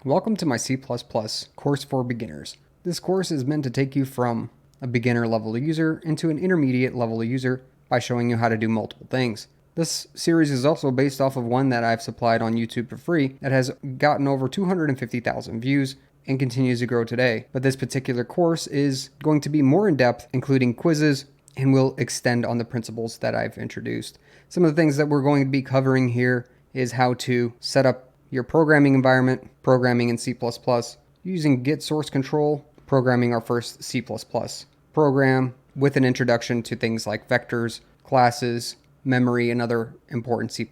Welcome to my C++ course for beginners. This course is meant to take you from a beginner level user into an intermediate level user by showing you how to do multiple things. This series is also based off of one that I've supplied on YouTube for free that has gotten over 250,000 views and continues to grow today. But this particular course is going to be more in depth, including quizzes, and will extend on the principles that I've introduced. Some of the things that we're going to be covering here is how to set up your programming environment, programming in C++, using Git Source Control, programming our first C++ program with an introduction to things like vectors, classes, memory, and other important C++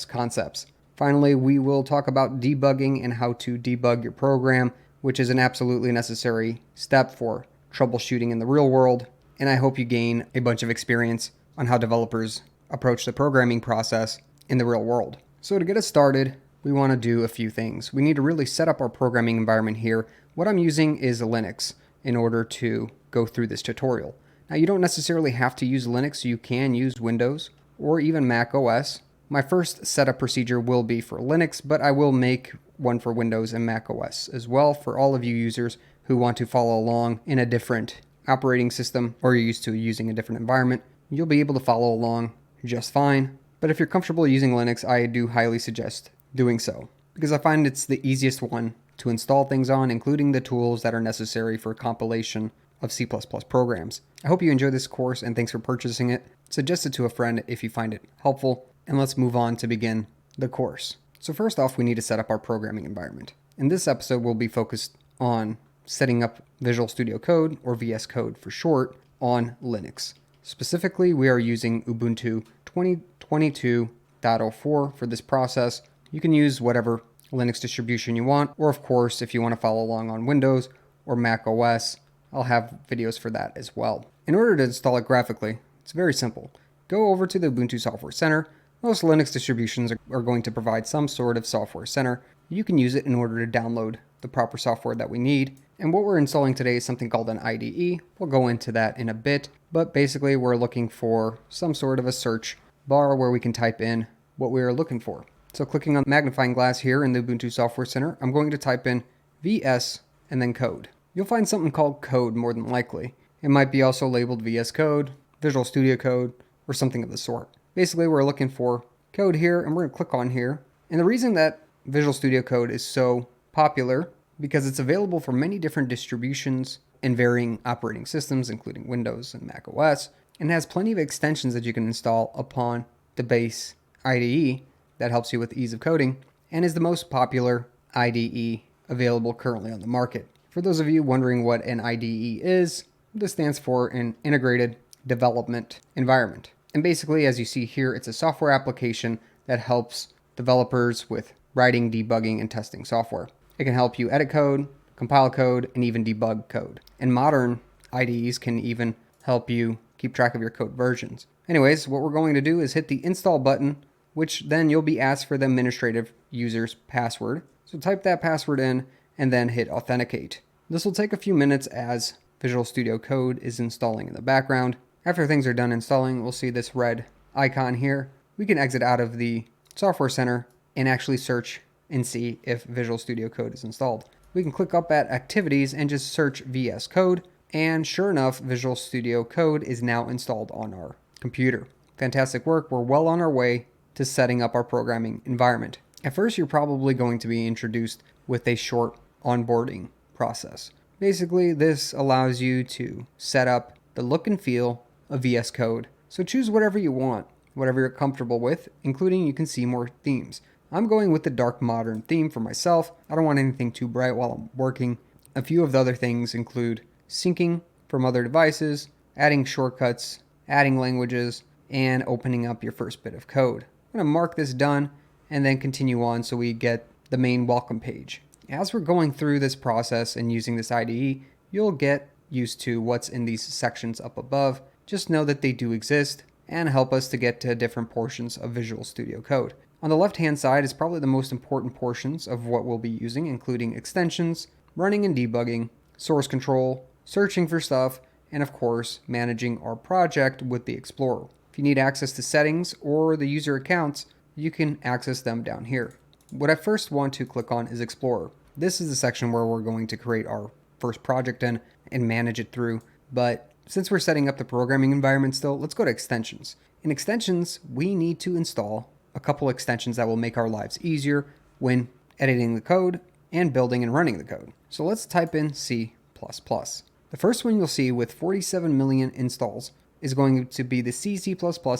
concepts. Finally, we will talk about debugging and how to debug your program, which is an absolutely necessary step for troubleshooting in the real world. And I hope you gain a bunch of experience on how developers approach the programming process in the real world. So to get us started, we want to do a few things. We need to really set up our programming environment here. What I'm using is Linux in order to go through this tutorial. Now, you don't necessarily have to use Linux. You can use Windows or even Mac OS. My first setup procedure will be for Linux, but I will make one for Windows and Mac OS as well for all of you users who want to follow along in a different operating system or you're used to using a different environment. You'll be able to follow along just fine. But if you're comfortable using Linux, I do highly suggest doing so, because I find it's the easiest one to install things on, including the tools that are necessary for compilation of C++ programs. I hope you enjoy this course and thanks for purchasing it. Suggest it to a friend if you find it helpful, and let's move on to begin the course. So first off, we need to set up our programming environment. In this episode, we'll be focused on setting up Visual Studio Code, or VScode for short, on Linux. Specifically, we are using Ubuntu 2022.04 for this process. You can use whatever Linux distribution you want, or of course, if you want to follow along on Windows or Mac OS, I'll have videos for that as well. In order to install it graphically, it's very simple. Go over to the Ubuntu Software Center. Most Linux distributions are going to provide some sort of software center. You can use it in order to download the proper software that we need. And what we're installing today is something called an IDE. We'll go into that in a bit, but basically we're looking for some sort of a search bar where we can type in what we are looking for. So clicking on the magnifying glass here in the Ubuntu Software Center, I'm going to type in VS and then code. You'll find something called code more than likely. It might be also labeled VS Code, Visual Studio Code, or something of the sort. Basically, we're looking for code here, and we're going to click on here. And the reason that Visual Studio Code is so popular, because it's available for many different distributions and varying operating systems, including Windows and Mac OS, and has plenty of extensions that you can install upon the base IDE that helps you with ease of coding, and is the most popular IDE available currently on the market. For those of you wondering what an IDE is, this stands for an Integrated Development Environment. And basically, as you see here, it's a software application that helps developers with writing, debugging, and testing software. It can help you edit code, compile code, and even debug code. And modern IDEs can even help you keep track of your code versions. Anyways, what we're going to do is hit the install button, which then you'll be asked for the administrative user's password. So type that password in and then hit authenticate. This will take a few minutes as Visual Studio Code is installing in the background. After things are done installing, we'll see this red icon here. We can exit out of the Software Center and actually search and see if Visual Studio Code is installed. We can click up at Activities and just search VS Code, and sure enough, Visual Studio Code is now installed on our computer. Fantastic work. We're well on our way to setting up our programming environment. At first, you're probably going to be introduced with a short onboarding process. Basically, this allows you to set up the look and feel of VS Code. So choose whatever you want, whatever you're comfortable with, including you can see more themes. I'm going with the dark modern theme for myself. I don't want anything too bright while I'm working. A few of the other things include syncing from other devices, adding shortcuts, adding languages, and opening up your first bit of code. I'm going to mark this done and then continue on so we get the main welcome page. As we're going through this process and using this IDE, you'll get used to what's in these sections up above. Just know that they do exist and help us to get to different portions of Visual Studio Code. On the left-hand side is probably the most important portions of what we'll be using, including extensions, running and debugging, source control, searching for stuff, and of course, managing our project with the Explorer. If you need access to settings or the user accounts, you can access them down here. What I first want to click on is Explorer. This is the section where we're going to create our first project in and manage it through. But since we're setting up the programming environment still, let's go to extensions. In extensions, we need to install a couple extensions that will make our lives easier when editing the code and building and running the code. So let's type in C++. The first one you'll see with 47 million installs is going to be the C++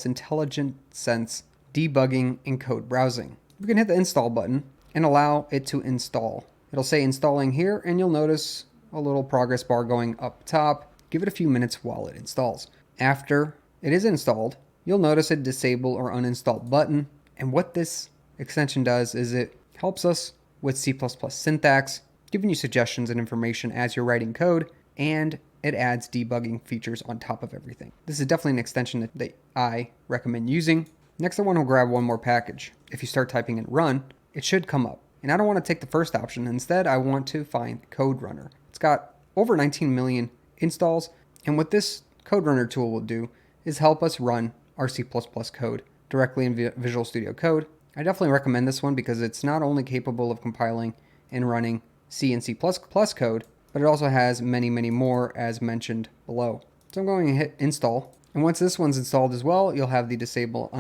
Intelligent Sense Debugging and Code Browsing. We can hit the install button and allow it to install. It'll say installing here, and you'll notice a little progress bar going up top. Give it a few minutes while it installs. After it is installed, you'll notice a disable or uninstall button. And what this extension does is it helps us with C++ syntax, giving you suggestions and information as you're writing code, and it adds debugging features on top of everything. This is definitely an extension that I recommend using. Next, I want to grab one more package. If you start typing in run, it should come up. And I don't want to take the first option. Instead, I want to find Code Runner. It's got over 19 million installs. And what this Code Runner tool will do is help us run our C++ code directly in Visual Studio Code. I definitely recommend this one because it's not only capable of compiling and running C and C++ code, but it also has many, many more as mentioned below. So I'm going to hit install. And once this one's installed as well, you'll have the disable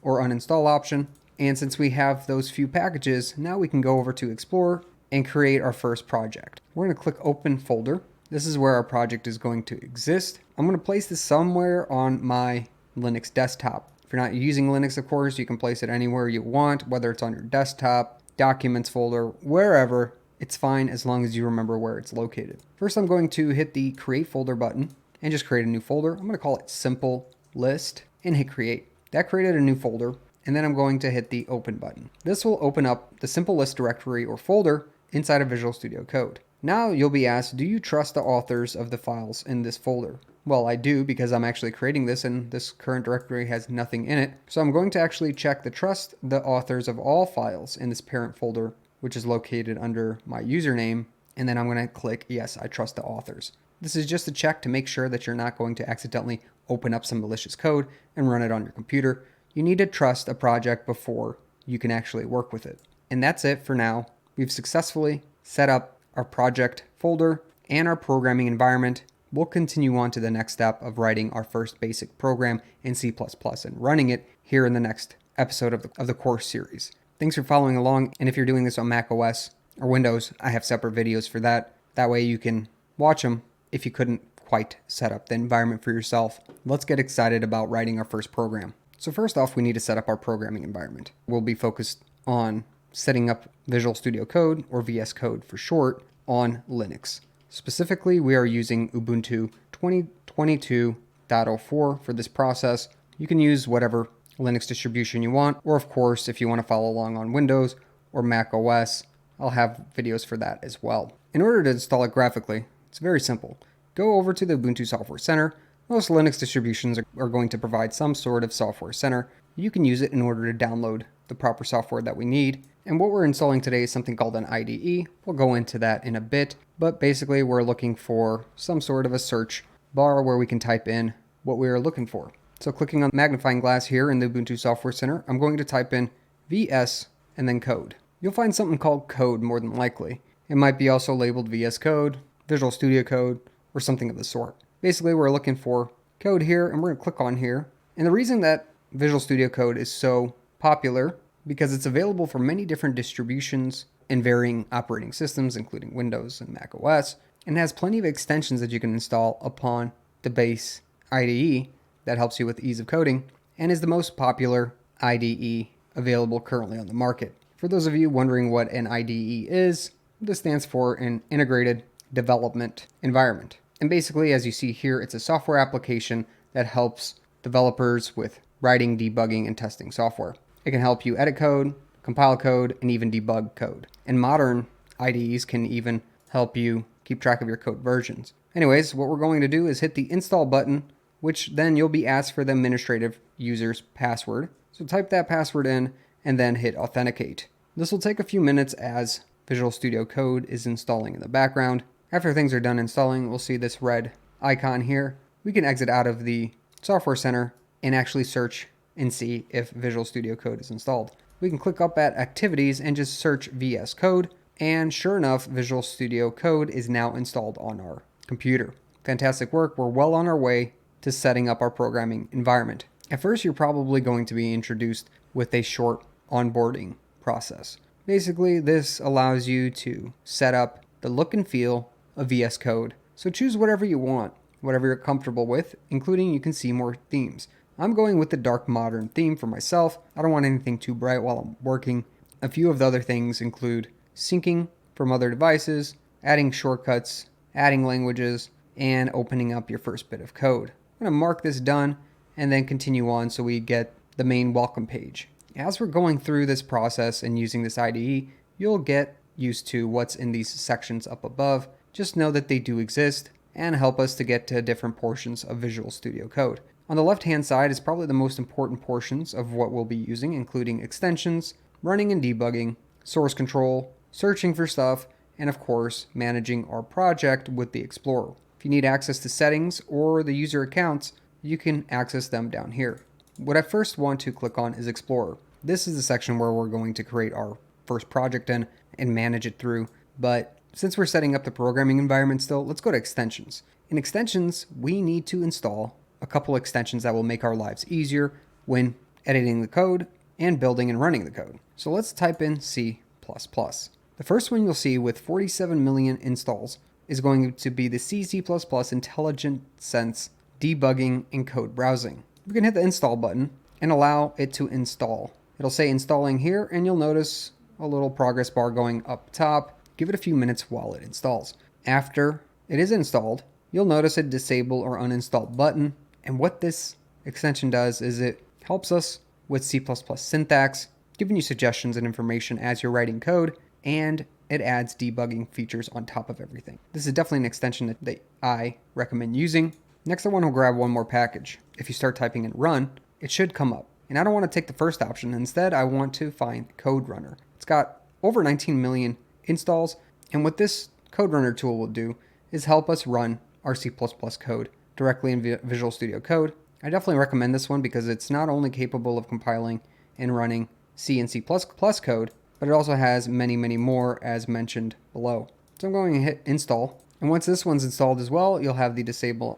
or uninstall option. And since we have those few packages, now we can go over to Explorer and create our first project. We're going to click Open Folder. This is where our project is going to exist. I'm going to place this somewhere on my Linux desktop. If you're not using Linux, of course, you can place it anywhere you want, whether it's on your desktop, documents folder, wherever. It's fine as long as you remember where it's located. First, I'm going to hit the Create Folder button and just create a new folder. I'm going to call it Simple List and hit Create. That created a new folder. And then I'm going to hit the Open button. This will open up the Simple List directory or folder inside of Visual Studio Code. Now you'll be asked, do you trust the authors of the files in this folder? Well, I do because I'm actually creating this and this current directory has nothing in it. So I'm going to actually check the trust the authors of all files in this parent folder, which is located under my username. And then I'm going to click, yes, I trust the authors. This is just a check to make sure that you're not going to accidentally open up some malicious code and run it on your computer. You need to trust a project before you can actually work with it. And that's it for now. We've successfully set up our project folder and our programming environment. We'll continue on to the next step of writing our first basic program in C++ and running it here in the next episode of the course series. Thanks for following along. And if you're doing this on Mac OS or Windows, I have separate videos for that. That way you can watch them if you couldn't quite set up the environment for yourself. Let's get excited about writing our first program. So first off, we need to set up our programming environment. We'll be focused on setting up Visual Studio Code, or VScode for short, on Linux. Specifically, we are using Ubuntu 2022.04 for this process. You can use whatever Linux distribution you want, or of course, if you want to follow along on Windows or Mac OS, I'll have videos for that as well. In order to install it graphically, it's very simple. Go over to the Ubuntu Software Center. Most Linux distributions are going to provide some sort of software center. You can use it in order to download the proper software that we need. And what we're installing today is something called an IDE. We'll go into that in a bit, but basically we're looking for some sort of a search bar where we can type in what we are looking for. So clicking on the magnifying glass here in the Ubuntu Software Center, I'm going to type in VS and then code. You'll find something called code more than likely. It might be also labeled VS Code, Visual Studio Code, or something of the sort. Basically, we're looking for code here, and we're going to click on here. And the reason that Visual Studio Code is so popular, because it's available for many different distributions and varying operating systems, including Windows and Mac OS, and has plenty of extensions that you can install upon the base IDE that helps you with ease of coding, and is the most popular IDE available currently on the market. For those of you wondering what an IDE is, this stands for an Integrated Development Environment. And basically, as you see here, it's a software application that helps developers with writing, debugging, and testing software. It can help you edit code, compile code, and even debug code. And modern IDEs can even help you keep track of your code versions. Anyways, what we're going to do is hit the install button, which then you'll be asked for the administrative user's password. So type that password in and then hit authenticate. This will take a few minutes as Visual Studio Code is installing in the background. After things are done installing, we'll see this red icon here. We can exit out of the Software Center and actually search and see if Visual Studio Code is installed. We can click up at Activities and just search VS Code, And sure enough, Visual Studio Code is now installed on our computer. Fantastic work. We're well on our way to setting up our programming environment. At first, you're probably going to be introduced with a short onboarding process. Basically, this allows you to set up the look and feel of VS Code. So choose whatever you want, whatever you're comfortable with, including you can see more themes. I'm going with the dark modern theme for myself. I don't want anything too bright while I'm working. A few of the other things include syncing from other devices, adding shortcuts, adding languages, and opening up your first bit of code. I'm going to mark this done and then continue on so we get the main welcome page. As we're going through this process and using this IDE, you'll get used to what's in these sections up above. Just know that they do exist and help us to get to different portions of Visual Studio Code. On the left-hand side is probably the most important portions of what we'll be using, including extensions, running and debugging, source control, searching for stuff, and of course, managing our project with the Explorer. If you need access to settings or the user accounts, you can access them down here. What I first want to click on is Explorer. This is the section where we're going to create our first project in and manage it through. But since we're setting up the programming environment still, let's go to extensions. In extensions, we need to install a couple extensions that will make our lives easier when editing the code and building and running the code. So let's type in C++. The first one you'll see with 47 million installs is going to be the C++ Intelligent Sense Debugging and Code Browsing. We can hit the install button and allow it to install. It'll say installing here, and you'll notice a little progress bar going up top. Give it a few minutes while it installs. After it is installed, you'll notice a disable or uninstall button. And what this extension does is it helps us with C++ syntax, giving you suggestions and information as you're writing code, and it adds debugging features on top of everything. This is definitely an extension that I recommend using. Next, I want to grab one more package. If you start typing in run, it should come up. And I don't want to take the first option. Instead, I want to find Code Runner. It's got over 19 million installs. And what this Code Runner tool will do is help us run our C++ code directly in Visual Studio Code. I definitely recommend this one because it's not only capable of compiling and running C and C++ code, but it also has many, many more as mentioned below. So I'm going to hit install. And once this one's installed as well, you'll have the disable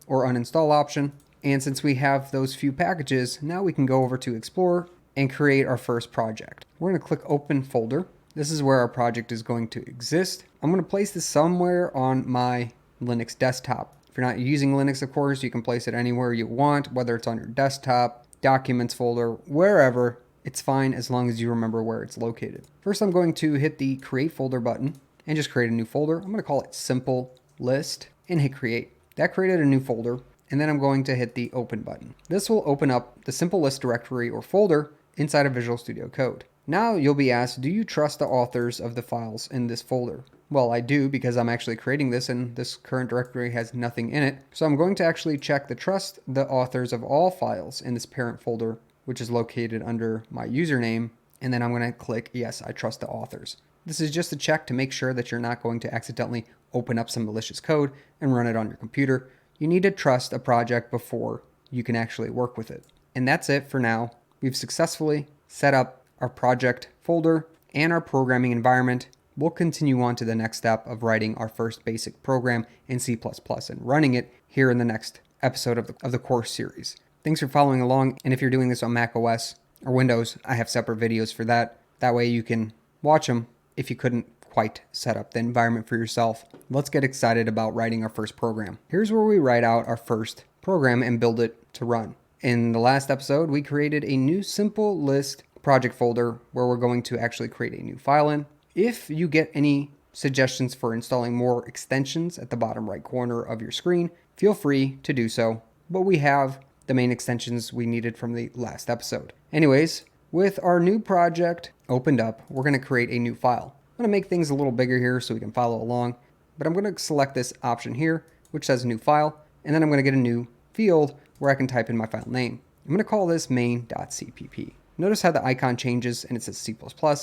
or uninstall option. And since we have those few packages, now we can go over to Explorer and create our first project. We're going to click Open Folder. This is where our project is going to exist. I'm going to place this somewhere on my Linux desktop. If you're not using Linux, of course, you can place it anywhere you want, whether it's on your desktop, documents folder, wherever. It's fine as long as you remember where it's located. First, I'm going to hit the Create Folder button and just create a new folder. I'm going to call it Simple List and hit Create. That created a new folder. And then I'm going to hit the Open button. This will open up the Simple List directory or folder inside of Visual Studio Code. Now you'll be asked, do you trust the authors of the files in this folder? Well, I do because I'm actually creating this and this current directory has nothing in it. So I'm going to actually check the trust the authors of all files in this parent folder, which is located under my username. And then I'm going to click, yes, I trust the authors. This is just a check to make sure that you're not going to accidentally open up some malicious code and run it on your computer. You need to trust a project before you can actually work with it. And that's it for now. We've successfully set up our project folder and our programming environment. We'll continue on to the next step of writing our first basic program in C++ and running it here in the next episode of the course series. Thanks for following along. And if you're doing this on Mac OS or Windows, I have separate videos for that. That way you can watch them if you couldn't quite set up the environment for yourself. Let's get excited about writing our first program. Here's where we write out our first program and build it to run. In the last episode, we created a new Simple List project folder where we're going to actually create a new file in. If you get any suggestions for installing more extensions at the bottom right corner of your screen, feel free to do so. But we have the main extensions we needed from the last episode. Anyways, with our new project opened up, we're going to create a new file. I'm going to make things a little bigger here so we can follow along, but I'm going to select this option here, which says new file, and then I'm going to get a new field where I can type in my file name. I'm going to call this main.cpp. Notice how the icon changes and it says C++. I'm going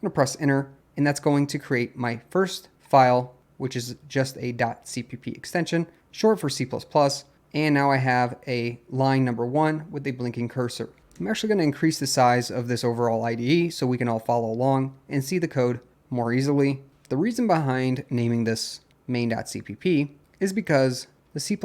to press enter, and that's going to create my first file, which is just a .cpp extension, short for C++, and now I have a line number 1 with a blinking cursor. I'm actually going to increase the size of this overall IDE so we can all follow along and see the code more easily. The reason behind naming this main.cpp is because the C++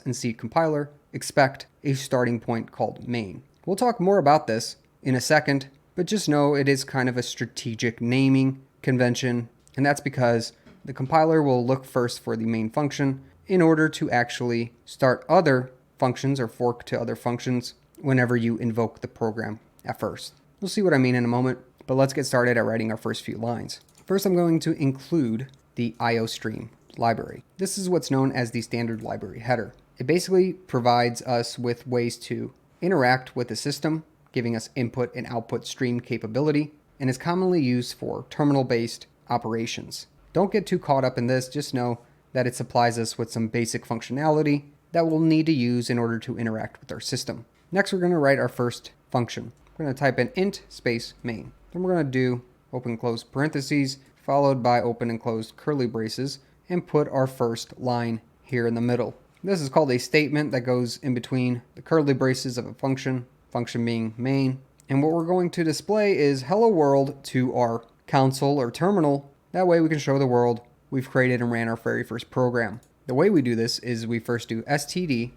and C compiler expect a starting point called main. We'll talk more about this in a second, but just know it is kind of a strategic naming convention, and that's because the compiler will look first for the main function in order to actually start other functions or fork to other functions whenever you invoke the program at first. We'll see what I mean in a moment, but let's get started at writing our first few lines. First, I'm going to include the IOStream library. This is what's known as the standard library header. It basically provides us with ways to interact with the system, giving us input and output stream capability, and is commonly used for terminal-based operations. Don't get too caught up in this, just know that it supplies us with some basic functionality that we'll need to use in order to interact with our system. Next, we're going to write our first function. We're going to type in int space main. Then we're going to do open and close parentheses, followed by open and closed curly braces, and put our first line here in the middle. This is called a statement that goes in between the curly braces of a function being main. And what we're going to display is hello world to our console or terminal. That way we can show the world we've created and ran our very first program. The way we do this is we first do std :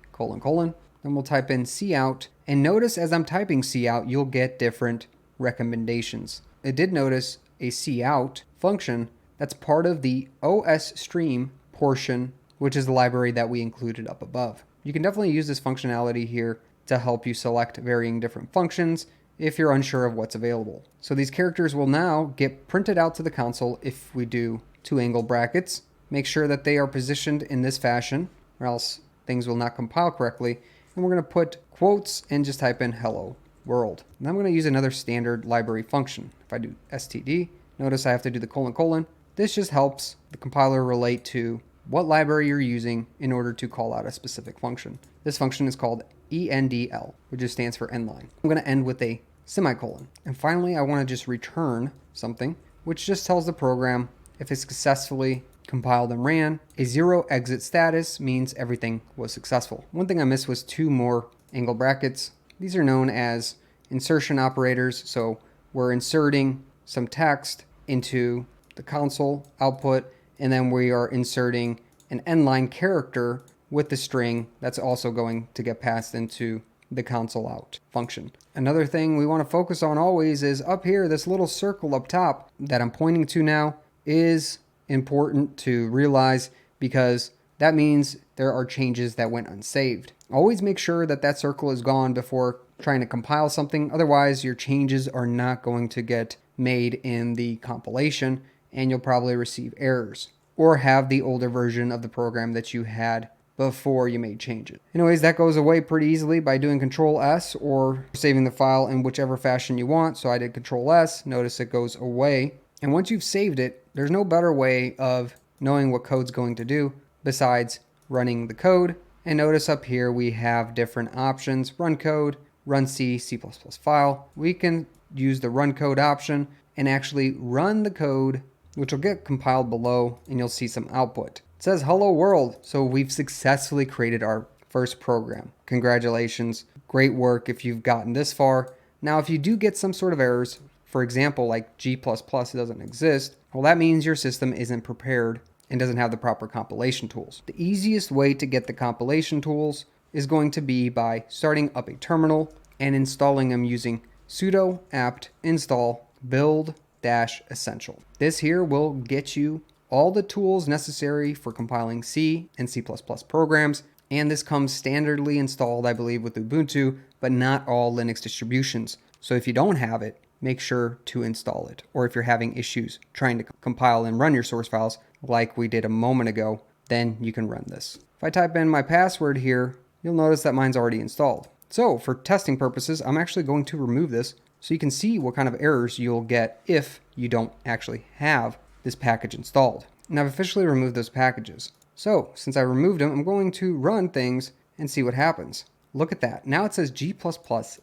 then we'll type in cout, and notice as I'm typing cout, you'll get different recommendations. It did notice a cout function that's part of the OSStream portion, which is the library that we included up above. You can definitely use this functionality here to help you select varying different functions if you're unsure of what's available. So these characters will now get printed out to the console if we do 2 angle brackets. Make sure that they are positioned in this fashion or else things will not compile correctly. And we're going to put quotes and just type in hello world. Now I'm going to use another standard library function. If I do std, notice I have to do the : This just helps the compiler relate to what library you're using in order to call out a specific function. This function is called endl, which just stands for endline. I'm going to end with a semicolon. And finally, I want to just return something, which just tells the program if it's successfully compiled and ran. A 0 exit status means everything was successful. One thing I missed was 2 more angle brackets. These are known as insertion operators. So we're inserting some text into the console output, and then we are inserting an endline character with the string that's also going to get passed into the console out function. Another thing we want to focus on always is up here, this little circle up top that I'm pointing to now is important to realize because that means there are changes that went unsaved. Always make sure that that circle is gone before trying to compile something. Otherwise, your changes are not going to get made in the compilation and you'll probably receive errors or have the older version of the program that you had before you made changes. Anyways, that goes away pretty easily by doing Control S or saving the file in whichever fashion you want. So I did Control S, notice it goes away. And once you've saved it, there's no better way of knowing what code's going to do besides running the code. And notice up here we have different options: run code, run C, C++ file. We can use the run code option and actually run the code, which will get compiled below, and you'll see some output. It says hello world, so we've successfully created our first program. Congratulations, great work if you've gotten this far. Now if you do get some sort of errors, for example like G++ doesn't exist, well that means your system isn't prepared and doesn't have the proper compilation tools. The easiest way to get the compilation tools is going to be by starting up a terminal and installing them using sudo apt install build-essential. This here will get you all the tools necessary for compiling C and C++ programs, and this comes standardly installed, I believe, with Ubuntu, but not all Linux distributions. So if you don't have it, make sure to install it. Or if you're having issues trying to compile and run your source files like we did a moment ago, then you can run this. If I type in my password here, you'll notice that mine's already installed. So for testing purposes, I'm actually going to remove this so you can see what kind of errors you'll get if you don't actually have this package installed. And I've officially removed those packages. So since I removed them, I'm going to run things and see what happens. Look at that. Now it says G++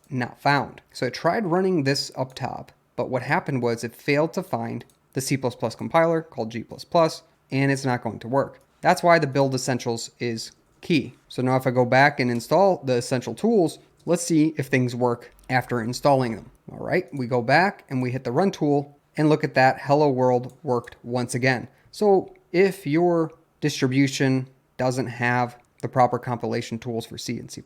not found. So I tried running this up top, but what happened was it failed to find the C++ compiler called G++, and it's not going to work. That's why the build essentials is key. So now if I go back and install the essential tools, let's see if things work after installing them. All right, we go back and we hit the run tool, and look at that, hello world worked once again. So if your distribution doesn't have the proper compilation tools for C and C++,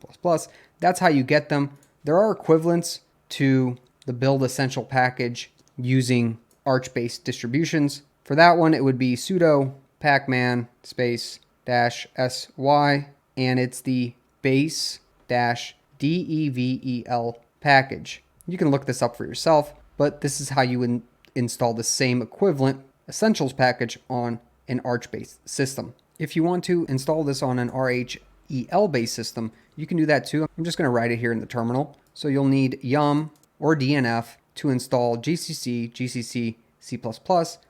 that's how you get them. There are equivalents to the build essential package using Arch-based distributions. For that one, it would be sudo pacman space -sy, and it's the base -devel package. You can look this up for yourself, but this is how you would install the same equivalent essentials package on an Arch-based system. If you want to install this on an RHEL-based system, you can do that too. I'm just going to write it here in the terminal. So you'll need yum or DNF to install GCC, GCC, C++,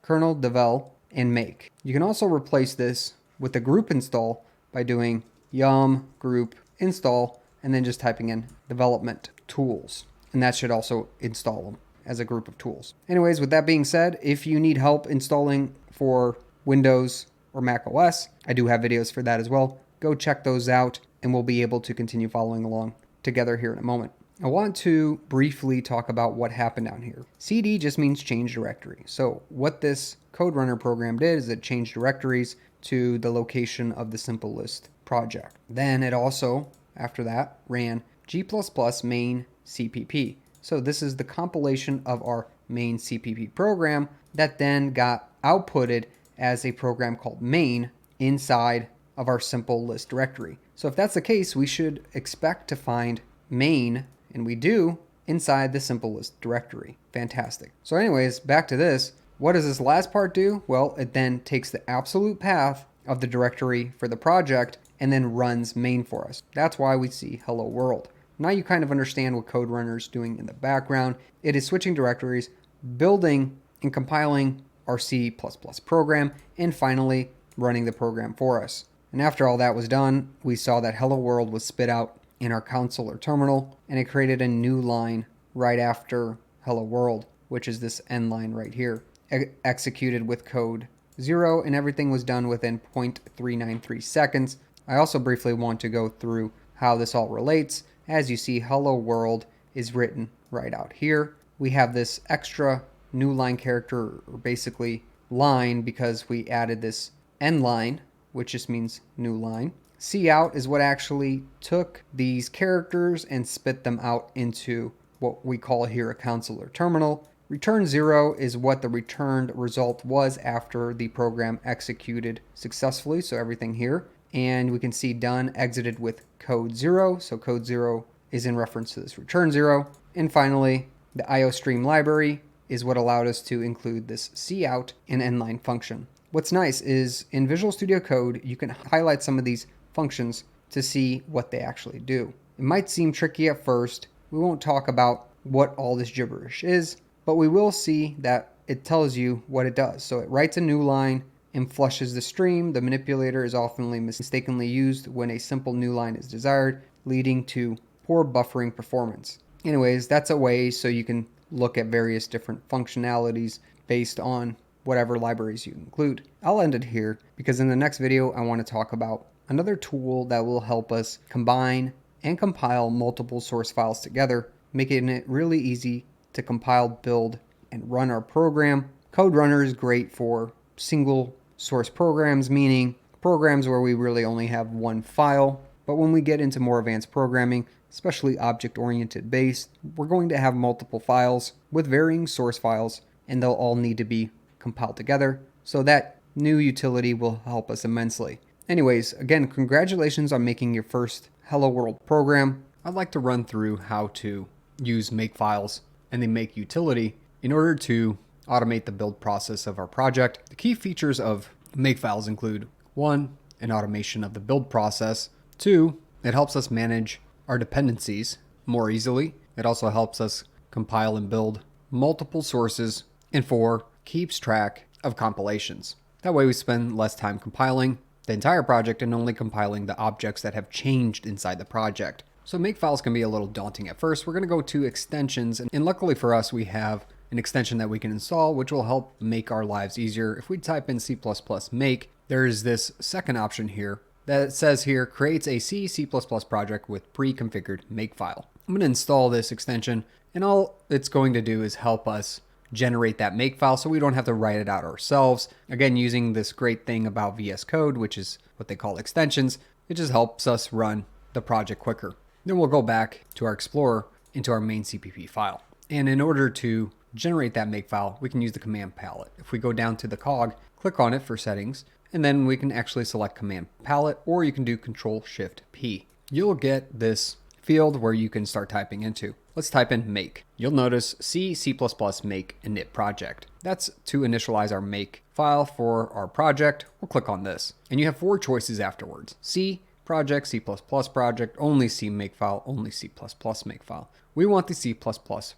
kernel, devel, and make. You can also replace this with a group install by doing yum group install and then just typing in development tools. And that should also install them as a group of tools. Anyways, with that being said, if you need help installing for Windows or Mac OS, I do have videos for that as well. Go check those out and we'll be able to continue following along together here in a moment. I want to briefly talk about what happened down here. CD just means change directory. So what this code runner program did is it changed directories to the location of the simple list project. Then it also, after that, ran G++ main CPP. So this is the compilation of our main CPP program that then got outputted as a program called main inside of our simple list directory. So if that's the case, we should expect to find main, and we do, inside the simple list directory. Fantastic. So anyways, back to this. What does this last part do? Well, it then takes the absolute path of the directory for the project and then runs main for us. That's why we see hello world. Now you kind of understand what Code Runner is doing in the background. It is switching directories, building and compiling our C++ program, and finally running the program for us. And after all that was done, we saw that hello world was spit out in our console or terminal, and it created a new line right after hello world, which is this end line right here, executed with code 0, and everything was done within 0.393 seconds. I also briefly want to go through how this all relates. As you see, hello world is written right out here. We have this extra new line character, or basically line, because we added this end line, which just means new line. Cout is what actually took these characters and spit them out into what we call here a console or terminal. Return 0 is what the returned result was after the program executed successfully, so everything here. And we can see done exited with code 0, so code 0 is in reference to this return 0. And finally, the IOStream library is what allowed us to include this cout and endline function. What's nice is in Visual Studio Code, you can highlight some of these functions to see what they actually do. It might seem tricky at first. We won't talk about what all this gibberish is, but we will see that it tells you what it does. So it writes a new line and flushes the stream. The manipulator is often mistakenly used when a simple new line is desired, leading to poor buffering performance. Anyways, that's a way so you can look at various different functionalities based on whatever libraries you include. I'll end it here because in the next video I want to talk about another tool that will help us combine and compile multiple source files together, making it really easy to compile, build, and run our program. Code Runner is great for single source programs, meaning programs where we really only have one file. But when we get into more advanced programming, especially object-oriented based, we're going to have multiple files with varying source files, and they'll all need to be compiled together. So that new utility will help us immensely. Anyways, again, congratulations on making your first Hello World program. I'd like to run through how to use Makefiles and the Make utility in order to automate the build process of our project. The key features of Makefiles include 1, an automation of the build process. 2, it helps us manage our dependencies more easily. It also helps us compile and build multiple sources. And 4, keeps track of compilations. That way we spend less time compiling the entire project and only compiling the objects that have changed inside the project. So Makefiles can be a little daunting at first. We're going to go to extensions, and luckily for us, we have an extension that we can install, which will help make our lives easier. If we type in C++ make, there is this second option here that says here, creates a C++ project with pre-configured Makefile. I'm going to install this extension, and all it's going to do is help us generate that makefile so we don't have to write it out ourselves. Again, using this great thing about VS Code, which is what they call extensions, it just helps us run the project quicker. Then we'll go back to our Explorer into our main CPP file. And in order to generate that makefile, we can use the command palette. If we go down to the cog, click on it for settings, and then we can actually select command palette, or you can do Control-Shift-P. You'll get this field where you can start typing into. Let's type in make. You'll notice C, C++, make, init project. That's to initialize our make file for our project. We'll click on this. And you have 4 choices afterwards. C, project, C++ project, only C makefile, only C++ makefile. We want the C++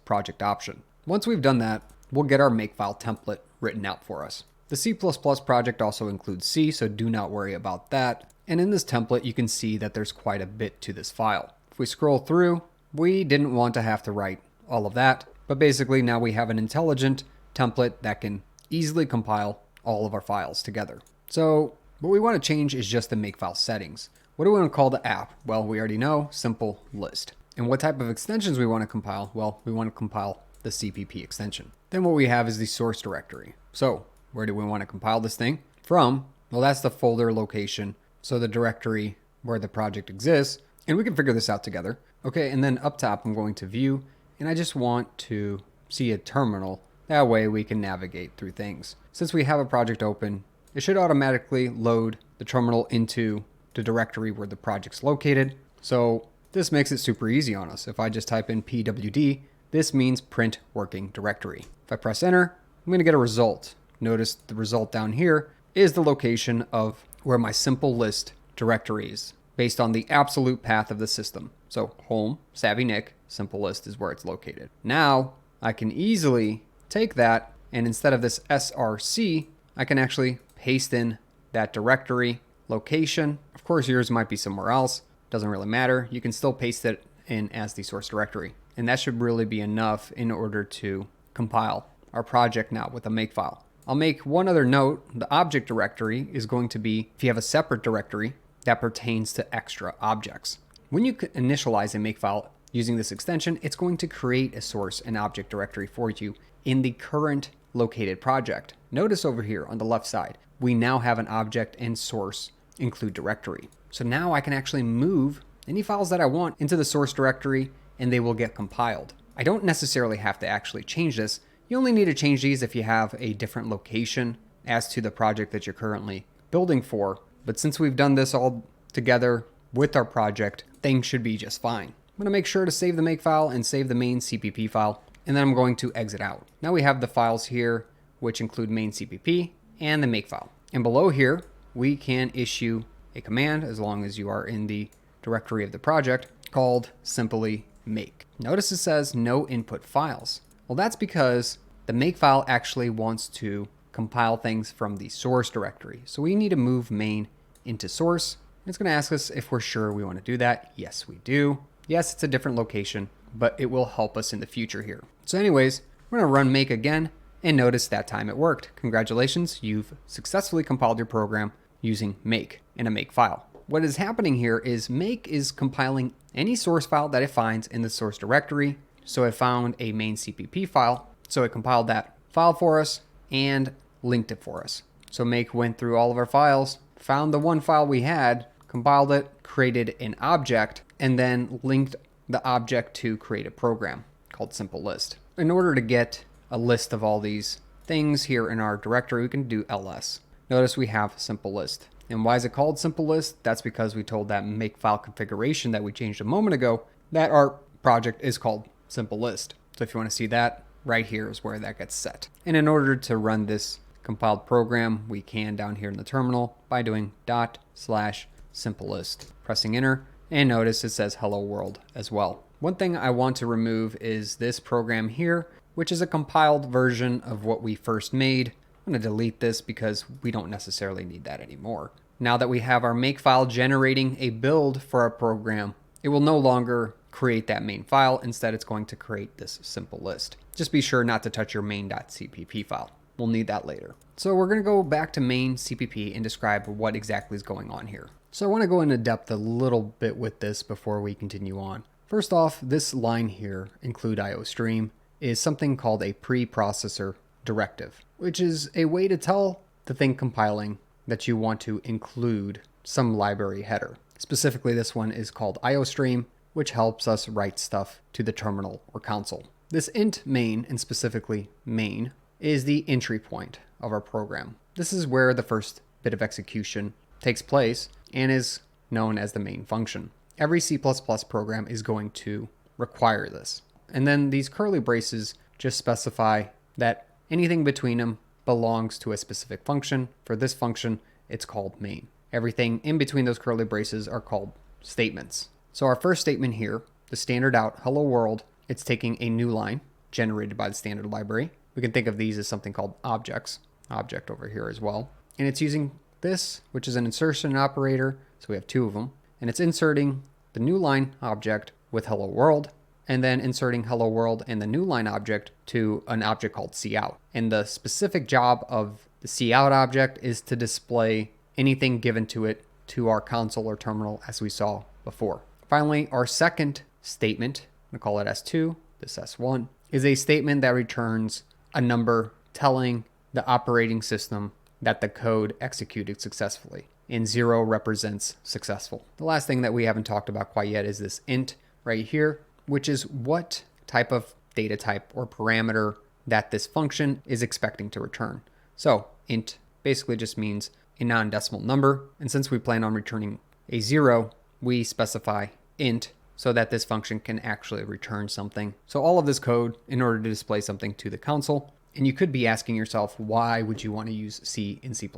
project option. Once we've done that, we'll get our makefile template written out for us. The C++ project also includes C, so do not worry about that. And in this template, you can see that there's quite a bit to this file. If we scroll through, we didn't want to have to write all of that, but basically now we have an intelligent template that can easily compile all of our files together. So what we want to change is just the makefile settings. What do we want to call the app? Well, we already know, simple list. And what type of extensions we want to compile? Well, we want to compile the CPP extension. Then what we have is the source directory. So where do we want to compile this thing from? Well, that's the folder location. So the directory where the project exists, and we can figure this out together. Okay, and then up top, I'm going to view, and I just want to see a terminal. That way we can navigate through things. Since we have a project open, it should automatically load the terminal into the directory where the project's located. So this makes it super easy on us. If I just type in pwd, this means print working directory. If I press enter, I'm going to get a result. Notice the result down here is the location of where my simple list directory is based on the absolute path of the system. So home, SavvyNik, simple list is where it's located. Now I can easily take that, and instead of this src, I can actually paste in that directory location. Of course, yours might be somewhere else. Doesn't really matter. You can still paste it in as the source directory. And that should really be enough in order to compile our project now with a makefile. I'll make one other note. The object directory is going to be, if you have a separate directory that pertains to extra objects. When you initialize a makefile using this extension, it's going to create a source and object directory for you in the current located project. Notice over here on the left side, we now have an object and source include directory. So now I can actually move any files that I want into the source directory and they will get compiled. I don't necessarily have to actually change this. You only need to change these if you have a different location as to the project that you're currently building for. But since we've done this all together with our project, things should be just fine. I'm going to make sure to save the makefile and save the main CPP file, and then I'm going to exit out. Now we have the files here, which include main CPP and the makefile. And below here, we can issue a command as long as you are in the directory of the project called simply make. Notice it says no input files. Well, that's because the makefile actually wants to compile things from the source directory. So we need to move main into source. It's going to ask us if we're sure we want to do that. Yes, we do. Yes, it's a different location, but it will help us in the future here. So anyways, we're going to run make again, and notice that time it worked. Congratulations, you've successfully compiled your program using make in a makefile. What is happening here is make is compiling any source file that it finds in the source directory. So it found a main CPP file. So it compiled that file for us and linked it for us. So make went through all of our files, found the one file we had, compiled it, created an object, and then linked the object to create a program called simple list. In order to get a list of all these things here in our directory, we can do ls. Notice we have simple list. And why is it called simple list? That's because we told that makefile configuration that we changed a moment ago that our project is called simple list. So if you want to see that, right here is where that gets set. And in order to run this compiled program, we can down here in the terminal by doing ./simplelist, pressing enter, and notice it says hello world as well. One thing I want to remove is this program here, which is a compiled version of what we first made. I'm going to delete this because we don't necessarily need that anymore. Now that we have our makefile generating a build for our program, it will no longer create that main file. Instead, it's going to create this simple list. Just be sure not to touch your main.cpp file. We'll need that later. So we're going to go back to main CPP and describe what exactly is going on here. So I want to go into depth a little bit with this before we continue on. First off, this line here, include IO stream, is something called a preprocessor directive, which is a way to tell the thing compiling that you want to include some library header. Specifically, this one is called IOStream, which helps us write stuff to the terminal or console. This int main, and specifically main, is the entry point of our program. This is where the first bit of execution takes place and is known as the main function. Every C++ program is going to require this. And then these curly braces just specify that anything between them belongs to a specific function. For this function, it's called main. Everything in between those curly braces are called statements. So our first statement here, the standard out, hello world, it's taking a new line generated by the standard library. We can think of these as something called objects, object over here as well. And it's using this, which is an insertion operator. So we have two of them. And it's inserting the new line object with hello world, and then inserting hello world and the new line object to an object called cout. And the specific job of the cout object is to display anything given to it to our console or terminal, as we saw before. Finally, our second statement, we call it S2, this S1, is a statement that returns a number telling the operating system that the code executed successfully, and 0 represents successful. The last thing that we haven't talked about quite yet is this int right here, which is what type of data type or parameter that this function is expecting to return. So int basically just means a non-decimal number, and since we plan on returning a 0, we specify int so that this function can actually return something. So all of this code in order to display something to the console. And you could be asking yourself, why would you want to use C in C++?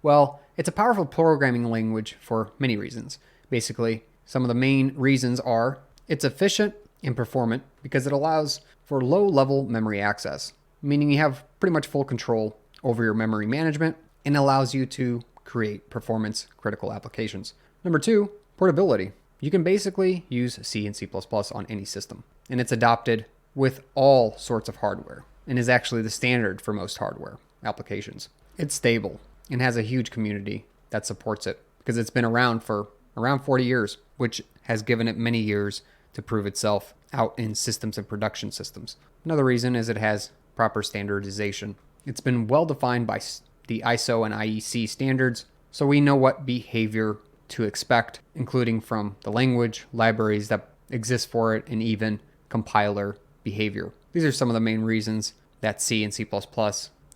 Well, it's a powerful programming language for many reasons. Basically, some of the main reasons are it's efficient and performant because it allows for low-level memory access, meaning you have pretty much full control over your memory management, and allows you to create performance-critical applications. Number 2, portability. You can basically use C and C++ on any system, and it's adopted with all sorts of hardware, and is actually the standard for most hardware applications. It's stable and has a huge community that supports it because it's been around for around 40 years, which has given it many years to prove itself out in systems and production systems. Another reason is it has proper standardization. It's been well defined by the ISO and IEC standards, so we know what behavior to expect, including from the language, libraries that exist for it, and even compiler behavior. These are some of the main reasons that C and C++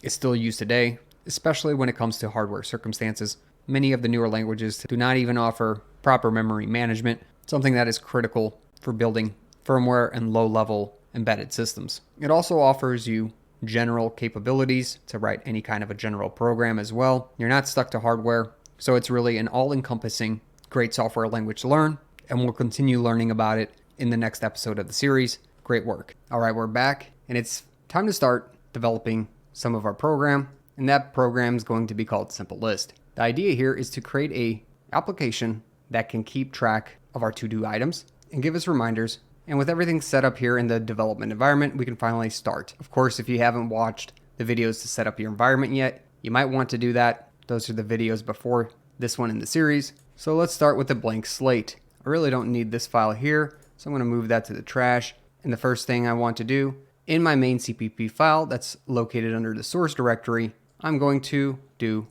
is still used today, especially when it comes to hardware circumstances. Many of the newer languages do not even offer proper memory management, something that is critical for building firmware and low-level embedded systems. It also offers you general capabilities to write any kind of a general program as well. You're not stuck to hardware, so it's really an all-encompassing great software language to learn, and we'll continue learning about it in the next episode of the series. Great work. All right, we're back, and it's time to start developing some of our program, and that program is going to be called Simple List. The idea here is to create a application that can keep track of our to-do items and give us reminders. And with everything set up here in the development environment, we can finally start. Of course, if you haven't watched the videos to set up your environment yet, you might want to do that. Those are the videos before this one in the series. So let's start with a blank slate. I really don't need this file here, so I'm going to move that to the trash. And the first thing I want to do in my main CPP file that's located under the source directory, I'm going to do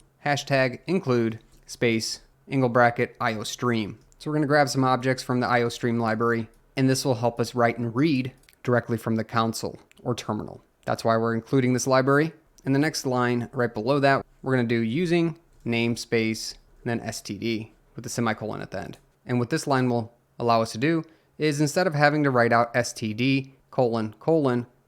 #include space angle bracket IOStream. So we're going to grab some objects from the IOStream library, and this will help us write and read directly from the console or terminal. That's why we're including this library. And the next line right below that, we're going to do using namespace and then std with a semicolon at the end. And what this line will allow us to do is instead of having to write out std :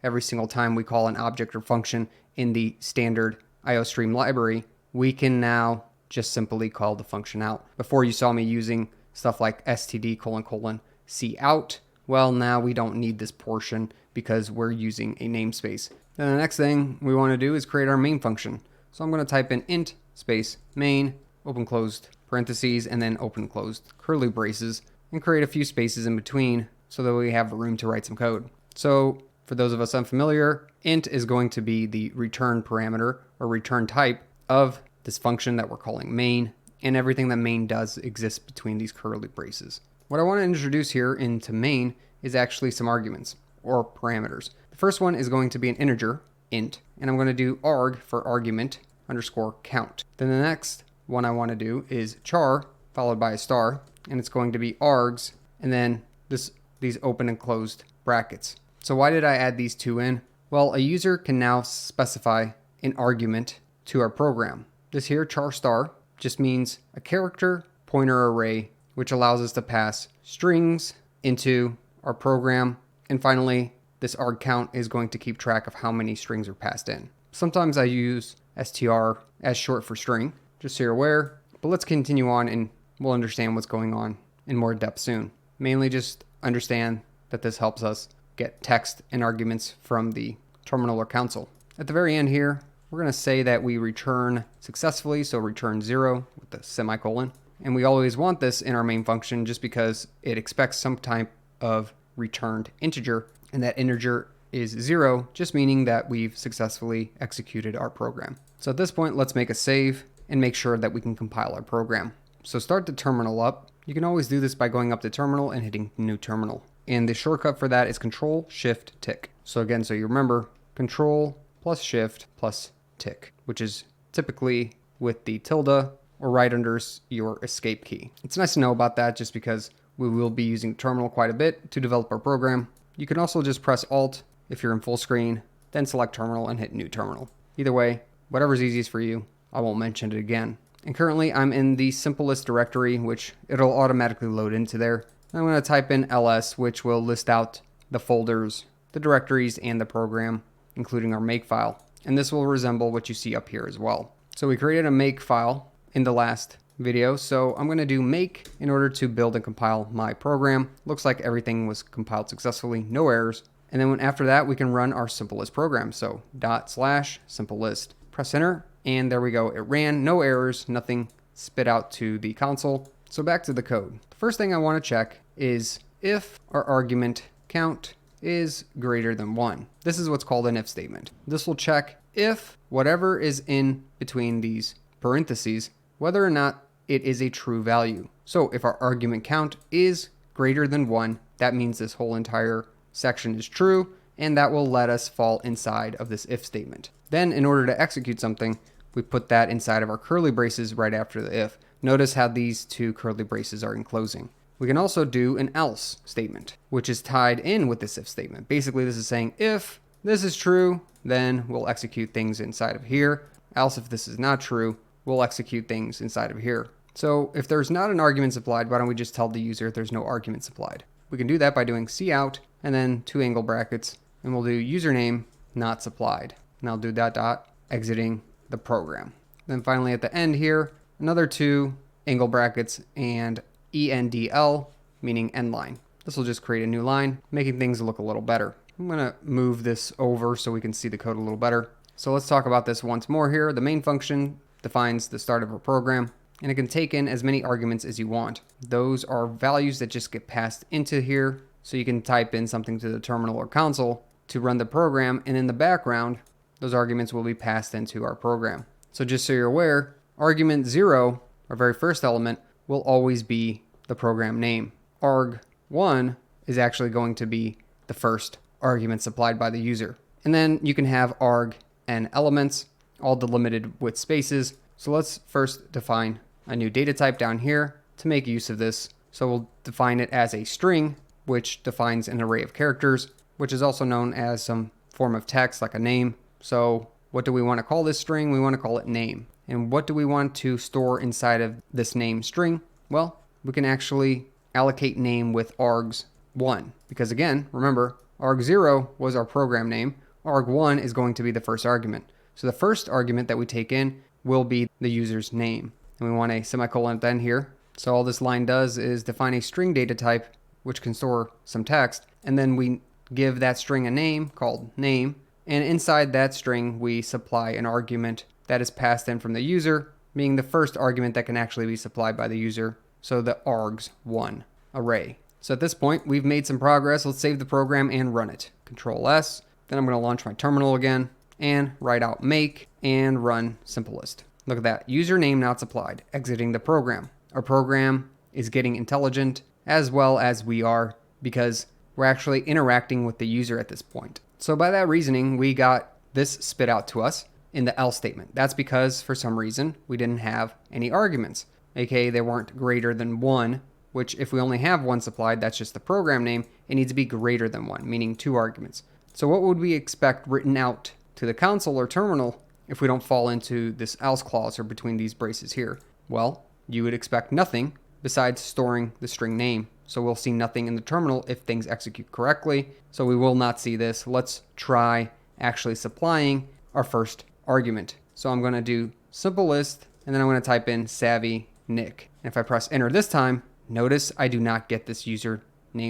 every single time we call an object or function in the standard IOStream library, we can now just simply call the function out. Before you saw me using stuff like std : cout. Well, now we don't need this portion because we're using a namespace. Then the next thing we want to do is create our main function. So I'm going to type in int space main, open closed parentheses, and then open closed curly braces, and create a few spaces in between so that we have room to write some code. So for those of us unfamiliar, int is going to be the return parameter or return type of this function that we're calling main, and everything that main does exists between these curly braces. What I want to introduce here into main is actually some arguments or parameters. The The first one is going to be an integer, int, and I'm going to do arg for argument underscore count. Then the next one I want to do is char followed by a star, and it's going to be args, and then these open and closed brackets. So why did I add these two in? Well, a user can now specify an argument to our program. This here char star just means a character pointer array, which allows us to pass strings into our program. And finally, this arg count is going to keep track of how many strings are passed in. Sometimes I use str as short for string, just so you're aware, but let's continue on and we'll understand what's going on in more depth soon. Mainly just understand that this helps us get text and arguments from the terminal or console. At the very end here, we're going to say that we return successfully, so return 0 with the semicolon. And we always want this in our main function just because it expects some type of returned integer, and that integer is 0, just meaning that we've successfully executed our program. So at this point, let's make a save and make sure that we can compile our program. So start the terminal up. You can always do this by going up to terminal and hitting new terminal. And the shortcut for that is Control Shift Tick. So again, so you remember Control plus Shift plus Tick, which is typically with the tilde or right under your escape key. It's nice to know about that just because we will be using terminal quite a bit to develop our program. You can also just press Alt if you're in full screen, then select terminal and hit new terminal. Either way, whatever's easiest for you, I won't mention it again. And currently I'm in the simplest directory, which it'll automatically load into there. I'm going to type in ls, which will list out the folders, the directories, and the program, including our makefile. And this will resemble what you see up here as well. So we created a makefile in the last video, so I'm going to do make in order to build and compile my program. Looks like everything was compiled successfully, no errors. And then after that, we can run our simplest program. So /simplest, press enter, and there we go. It ran, no errors, nothing spit out to the console. So back to the code. The first thing I want to check is if our argument count is greater than 1. This is what's called an if statement. This will check if whatever is in between these parentheses, whether or not it is a true value. So if our argument count is greater than 1, that means this whole entire section is true, and that will let us fall inside of this if statement. Then in order to execute something, we put that inside of our curly braces right after the if. Notice how these two curly braces are enclosing. We can also do an else statement, which is tied in with this if statement. Basically, this is saying if this is true, then we'll execute things inside of here. Else, if this is not true, we'll execute things inside of here. So if there's not an argument supplied, why don't we just tell the user there's no argument supplied? We can do that by doing cout and then 2 angle brackets, and we'll do username not supplied. And I'll do dot exiting the program. Then finally at the end here, another 2 angle brackets and endl, meaning end line. This will just create a new line, making things look a little better. I'm going to move this over so we can see the code a little better. So let's talk about this once more here. The main function defines the start of a program, and it can take in as many arguments as you want. Those are values that just get passed into here, so you can type in something to the terminal or console to run the program, and in the background, those arguments will be passed into our program. So just so you're aware, argument 0, our very first element, will always be the program name. arg1 is actually going to be the first argument supplied by the user. And then you can have arg and elements, all delimited with spaces. So let's first define a new data type down here to make use of this. So we'll define it as a string, which defines an array of characters, which is also known as some form of text like a name. So what do we want to call this string? We want to call it name. And what do we want to store inside of this name string? Well, we can actually allocate name with args1, because again, remember, arg0 was our program name. arg1 is going to be the first argument. So the first argument that we take in will be the user's name. And we want a semicolon at the end here. So all this line does is define a string data type, which can store some text. And then we give that string a name called name. And inside that string, we supply an argument that is passed in from the user, being the first argument that can actually be supplied by the user. So the args1 array. So at this point, we've made some progress. Let's save the program and run it. Control S. Then I'm going to launch my terminal again and write out make and run simplest. Look at that. Username not supplied. Exiting the program. Our program is getting intelligent as well as we are, because we're actually interacting with the user at this point. So by that reasoning, we got this spit out to us in the else statement. That's because for some reason we didn't have any arguments, aka they weren't greater than 1, which if we only have 1 supplied, that's just the program name. It needs to be greater than 1, meaning 2 arguments. So what would we expect written out to the console or terminal if we don't fall into this else clause or between these braces here? Well, you would expect nothing besides storing the string name. So we'll see nothing in the terminal if things execute correctly. So we will not see this. Let's try actually supplying our first argument. So I'm going to do simple list, and then I'm going to type in SavvyNik. And if I press enter this time, notice I do not get this username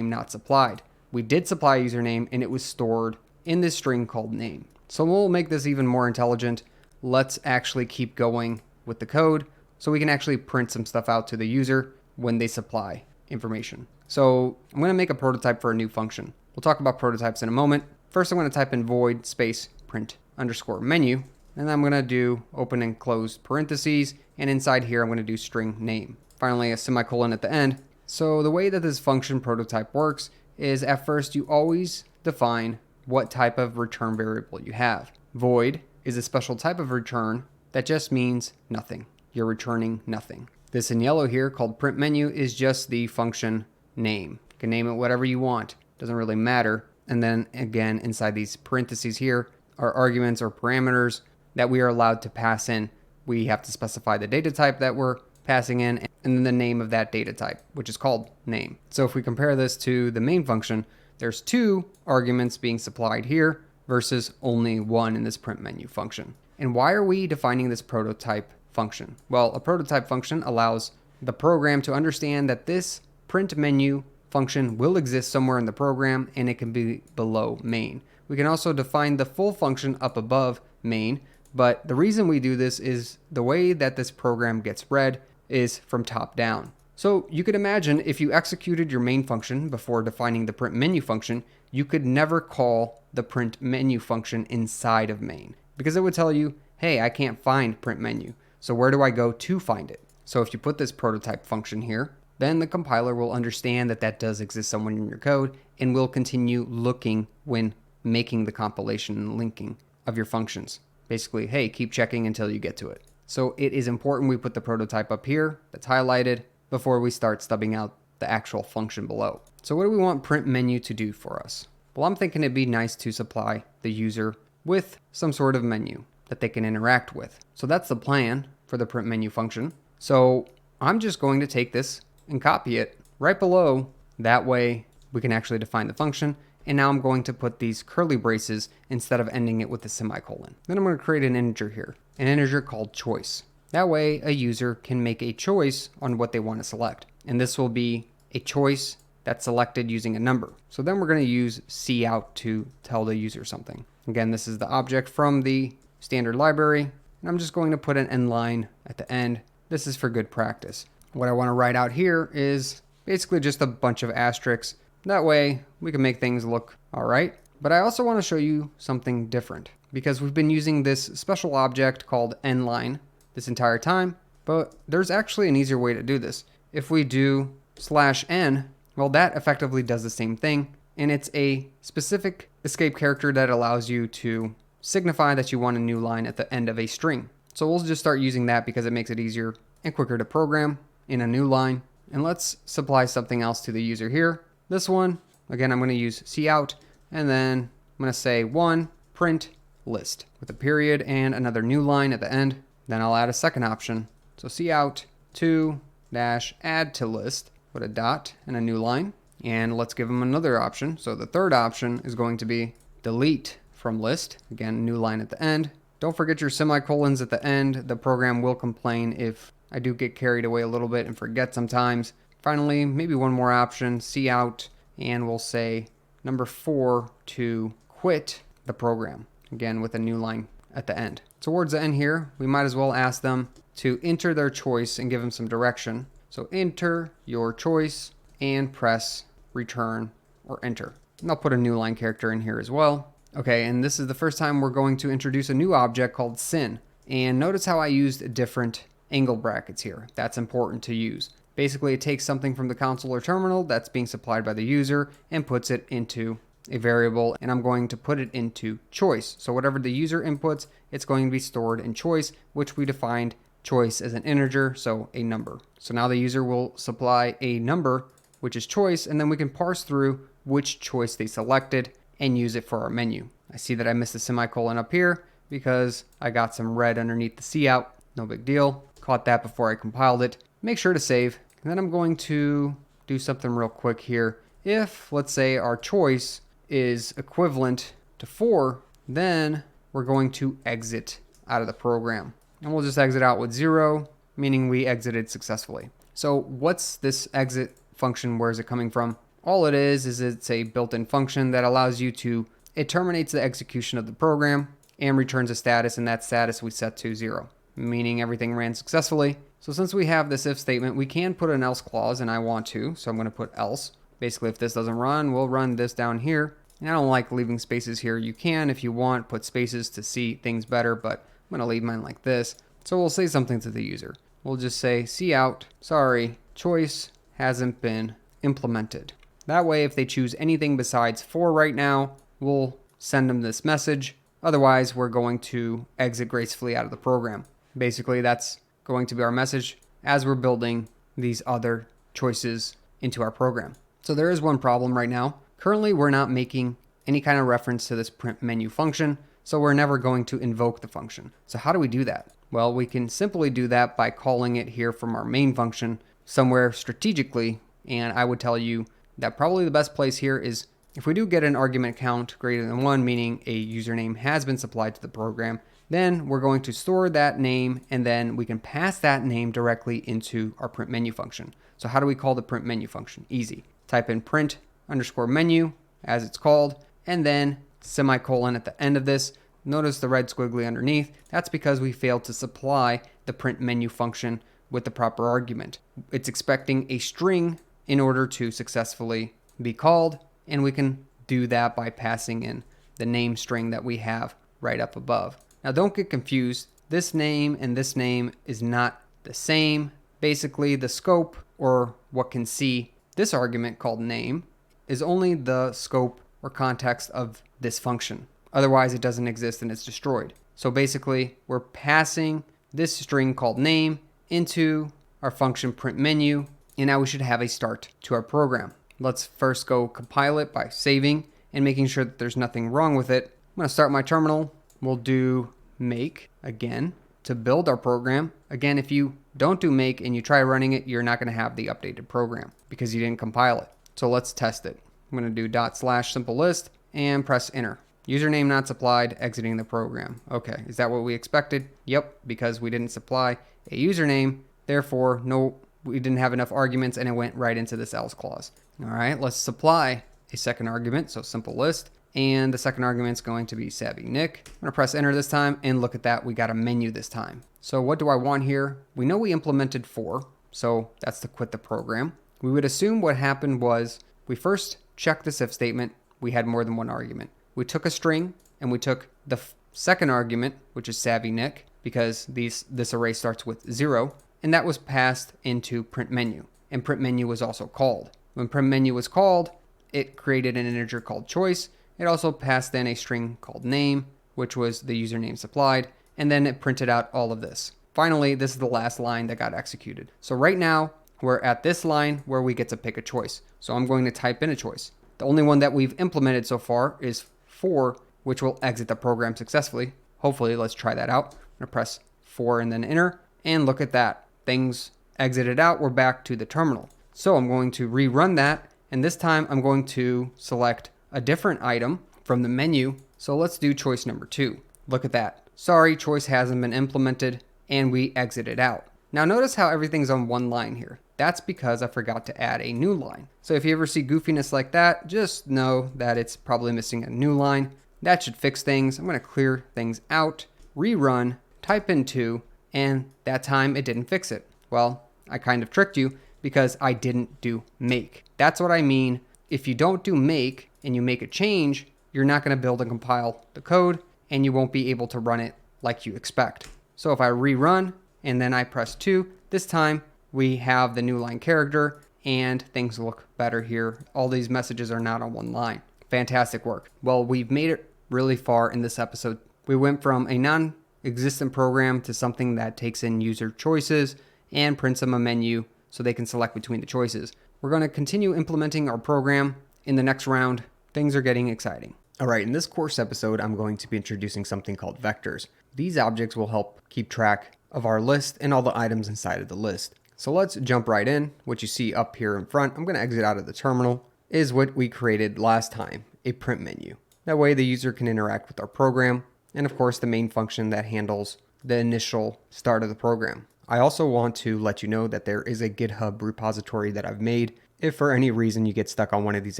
not supplied. We did supply a username and it was stored in this string called name. So we'll make this even more intelligent. Let's actually keep going with the code so we can actually print some stuff out to the user when they supply information. So I'm going to make a prototype for a new function. We'll talk about prototypes in a moment. First, I'm going to type in void space print underscore menu, and I'm going to do open and close parentheses, and inside here I'm going to do string name. Finally, a semicolon at the end. So the way that this function prototype works is at first you always define what type of return variable you have. Void is a special type of return that just means nothing. You're returning nothing. This in yellow here called print menu is just the function name. You can name it whatever you want. Doesn't really matter. And then again, inside these parentheses here are arguments or parameters that we are allowed to pass in. We have to specify the data type that we're passing in and then the name of that data type, which is called name. So if we compare this to the main function, there's 2 arguments being supplied here versus only 1 in this print menu function. And why are we defining this prototype function? Well, a prototype function allows the program to understand that this print menu function will exist somewhere in the program and it can be below main. We can also define the full function up above main, but the reason we do this is the way that this program gets read is from top down. So you could imagine if you executed your main function before defining the print menu function, you could never call the print menu function inside of main because it would tell you, hey, I can't find print menu. So where do I go to find it? So if you put this prototype function here, then the compiler will understand that that does exist somewhere in your code and will continue looking when making the compilation and linking of your functions. Basically, hey, keep checking until you get to it. So it is important we put the prototype up here that's highlighted before we start stubbing out the actual function below. So what do we want print menu to do for us? Well, I'm thinking it'd be nice to supply the user with some sort of menu that they can interact with. So that's the plan for the print menu function. So I'm just going to take this and copy it right below. That way we can actually define the function. And now I'm going to put these curly braces instead of ending it with a semicolon. Then I'm going to create an integer here, an integer called choice. That way a user can make a choice on what they want to select. And this will be a choice that's selected using a number. So then we're going to use cout to tell the user something. Again, this is the object from the standard library. And I'm just going to put an end line at the end. This is for good practice. What I want to write out here is basically just a bunch of asterisks. That way we can make things look all right. But I also want to show you something different because we've been using this special object called endline this entire time, but there's actually an easier way to do this. If we do /n, well, that effectively does the same thing. And it's a specific escape character that allows you to signify that you want a new line at the end of a string. So we'll just start using that because it makes it easier and quicker to program in a new line. And let's supply something else to the user here. This one, again, I'm going to use cout, and then I'm going to say 1 print list with a period and another new line at the end. Then I'll add a second option. So cout 2-add to list with a dot and a new line. And let's give them another option. So the third option is going to be delete from list. Again, new line at the end. Don't forget your semicolons at the end. The program will complain if I do get carried away a little bit and forget sometimes. Finally, maybe one more option, cout, and we'll say number 4 to quit the program. Again, with a new line at the end. Towards the end here, we might as well ask them to enter their choice and give them some direction. So enter your choice and press return or enter. And I'll put a new line character in here as well. Okay, and this is the first time we're going to introduce a new object called sin. And notice how I used different angle brackets here. That's important to use. Basically, it takes something from the console or terminal that's being supplied by the user and puts it into a variable, and I'm going to put it into choice. So whatever the user inputs, it's going to be stored in choice, which we defined choice as an integer, so a number. So now the user will supply a number, which is choice, and then we can parse through which choice they selected and use it for our menu. I see that I missed a semicolon up here because I got some red underneath the cout. No big deal. Caught that before I compiled it. Make sure to save. And then I'm going to do something real quick here. If, let's say, our choice is equivalent to 4, then we're going to exit out of the program. And we'll just exit out with 0, meaning we exited successfully. So what's this exit function? Where is it coming from? All it is it's a built-in function that allows you to, it terminates the execution of the program and returns a status, and that status we set to 0, meaning everything ran successfully. So since we have this if statement, we can put an else clause, and I want to, so I'm going to put else. Basically, if this doesn't run, we'll run this down here. And I don't like leaving spaces here. You can, if you want, put spaces to see things better, but I'm going to leave mine like this. So we'll say something to the user. We'll just say, cout, sorry, choice hasn't been implemented. That way, if they choose anything besides 4 right now, we'll send them this message. Otherwise, we're going to exit gracefully out of the program. Basically, that's going to be our message as we're building these other choices into our program. So there is one problem right now. Currently, we're not making any kind of reference to this print menu function, so we're never going to invoke the function. So how do we do that? Well, we can simply do that by calling it here from our main function somewhere strategically, and I would tell you that probably the best place here is if we do get an argument count greater than 1, meaning a username has been supplied to the program, then we're going to store that name, and then we can pass that name directly into our print menu function. So how do we call the print menu function? Easy. Type in print_menu as it's called, and then semicolon at the end of this. Notice the red squiggly underneath. That's because we failed to supply the print menu function with the proper argument. It's expecting a string in order to successfully be called, and we can do that by passing in the name string that we have right up above. Now don't get confused. This name and this name is not the same. Basically, the scope, or what can see this argument called name, is only the scope or context of this function. Otherwise, it doesn't exist and it's destroyed. So basically, we're passing this string called name into our function print menu, and now we should have a start to our program. Let's first go compile it by saving and making sure that there's nothing wrong with it. I'm going to start my terminal. We'll do make again to build our program. Again, if you don't do make and you try running it, you're not going to have the updated program because you didn't compile it. So let's test it. I'm going to do /simplelist and press enter. Username not supplied, exiting the program. Okay, is that what we expected? Yep, because we didn't supply a username. Therefore, no, we didn't have enough arguments and it went right into this else clause. All right, let's supply a second argument. So simple list. And the second argument is going to be SavvyNik. I'm going to press enter this time, and look at that, we got a menu this time. So what do I want here? We know we implemented 4, so that's to quit the program. We would assume what happened was we first checked this if statement. We had more than one argument. We took a string and we took the second argument, which is SavvyNik, because this array starts with 0, and that was passed into print menu. And print menu was also called. When print menu was called, it created an integer called choice. It also passed in a string called name, which was the username supplied, and then it printed out all of this. Finally, this is the last line that got executed. So right now, we're at this line where we get to pick a choice. So I'm going to type in a choice. The only one that we've implemented so far is 4, which will exit the program successfully. Hopefully, let's try that out. I'm going to press 4 and then enter, and look at that. Things exited out. We're back to the terminal. So I'm going to rerun that, and this time I'm going to select a different item from the menu. So let's do choice number 2. Look at that. Sorry, choice hasn't been implemented, and we exited out. Now notice how everything's on one line here. That's because I forgot to add a new line. So if you ever see goofiness like that, just know that it's probably missing a new line. That should fix things. I'm going to clear things out, rerun, type in 2, and that time it didn't fix it. Well, I kind of tricked you because I didn't do make. That's what I mean. If you don't do make and you make a change, you're not going to build and compile the code, and you won't be able to run it like you expect. So if I rerun and then I press 2, this time we have the new line character and things look better here. All these messages are not on one line. Fantastic work. Well, we've made it really far in this episode. We went from a non-existent program to something that takes in user choices and prints them a menu so they can select between the choices. We're going to continue implementing our program in the next round. Things are getting exciting. All right, in this course episode, I'm going to be introducing something called vectors. These objects will help keep track of our list and all the items inside of the list. So let's jump right in. What you see up here in front, I'm going to exit out of the terminal, is what we created last time, a print menu. That way the user can interact with our program, and of course the main function that handles the initial start of the program. I also want to let you know that there is a GitHub repository that I've made. If for any reason you get stuck on one of these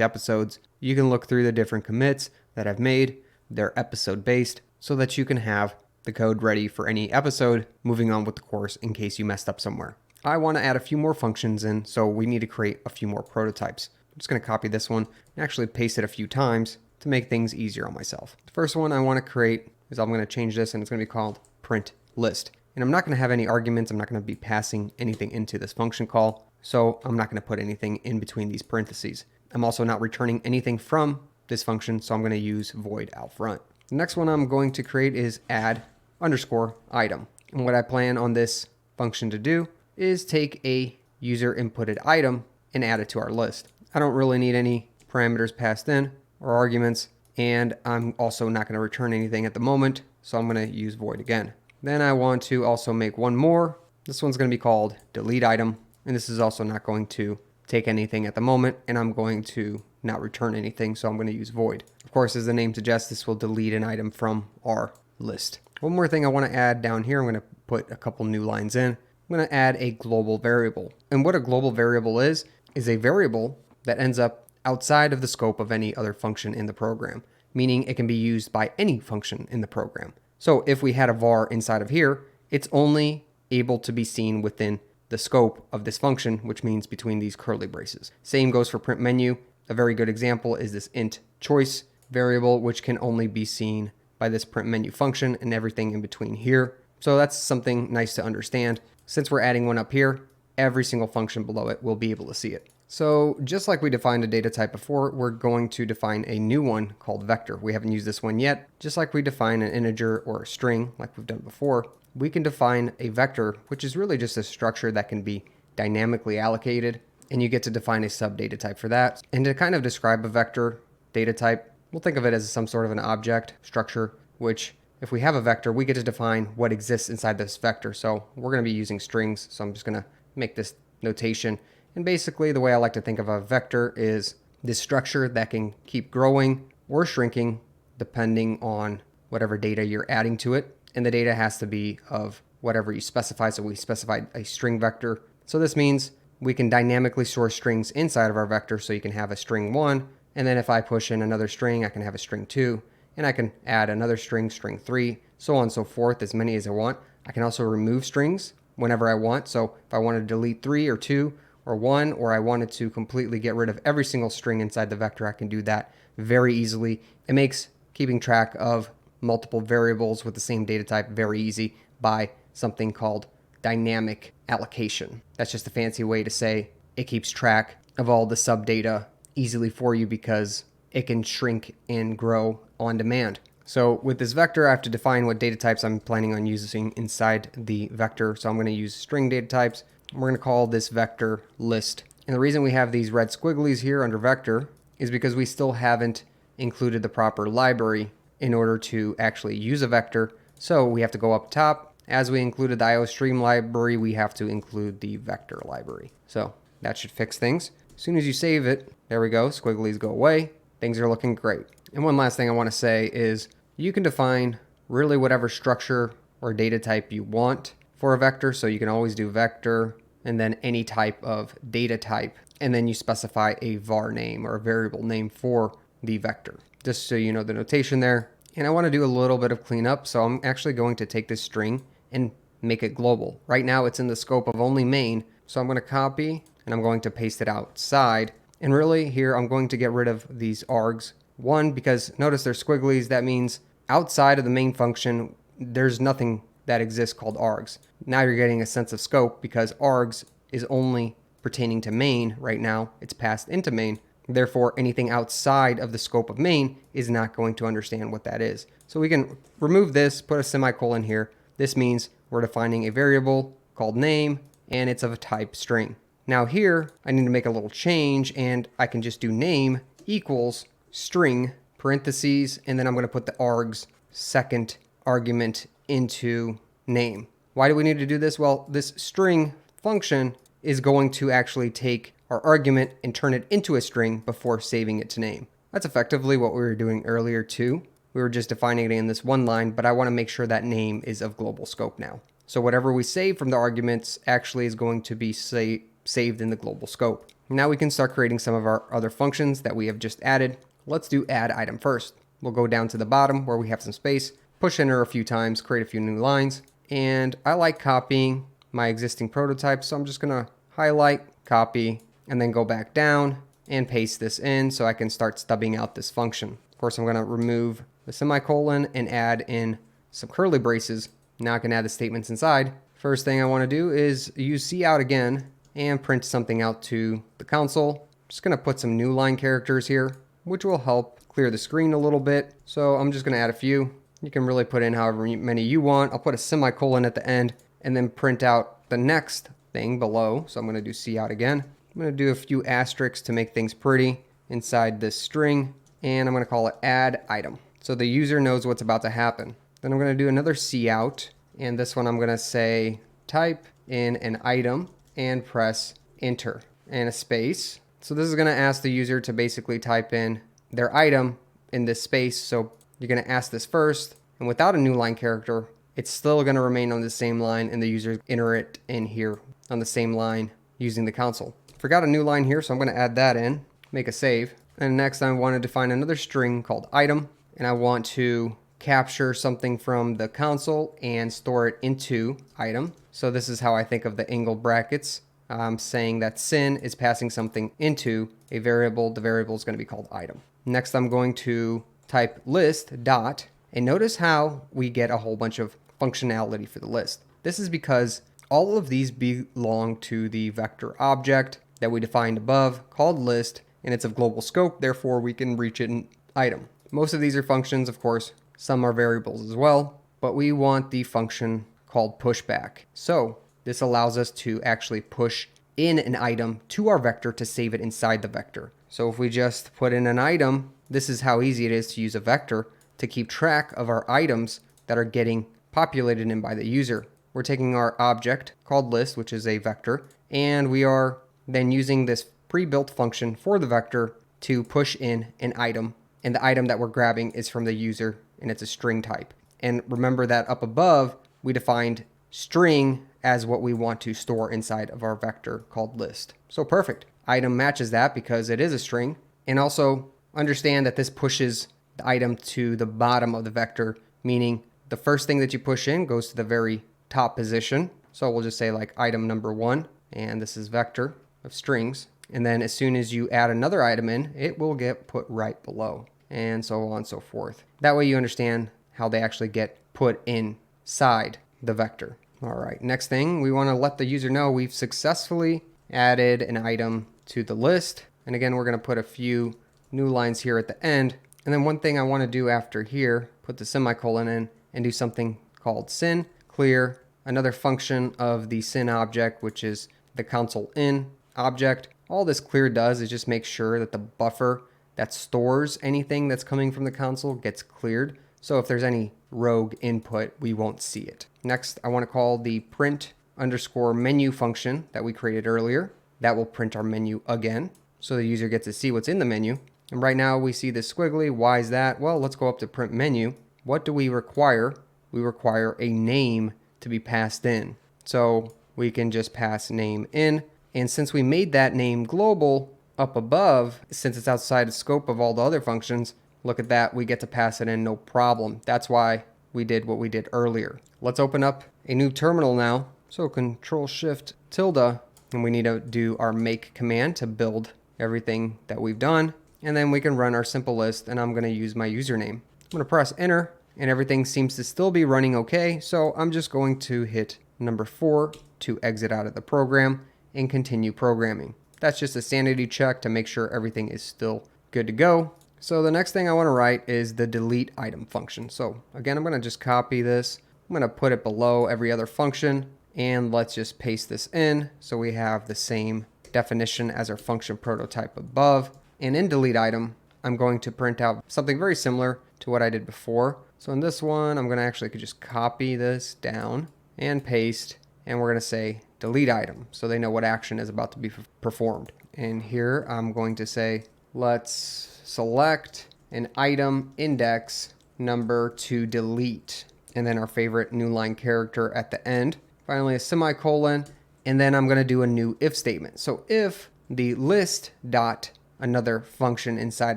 episodes, you can look through the different commits that I've made. They're episode based so that you can have the code ready for any episode moving on with the course in case you messed up somewhere. I want to add a few more functions in, so we need to create a few more prototypes. I'm just going to copy this one and actually paste it a few times to make things easier on myself. The first one I want to create is I'm going to change this, and it's going to be called print list. And I'm not going to have any arguments. I'm not going to be passing anything into this function call, so I'm not going to put anything in between these parentheses. I'm also not returning anything from this function, so I'm going to use void out front. The next one I'm going to create is add underscore item. And what I plan on this function to do is take a user inputted item and add it to our list. I don't really need any parameters passed in or arguments, and I'm also not going to return anything at the moment, so I'm going to use void again. Then I want to also make one more. This one's going to be called delete item, and this is also not going to take anything at the moment, and I'm going to not return anything, so I'm going to use void. Of course, as the name suggests, this will delete an item from our list. One more thing I want to add down here, I'm going to put a couple new lines in. I'm going to add a global variable. And what a global variable is a variable that ends up outside of the scope of any other function in the program, meaning it can be used by any function in the program. So if we had a var inside of here, it's only able to be seen within the scope of this function, which means between these curly braces. Same goes for print menu. A very good example is this int choice variable, which can only be seen by this print menu function and everything in between here. So that's something nice to understand. Since we're adding one up here, every single function below it will be able to see it. So just like we defined a data type before, we're going to define a new one called vector. We haven't used this one yet. Just like we define an integer or a string like we've done before, we can define a vector, which is really just a structure that can be dynamically allocated, and you get to define a sub data type for that. And to kind of describe a vector data type, we'll think of it as some sort of an object structure, which if we have a vector, we get to define what exists inside this vector. So we're going to be using strings, so I'm just going to make this notation. And basically the way I like to think of a vector is this structure that can keep growing or shrinking depending on whatever data you're adding to it. And the data has to be of whatever you specify. So we specified a string vector. So this means we can dynamically store strings inside of our vector. So you can have a string 1, and then if I push in another string, I can have a string 2, and I can add another string 3, so on and so forth, as many as I want. I can also remove strings whenever I want. So if I want to delete 3 or 2 or 1, or I wanted to completely get rid of every single string inside the vector, I can do that very easily. It makes keeping track of multiple variables with the same data type very easy by something called dynamic allocation. That's just a fancy way to say it keeps track of all the sub data easily for you because it can shrink and grow on demand. So with this vector, I have to define what data types I'm planning on using inside the vector. So I'm going to use string data types. We're going to call this vector list. And the reason we have these red squigglies here under vector is because we still haven't included the proper library in order to actually use a vector. So we have to go up top. As we included the IOStream library, we have to include the vector library. So that should fix things. As soon as you save it, there we go, squigglies go away. Things are looking great. And one last thing I want to say is you can define really whatever structure or data type you want for a vector. So you can always do vector and then any type of data type. And then you specify a var name or a variable name for the vector, just so you know the notation there. And I want to do a little bit of cleanup. So I'm actually going to take this string and make it global. Right now it's in the scope of only main. So I'm going to copy and I'm going to paste it outside. And really here I'm going to get rid of these args. One, because notice they're squigglies. That means outside of the main function, there's nothing that exists called args. Now you're getting a sense of scope because args is only pertaining to main right now. It's passed into main. Therefore, anything outside of the scope of main is not going to understand what that is. So we can remove this, put a semicolon here. This means we're defining a variable called name, and it's of a type string. Now here, I need to make a little change, and I can just do name equals string parentheses, and then I'm going to put the arg's second argument into name. Why do we need to do this? Well, this string function is going to actually take our argument and turn it into a string before saving it to name. That's effectively what we were doing earlier too. We were just defining it in this one line, but I want to make sure that name is of global scope now. So whatever we save from the arguments actually is going to be saved in the global scope. Now we can start creating some of our other functions that we have just added. Let's do add item first. We'll go down to the bottom where we have some space, push enter a few times, create a few new lines. And I like copying my existing prototype, so I'm just gonna highlight, copy, and then go back down and paste this in so I can start stubbing out this function. Of course, I'm gonna remove the semicolon and add in some curly braces. Now I can add the statements inside. First thing I wanna do is use cout again and print something out to the console. Just gonna put some new line characters here, which will help clear the screen a little bit. So I'm just gonna add a few. You can really put in however many you want. I'll put a semicolon at the end and then print out the next thing below. So I'm gonna do cout again. I'm gonna do a few asterisks to make things pretty inside this string, and I'm gonna call it add item, so the user knows what's about to happen. Then I'm gonna do another cout, and this one I'm gonna say type in an item and press enter and a space. So this is gonna ask the user to basically type in their item in this space. So you're gonna ask this first, and without a new line character, it's still gonna remain on the same line, and the user enter it in here on the same line using the console. Forgot a new line here, so I'm gonna add that in, make a save. And next I want to define another string called item, and I want to capture something from the console and store it into item. So this is how I think of the angle brackets. I'm saying that sin is passing something into a variable. The variable is going to be called item. Next I'm going to type list dot, and notice how we get a whole bunch of functionality for the list. This is because all of these belong to the vector object that we defined above called list, and it's of global scope, therefore we can reach it in item. Most of these are functions, of course, some are variables as well, but we want the function called pushback. So this allows us to actually push in an item to our vector to save it inside the vector. So if we just put in an item, this is how easy it is to use a vector to keep track of our items that are getting populated in by the user. We're taking our object called list, which is a vector, and we are then using this pre-built function for the vector to push in an item, and the item that we're grabbing is from the user, and it's a string type. And remember that up above we defined string as what we want to store inside of our vector called list. So perfect. Item matches that because it is a string, and also understand that this pushes the item to the bottom of the vector, meaning the first thing that you push in goes to the very top position. So we'll just say like item number 1, and this is vector of strings, and then as soon as you add another item in, it will get put right below, and so on and so forth. That way you understand how they actually get put inside the vector. All right, next thing, we want to let the user know we've successfully added an item to the list, and again we're going to put a few new lines here at the end. And then one thing I want to do after here, put the semicolon in and do something called sin clear, another function of the sin object, which is the console in object. All this clear does is just make sure that the buffer that stores anything that's coming from the console gets cleared. So if there's any rogue input, we won't see it. Next, I want to call the print underscore menu function that we created earlier. That will print our menu again, so the user gets to see what's in the menu. And right now we see this squiggly. Why is that? Well, let's go up to print menu. What do we require? We require a name to be passed in. So we can just pass name in. And since we made that name global up above, since it's outside the scope of all the other functions, look at that, we get to pass it in no problem. That's why we did what we did earlier. Let's open up a new terminal now. So Control Shift tilde, and we need to do our make command to build everything that we've done. And then we can run our simple list, and I'm going to use my username. I'm going to press enter, and everything seems to still be running okay. So I'm just going to hit number 4 to exit out of the program and continue programming. That's just a sanity check to make sure everything is still good to go. So the next thing I want to write is the delete item function. So again, I'm going to just copy this. I'm going to put it below every other function, and let's just paste this in so we have the same definition as our function prototype above. And in delete item, I'm going to print out something very similar to what I did before. So in this one, I'm going to actually just copy this down and paste, and we're going to say delete item so they know what action is about to be performed. And here I'm going to say, let's select an item index number to delete, and then our favorite new line character at the end. Finally, a semicolon, and then I'm going to do a new if statement. So if the list dot another function inside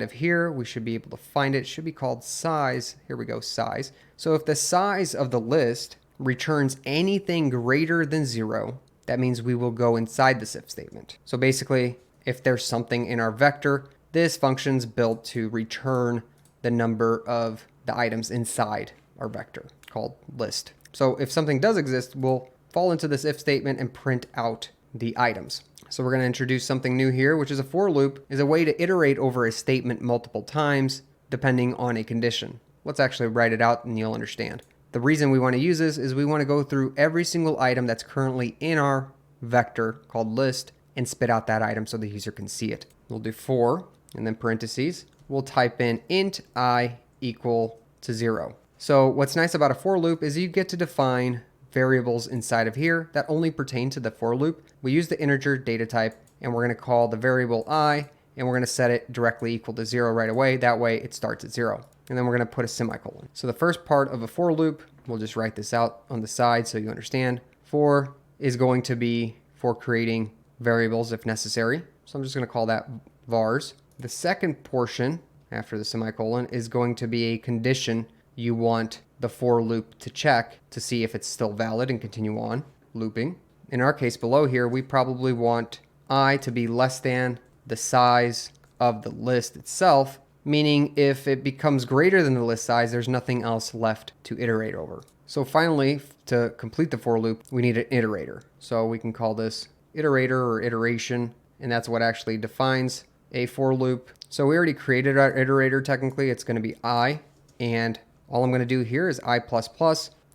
of here, we should be able to find it. It should be called size. Here we go, size. So if the size of the list returns anything greater than 0, that means we will go inside this if statement. So basically, if there's something in our vector, this function's built to return the number of the items inside our vector called list. So if something does exist, we'll fall into this if statement and print out the items. So we're going to introduce something new here, which is a for loop, is a way to iterate over a statement multiple times depending on a condition. Let's actually write it out and you'll understand. The reason we want to use this is we want to go through every single item that's currently in our vector called list and spit out that item so the user can see it. We'll do for, and then parentheses. We'll type in int I equal to 0. So what's nice about a for loop is you get to define variables inside of here that only pertain to the for loop. We use the integer data type, and we're going to call the variable I, and we're going to set it directly equal to 0 right away. That way it starts at 0. And then we're going to put a semicolon. So the first part of a for loop, we'll just write this out on the side so you understand. For is going to be for creating variables if necessary. So I'm just going to call that vars. The second portion after the semicolon is going to be a condition you want the for loop to check to see if it's still valid and continue on looping. In our case below here, we probably want I to be less than the size of the list itself, meaning if it becomes greater than the list size, there's nothing else left to iterate over. So finally, to complete the for loop, we need an iterator. So we can call this iterator or iteration, and that's what actually defines a for loop. So we already created our iterator. Technically, it's going to be I, and all I'm going to do here is I++,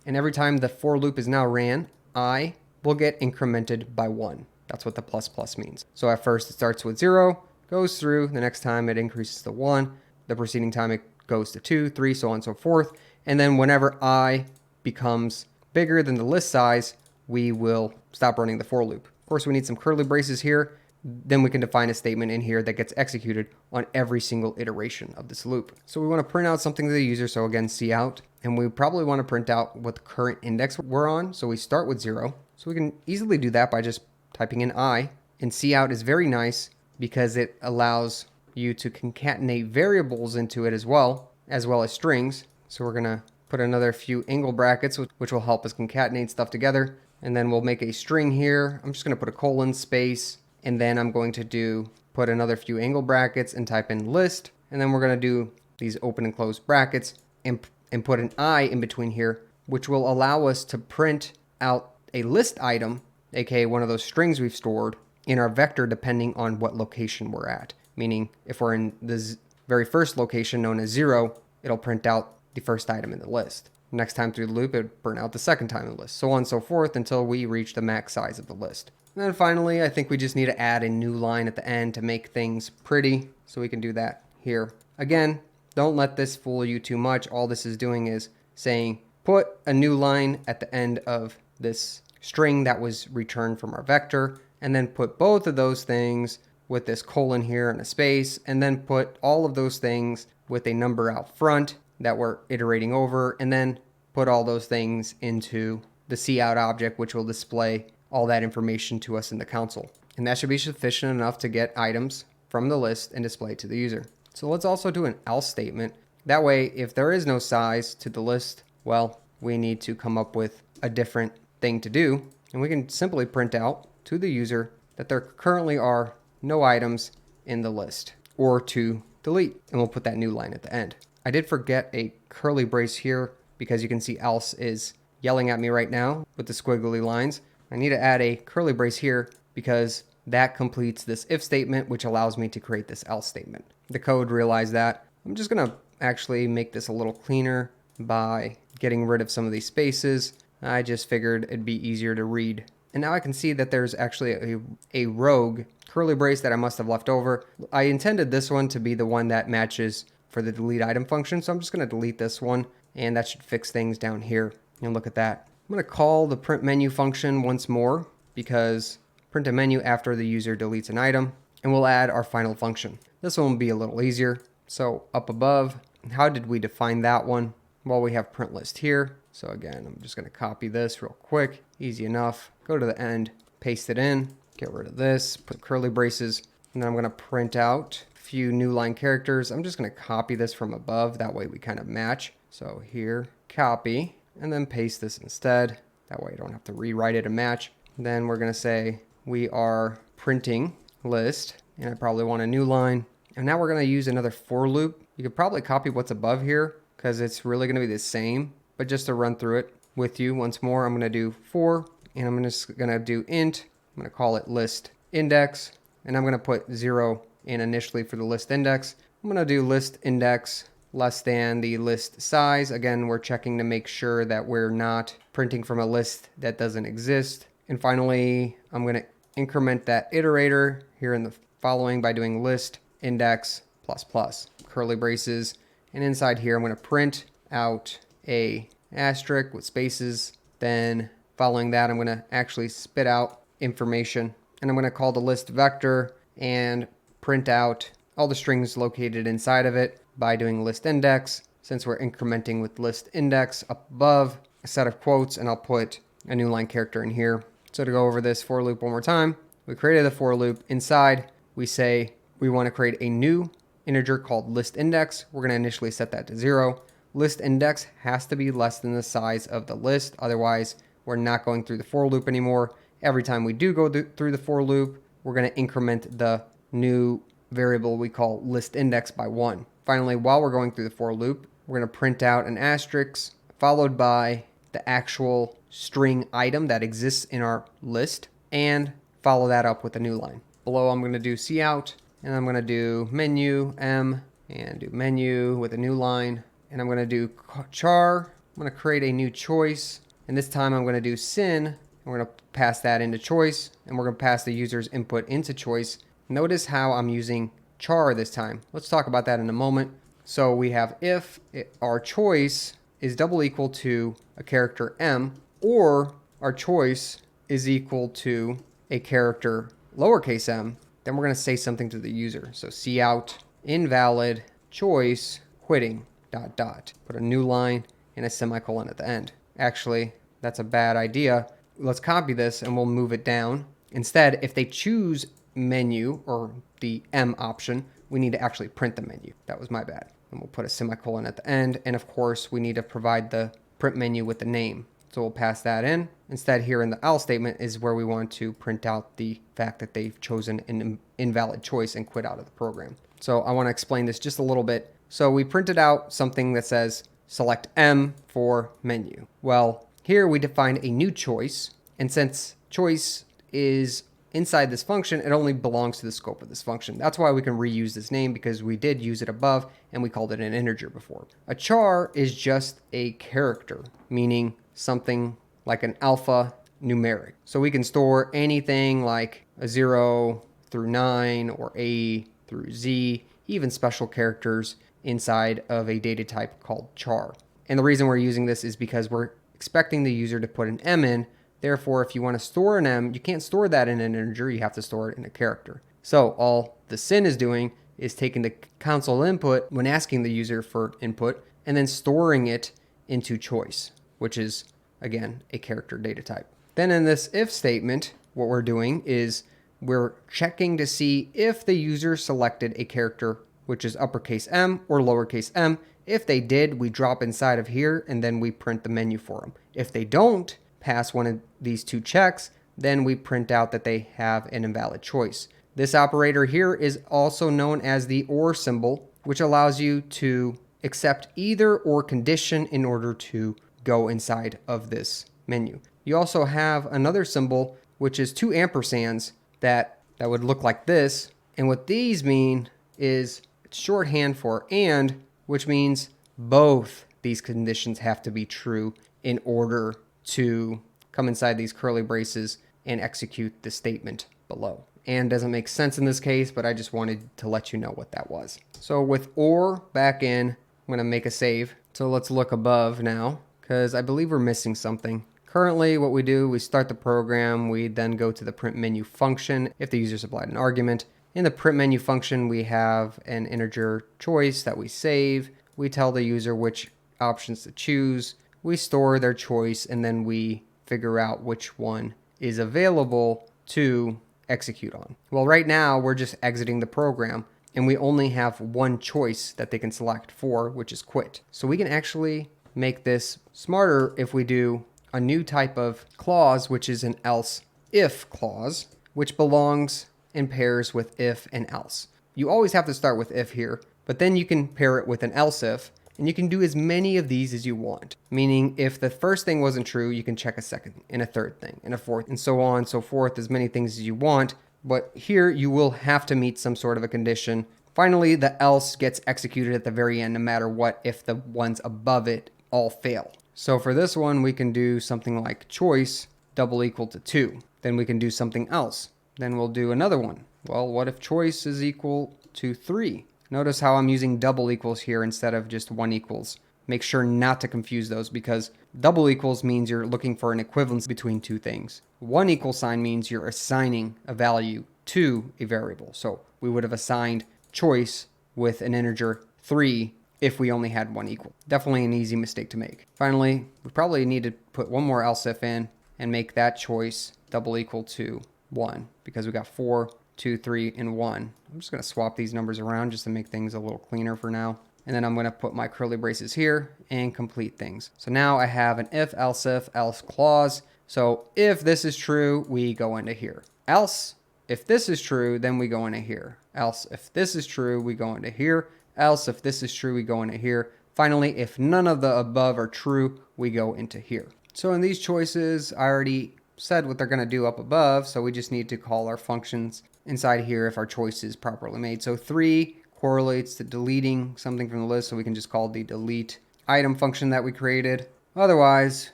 and every time the for loop is now ran, I will get incremented by 1. That's what the plus plus means. So at first it starts with 0, goes through, the next time it increases to 1, the preceding time it goes to 2, 3, so on and so forth. And then whenever I becomes bigger than the list size, we will stop running the for loop. Of course, we need some curly braces here. Then we can define a statement in here that gets executed on every single iteration of this loop. So we want to print out something to the user. So again, cout, and we probably want to print out what the current index we're on. So we start with 0. So we can easily do that by just typing in I. And cout is very nice because it allows you to concatenate variables into it as well as strings. So we're going to put another few angle brackets, which will help us concatenate stuff together. And then we'll make a string here. I'm just going to put a colon space. And then I'm going to put another few angle brackets and type in list. And then we're going to do these open and close brackets and put an I in between here, which will allow us to print out a list item, aka one of those strings we've stored in our vector depending on what location we're at. Meaning if we're in the very first location known as 0, it'll print out the first item in the list. Next time through the loop, it'll print out the second time in the list, so on and so forth until we reach the max size of the list. And then finally, I think we just need to add a new line at the end to make things pretty. So we can do that here. Again, don't let this fool you too much. All this is doing is saying, put a new line at the end of this string that was returned from our vector, and then put both of those things with this colon here and a space, and then put all of those things with a number out front that we're iterating over, and then put all those things into the cout object, which will display all that information to us in the console. And that should be sufficient enough to get items from the list and display to the user. So let's also do an else statement. That way, if there is no size to the list, well, we need to come up with a different thing to do. And we can simply print out to the user that there currently are no items in the list, or to delete. And we'll put that new line at the end. I did forget a curly brace here because you can see else is yelling at me right now with the squiggly lines. I need to add a curly brace here because that completes this if statement, which allows me to create this else statement. The code realized that. I'm just going to actually make this a little cleaner by getting rid of some of these spaces. I just figured it'd be easier to read. And now I can see that there's actually a rogue curly brace that I must have left over. I intended this one to be the one that matches for the delete item function, so I'm just going to delete this one, and that should fix things down here. And look at that. I'm going to call the print menu function once more, because print a menu after the user deletes an item, and we'll add our final function. This one will be a little easier. So up above, how did we define that one? Well, we have print list here. So again, I'm just going to copy this real quick. Easy enough. Go to the end, paste it in, get rid of this, put curly braces, and then I'm going to print out a few new line characters. I'm just going to copy this from above. That way we kind of match. So here, copy, and then paste this instead. That way I don't have to rewrite it to match. Then we're going to say we are printing list, and I probably want a new line. And now we're going to use another for loop. You could probably copy what's above here because it's really going to be the same. But just to run through it with you once more, I'm going to do for, and I'm just going to do int. I'm going to call it list index, and I'm going to put 0 in initially for the list index. I'm going to do list index less than the list size. Again, we're checking to make sure that we're not printing from a list that doesn't exist. And finally, I'm going to increment that iterator here in the following by doing list index plus plus curly braces. And inside here, I'm going to print out a asterisk with spaces. Then following that, I'm going to actually spit out information, and I'm going to call the list vector and print out all the strings located inside of it by doing list index. Since we're incrementing with list index up above, a set of quotes, and I'll put a new line character in here. So to go over this for loop one more time, we created the for loop. Inside, we say we want to create a new integer called list index. We're going to initially set that to 0. List index has to be less than the size of the list. Otherwise, we're not going through the for loop anymore. Every time we do go through the for loop, we're going to increment the new variable we call list index by 1. Finally, while we're going through the for loop, we're going to print out an asterisk followed by the actual string item that exists in our list and follow that up with a new line. Below, I'm going to do cout, and I'm going to do menu m and do menu with a new line. And I'm going to do char. I'm going to create a new choice. And this time I'm going to do sin. We're going to pass that into choice. And we're going to pass the user's input into choice. Notice how I'm using char this time. Let's talk about that in a moment. So we have if our choice is double equal to a character m, or our choice is equal to a character lowercase m, then we're going to say something to the user. So cout invalid choice quitting ... Put a new line and a semicolon at the end. Actually, that's a bad idea. Let's copy this and we'll move it down. Instead, if they choose menu or the M option, we need to actually print the menu. That was my bad. And we'll put a semicolon at the end. And of course, we need to provide the print menu with the name. So we'll pass that in. Instead, here in the else statement is where we want to print out the fact that they've chosen an invalid choice and quit out of the program. So I want to explain this just a little bit. So we printed out something that says select M for menu. Well, here we defined a new choice. And since choice is inside this function, it only belongs to the scope of this function. That's why we can reuse this name, because we did use it above and we called it an integer before. A char is just a character, meaning something like an alpha numeric. So we can store anything like a 0 through 9 or A through Z, even special characters inside of a data type called char. And the reason we're using this is because we're expecting the user to put an M in. Therefore, if you want to store an M, you can't store that in an integer, you have to store it in a character. So all the sin is doing is taking the console input when asking the user for input and then storing it into choice, which is, again, a character data type. Then in this if statement, what we're doing is we're checking to see if the user selected a character which is uppercase M or lowercase m. If they did, we drop inside of here and then we print the menu for them. If they don't pass one of these two checks, then we print out that they have an invalid choice. This operator here is also known as the OR symbol, which allows you to accept either or condition in order to go inside of this menu. You also have another symbol, which is two ampersands that that would look like this. And what these mean is it's shorthand for and, which means both these conditions have to be true in order to come inside these curly braces and execute the statement below. And doesn't make sense in this case, but I just wanted to let you know what that was. So with or back in, I'm going to make a save. So let's look above now, because I believe we're missing something. Currently, what we do, we start the program, we then go to the print menu function if the user supplied an argument. In the print menu function, we have an integer choice that we save. We tell the user which options to choose. We store their choice, and then we figure out which one is available to execute on. Well, right now, we're just exiting the program, and we only have one choice that they can select for, which is quit. So we can actually make this smarter if we do a new type of clause, which is an else if clause, which belongs in pairs with if and else. You always have to start with if here, but then you can pair it with an else if, and you can do as many of these as you want. Meaning if the first thing wasn't true, you can check a second and a third thing and a fourth and so on and so forth, as many things as you want. But here you will have to meet some sort of a condition. Finally, the else gets executed at the very end no matter what if the ones above it all fail. So for this one, we can do something like choice double equal to 2. Then we can do something else. Then we'll do another one. Well, what if choice is equal to 3? Notice how I'm using double equals here instead of just one equals. Make sure not to confuse those, because double equals means you're looking for an equivalence between two things. One equal sign means you're assigning a value to a variable. So we would have assigned choice with an integer 3 if we only had one equal. Definitely an easy mistake to make. Finally, we probably need to put one more else if in and make that choice double equal to 1, because we got 4, 2, 3, and 1. I'm just going to swap these numbers around just to make things a little cleaner for now. And then I'm going to put my curly braces here and complete things. So now I have an if, else clause. So if this is true, we go into here. Else, if this is true, then we go into here. Else, if this is true, we go into here. Else, if this is true, we go into here. Finally, if none of the above are true, we go into here. So in these choices, I already said what they're going to do up above, so we just need to call our functions inside here if our choice is properly made. So 3 correlates to deleting something from the list, so we can just call the delete item function that we created. Otherwise,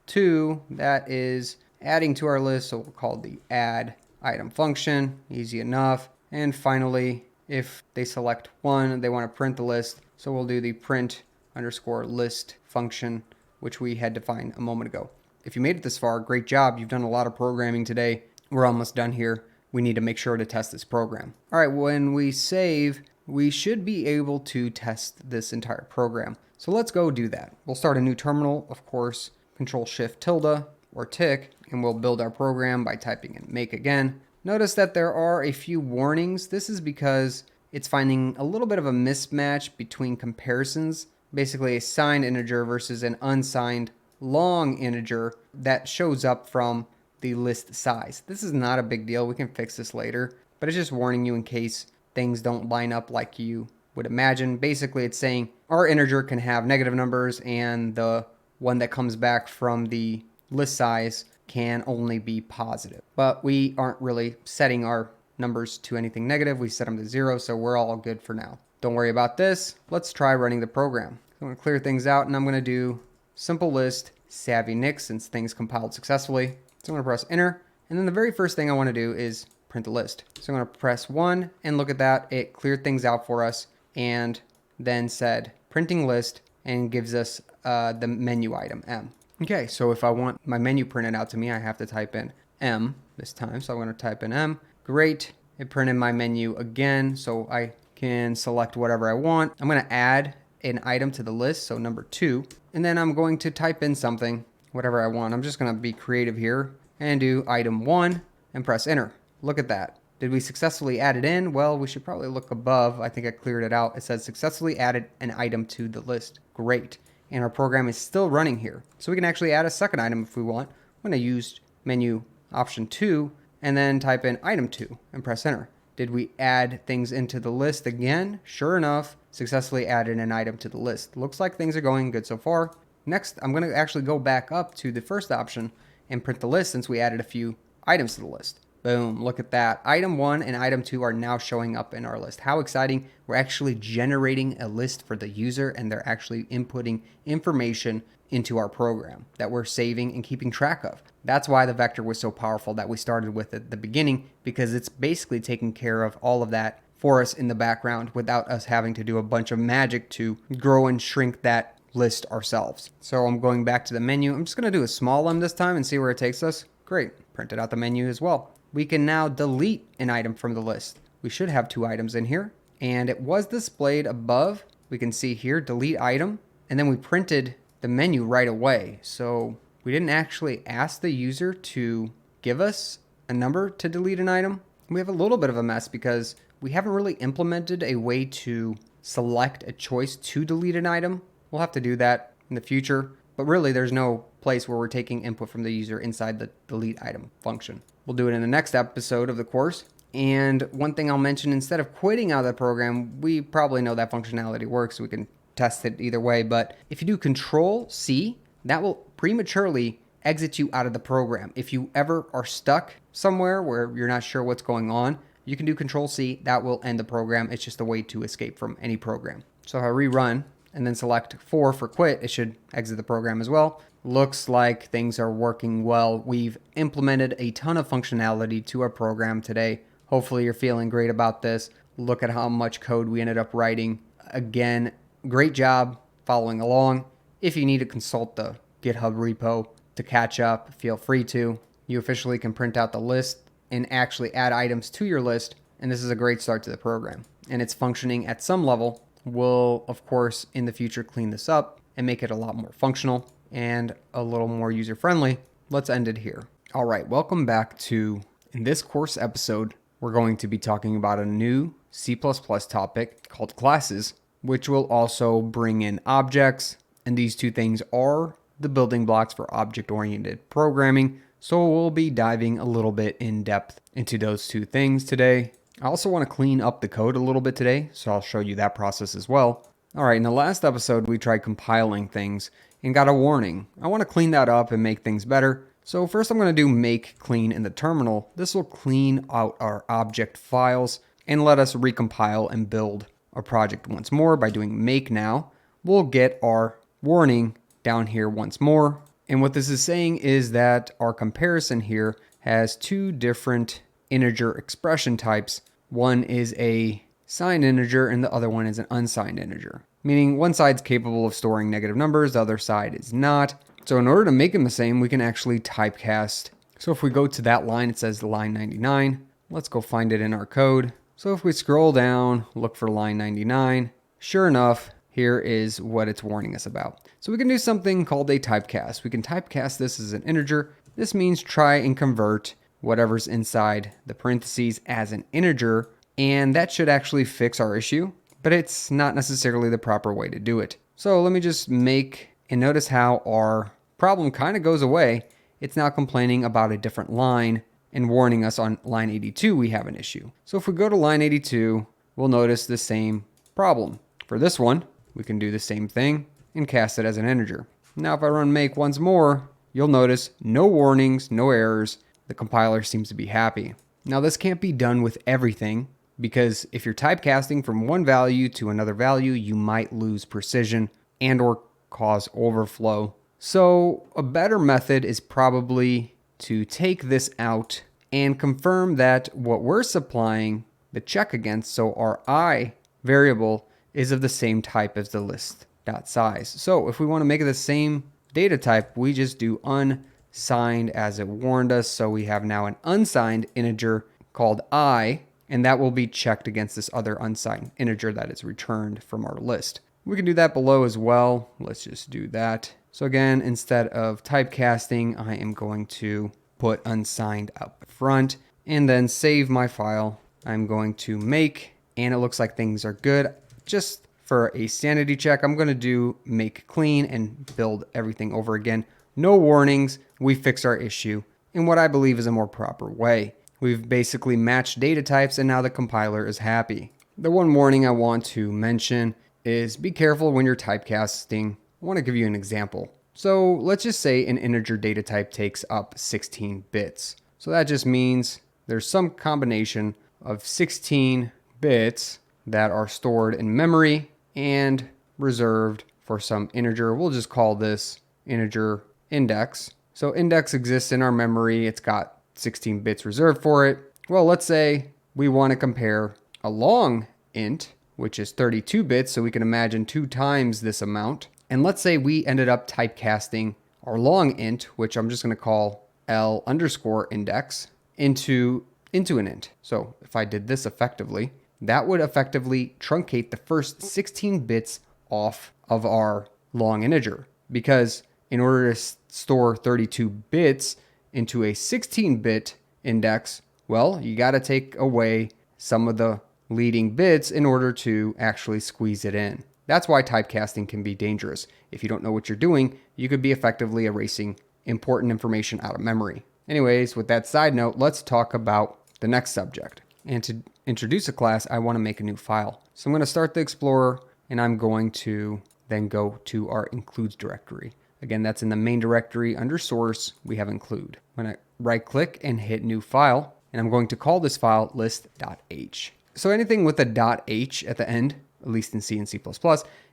2, that is adding to our list, so we'll call the add item function. Easy enough. And finally, if they select 1, they want to print the list, so we'll do the print underscore list function, which we had defined a moment ago. If you made it this far, great job. You've done a lot of programming today. We're almost done here. We need to make sure to test this program. All right, when we save, we should be able to test this entire program. So let's go do that. We'll start a new terminal, of course, Control-Shift-tilde or tick, and we'll build our program by typing in make again. Notice that there are a few warnings. This is because it's finding a little bit of a mismatch between comparisons, basically a signed integer versus an unsigned long integer that shows up from the list size. This is not a big deal. We can fix this later, but it's just warning you in case things don't line up like you would imagine. Basically, it's saying our integer can have negative numbers and the one that comes back from the list size can only be positive. But we aren't really setting our numbers to anything negative. We set them to 0, so we're all good for now. Don't worry about this. Let's try running the program. I'm going to clear things out, and I'm going to do simple list SavvyNik since things compiled successfully. So I'm going to press enter, and then the very first thing I want to do is print the list. So I'm going to press 1, and look at that. It cleared things out for us and then said printing list and gives us the menu item M. Okay, so if I want my menu printed out to me, I have to type in M this time. So I'm going to type in M. Great. It printed my menu again, so I can select whatever I want. I'm going to add an item to the list, so number 2. And then I'm going to type in something, whatever I want. I'm just going to be creative here and do item 1 and press enter. Look at that. Did we successfully add it in? Well, we should probably look above. I think I cleared it out. It says successfully added an item to the list. Great. And our program is still running here. So we can actually add a second item if we want. I'm going to use menu option 2 and then type in item 2 and press enter. Did we add things into the list again? Sure enough, successfully added an item to the list. Looks like things are going good so far. Next, I'm going to actually go back up to the first option and print the list since we added a few items to the list. Boom, look at that. Item 1 and item 2 are now showing up in our list. How exciting. We're actually generating a list for the user and they're actually inputting information into our program that we're saving and keeping track of. That's why the vector was so powerful that we started with at the beginning, because it's basically taking care of all of that for us in the background without us having to do a bunch of magic to grow and shrink that list ourselves. So I'm going back to the menu. I'm just going to do a small M this time and see where it takes us. Great. Printed out the menu as well. We can now delete an item from the list. We should have 2 items in here, and it was displayed above. We can see here, delete item, and then we printed the menu right away. So we didn't actually ask the user to give us a number to delete an item. We have a little bit of a mess because we haven't really implemented a way to select a choice to delete an item. We'll have to do that in the future, but really there's no place where we're taking input from the user inside the delete item function. We'll do it in the next episode of the course. And one thing I'll mention, instead of quitting out of the program, we probably know that functionality works, so we can test it either way. But if you do Control-C, that will prematurely exit you out of the program. If you ever are stuck somewhere where you're not sure what's going on, you can do Control-C. That will end the program. It's just a way to escape from any program. So if I rerun and then select 4 for quit, it should exit the program as well. Looks like things are working well. We've implemented a ton of functionality to our program today. Hopefully you're feeling great about this. Look at how much code we ended up writing. Again, great job following along. If you need to consult the GitHub repo to catch up, feel free to. You officially can print out the list and actually add items to your list. And this is a great start to the program. And it's functioning at some level. We'll, of course, in the future clean this up and make it a lot more functional and a little more user-friendly. Let's end it here. All right, welcome back to, in this course episode, we're going to be talking about a new C++ topic called classes, which will also bring in objects. And these 2 things are the building blocks for object-oriented programming. So we'll be diving a little bit in depth into those 2 things today. I also want to clean up the code a little bit today, so I'll show you that process as well. All right, in the last episode, we tried compiling things and got a warning. I want to clean that up and make things better. So first I'm going to do make clean in the terminal. This will clean out our object files and let us recompile and build our project once more by doing make now. We'll get our warning down here once more. And what this is saying is that our comparison here has 2 different integer expression types. One is a signed integer and the other one is an unsigned integer. Meaning one side's capable of storing negative numbers, the other side is not. So in order to make them the same, we can actually typecast. So if we go to that line, it says line 99. Let's go find it in our code. So if we scroll down, look for line 99, sure enough, here is what it's warning us about. So we can do something called a typecast. We can typecast this as an integer. This means try and convert whatever's inside the parentheses as an integer, and that should actually fix our issue, but it's not necessarily the proper way to do it. So let me just make, and notice how our problem kind of goes away. It's now complaining about a different line and warning us on line 82 we have an issue. So if we go to line 82, we'll notice the same problem. For this one, we can do the same thing and cast it as an integer. Now if I run make once more, you'll notice no warnings, no errors. The compiler seems to be happy. Now this can't be done with everything, because if you're typecasting from one value to another value, you might lose precision and or cause overflow. So a better method is probably to take this out and confirm that what we're supplying the check against, so our I variable, is of the same type as the list.size. So if we want to make it the same data type, we just do unsigned as it warned us. So we have now an unsigned integer called I, and that will be checked against this other unsigned integer that is returned from our list. We can do that below as well. Let's just do that. So again, instead of typecasting, I am going to put unsigned up front and then save my file. I'm going to make, and it looks like things are good. Just for a sanity check, I'm going to do make clean and build everything over again. No warnings. We fix our issue in what I believe is a more proper way. We've basically matched data types and now the compiler is happy. The one warning I want to mention is be careful when you're typecasting. I want to give you an example. So let's just say an integer data type takes up 16 bits. So that just means there's some combination of 16 bits that are stored in memory and reserved for some integer. We'll just call this integer index. So index exists in our memory. It's got 16 bits reserved for it. Well, let's say we want to compare a long int, which is 32 bits, so we can imagine 2 times this amount. And let's say we ended up typecasting our long int, which I'm just going to call L underscore index, into an int. So if I did this effectively, that would effectively truncate the first 16 bits off of our long integer. Because in order to store 32 bits into a 16-bit index, well, you got to take away some of the leading bits in order to actually squeeze it in. That's why typecasting can be dangerous. If you don't know what you're doing, you could be effectively erasing important information out of memory. Anyways, with that side note, let's talk about the next subject. And to introduce a class, I want to make a new file. So I'm going to start the Explorer, and I'm going to then go to our includes directory. Again, that's in the main directory. Under source, we have include. I'm going to right click and hit new file, and I'm going to call this file list.h. So anything with a .h at the end, at least in C and C++,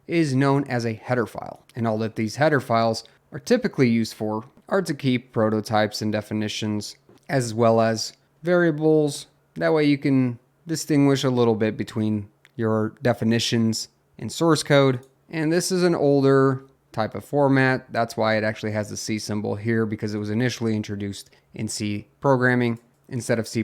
is known as a header file. And all that these header files are typically used for are to keep prototypes and definitions, as well as variables. That way you can distinguish a little bit between your definitions and source code. And this is an older type of format. That's why it actually has the C symbol here, because it was initially introduced in C programming instead of C++.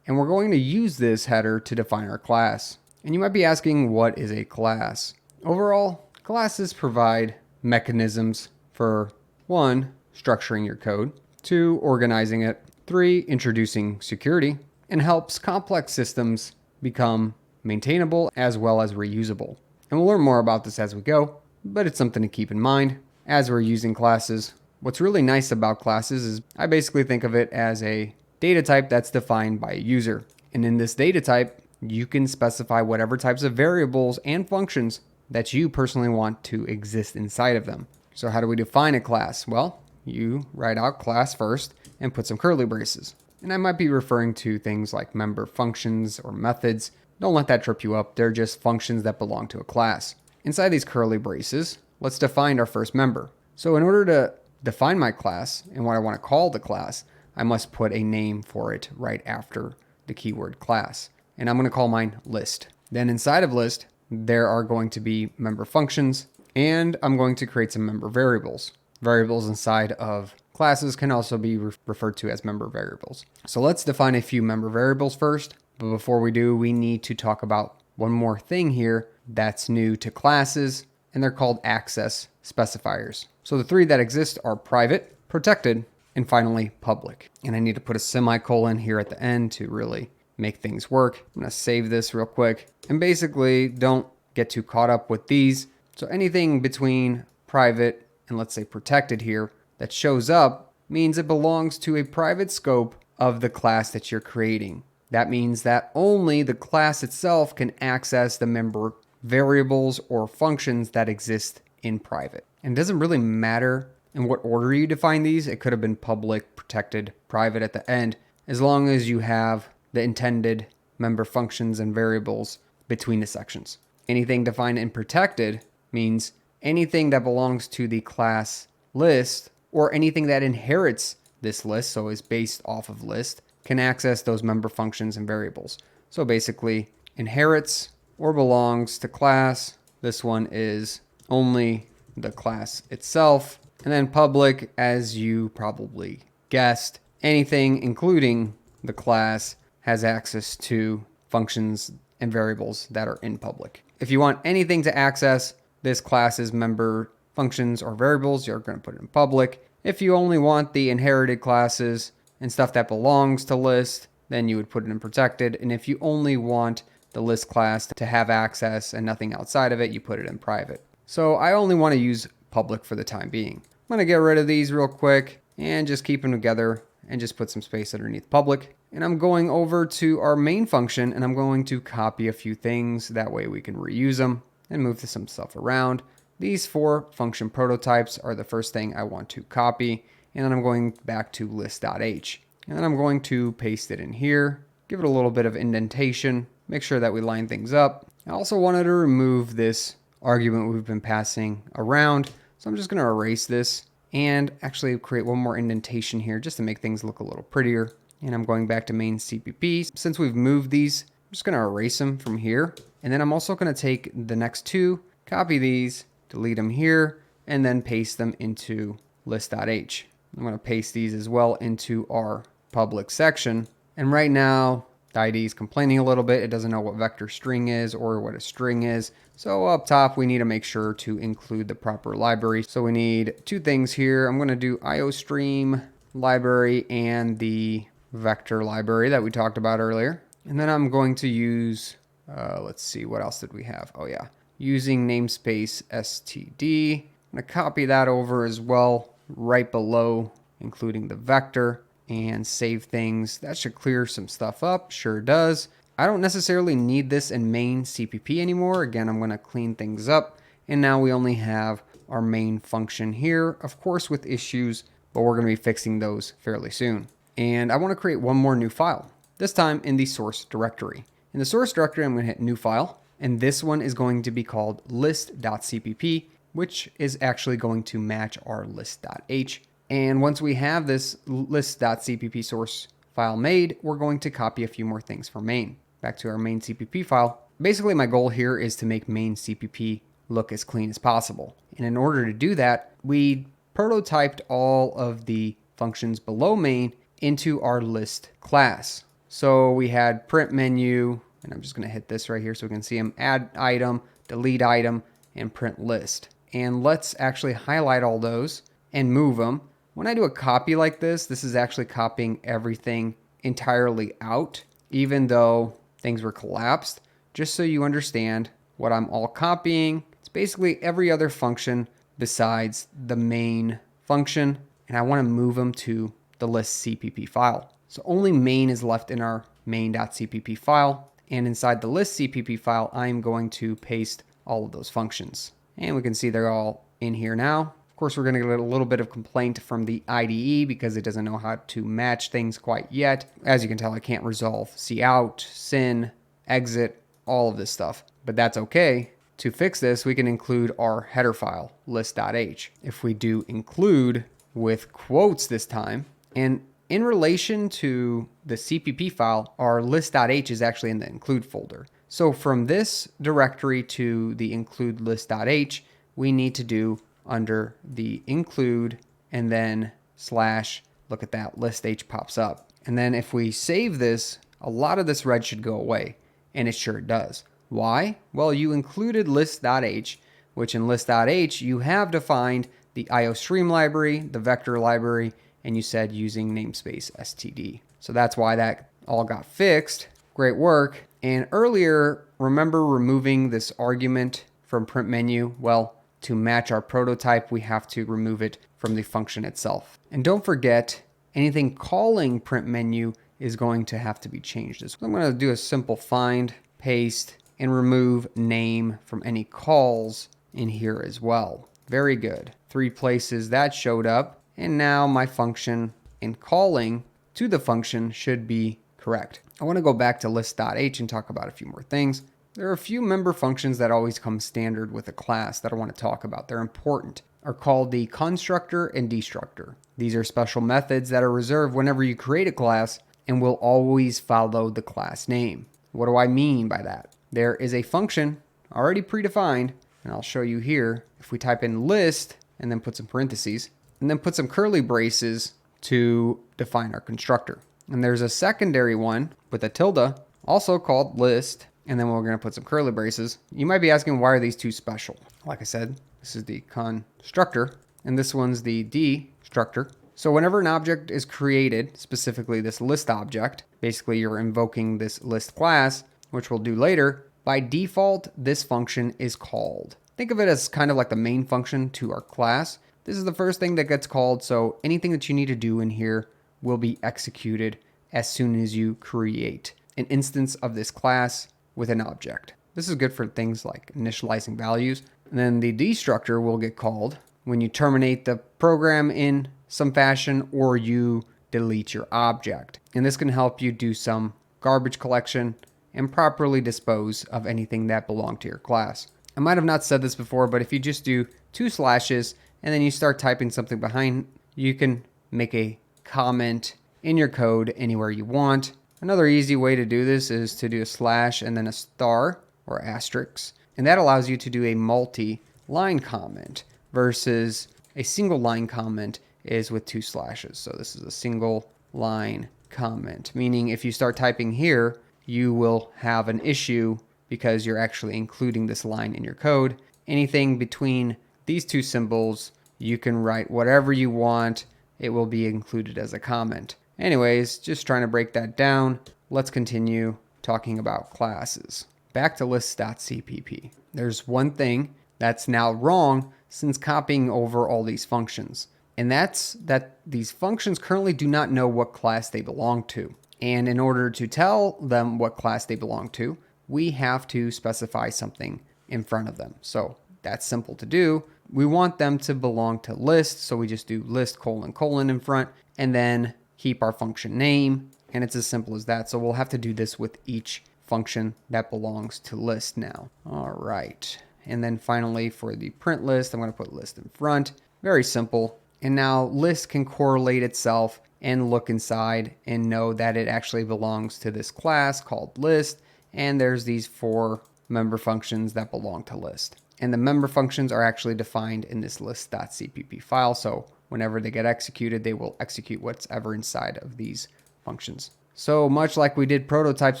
And we're going to use this header to define our class. And you might be asking, what is a class? Overall, classes provide mechanisms for 1, structuring your code, 2, organizing it, 3, introducing security, and helps complex systems become maintainable as well as reusable. And we'll learn more about this as we go, but it's something to keep in mind as we're using classes. What's really nice about classes is I basically think of it as a data type that's defined by a user. And in this data type, you can specify whatever types of variables and functions that you personally want to exist inside of them. So how do we define a class? Well, you write out class first and put some curly braces. And I might be referring to things like member functions or methods. Don't let that trip you up. They're just functions that belong to a class. Inside these curly braces, let's define our first member. So in order to define my class and what I want to call the class, I must put a name for it right after the keyword class. And I'm going to call mine list. Then inside of list, there are going to be member functions, and I'm going to create some member variables. Variables inside of classes can also be referred to as member variables. So let's define a few member variables first. But before we do, we need to talk about one more thing here that's new to classes, and they're called access specifiers. So the 3 that exist are private, protected, and finally public. And I need to put a semicolon here at the end to really make things work. I'm going to save this real quick. And basically, don't get too caught up with these. So anything between private and let's say protected here that shows up means it belongs to a private scope of the class that you're creating. That means that only the class itself can access the member variables or functions that exist in private. And it doesn't really matter in what order you define these. It could have been public, protected, private at the end, as long as you have the intended member functions and variables between the sections. Anything defined in protected means anything that belongs to the class list or anything that inherits this list, so is based off of list, can access those member functions and variables. So basically, inherits or belongs to class. This one is only the class itself. And then public, as you probably guessed, anything including the class has access to functions and variables that are in public. If you want anything to access this class's member functions or variables, you're going to put it in public. If you only want the inherited classes and stuff that belongs to list, then you would put it in protected. And if you only want the list class to have access and nothing outside of it, you put it in private. So I only want to use public for the time being. I'm going to get rid of these real quick and just keep them together and just put some space underneath public. And I'm going over to our main function and I'm going to copy a few things. That way we can reuse them and move some stuff around. These 4 function prototypes are the first thing I want to copy. And then I'm going back to list.h. And then I'm going to paste it in here, give it a little bit of indentation, make sure that we line things up. I also wanted to remove this argument we've been passing around. So I'm just going to erase this and actually create one more indentation here just to make things look a little prettier. And I'm going back to main CPP. Since we've moved these, I'm just going to erase them from here. And then I'm also going to take the next two, copy these, delete them here, and then paste them into list.h. I'm going to paste these as well into our public section. And right now, the IDE is complaining a little bit. It doesn't know what vector string is or what a string is. So up top, we need to make sure to include the proper library. So we need two things here. I'm going to do IOStream library and the vector library that we talked about earlier. And then I'm going to use, let's see, what else did we have? Oh yeah, using namespace std. I'm going to copy that over as well, right below, including the vector, and save things. That should clear some stuff up. Sure does. I don't necessarily need this in main CPP anymore. Again, I'm going to clean things up. And now we only have our main function here, of course with issues, but we're going to be fixing those fairly soon. And I want to create one more new file, this time in the source directory. In the source directory, I'm going to hit new file. And this one is going to be called list.cpp, which is actually going to match our list.h. And once we have this list.cpp source file made, we're going to copy a few more things from main. Back to our main CPP file. Basically, my goal here is to make main CPP look as clean as possible. And in order to do that, we prototyped all of the functions below main into our list class. So we had print menu, and I'm just going to hit this right here so we can see them, add item, delete item, and print list. And let's actually highlight all those and move them. When I do a copy like this, this is actually copying everything entirely out, even though things were collapsed, just so you understand what I'm all copying. It's basically every other function besides the main function, and I want to move them to the list CPP file. So only main is left in our main.cpp file, and inside the list CPP file, I'm going to paste all of those functions. And we can see they're all in here now. Of course, we're going to get a little bit of complaint from the IDE because it doesn't know how to match things quite yet. As you can tell, I can't resolve cout, sin, exit, all of this stuff, but that's okay. To fix this, we can include our header file, list.h. If we do include with quotes this time, and in relation to the CPP file, our list.h is actually in the include folder. So from this directory to the include list.h, we need to do under the include and then slash, look at that, list h pops up. And then if we save this, a lot of this red should go away, and it sure does. Why? Well, you included list.h, which in list.h you have defined the IOStream library, the vector library, and you said using namespace std. So that's why that all got fixed. Great work. And earlier, remember removing this argument from print menu? Well, to match our prototype, we have to remove it from the function itself. And don't forget, anything calling print menu is going to have to be changed. So I'm going to do a simple find, paste, and remove name from any calls in here as well. Very good. 3 places that showed up. And now my function in calling to the function should be correct. I want to go back to list.h and talk about a few more things. There are a few member functions that always come standard with a class that I want to talk about. They're important. Are called the constructor and destructor. These are special methods that are reserved whenever you create a class and will always follow the class name. What do I mean by that? There is a function already predefined, and I'll show you here. If we type in list and then put some parentheses and then put some curly braces to define our constructor. And there's a secondary one with a tilde, also called list, and then we're going to put some curly braces. You might be asking, why are these two special? Like I said, this is the constructor, and this one's the destructor. So whenever an object is created, specifically this list object, basically you're invoking this list class, which we'll do later, by default, this function is called. Think of it as kind of like the main function to our class. This is the first thing that gets called, so anything that you need to do in here will be executed as soon as you create an instance of this class with an object. This is good for things like initializing values. And then the destructor will get called when you terminate the program in some fashion or you delete your object. And this can help you do some garbage collection and properly dispose of anything that belonged to your class. I might have not said this before, but if you just do 2 slashes and then you start typing something behind, you can make a comment in your code anywhere you want. Another easy way to do this is to do a slash and then a star or asterisk, and that allows you to do a multi-line comment versus a single line comment is with 2 slashes. So this is a single line comment, meaning if you start typing here, you will have an issue because you're actually including this line in your code. Anything between these 2 symbols, you can write whatever you want. It will be included as a comment. Anyways, just trying to break that down. Let's continue talking about classes. Back to lists.cpp. There's one thing that's now wrong since copying over all these functions. And that's that these functions currently do not know what class they belong to. And in order to tell them what class they belong to, we have to specify something in front of them. So that's simple to do. We want them to belong to list. So we just do list : in front and then keep our function name. And it's as simple as that. So we'll have to do this with each function that belongs to list now. All right. And then finally for the print list, I'm going to put list in front. Very simple. And now list can correlate itself and look inside and know that it actually belongs to this class called list. And there's these 4 member functions that belong to list. And the member functions are actually defined in this list.cpp file. So whenever they get executed, they will execute what's ever inside of these functions. So much like we did prototypes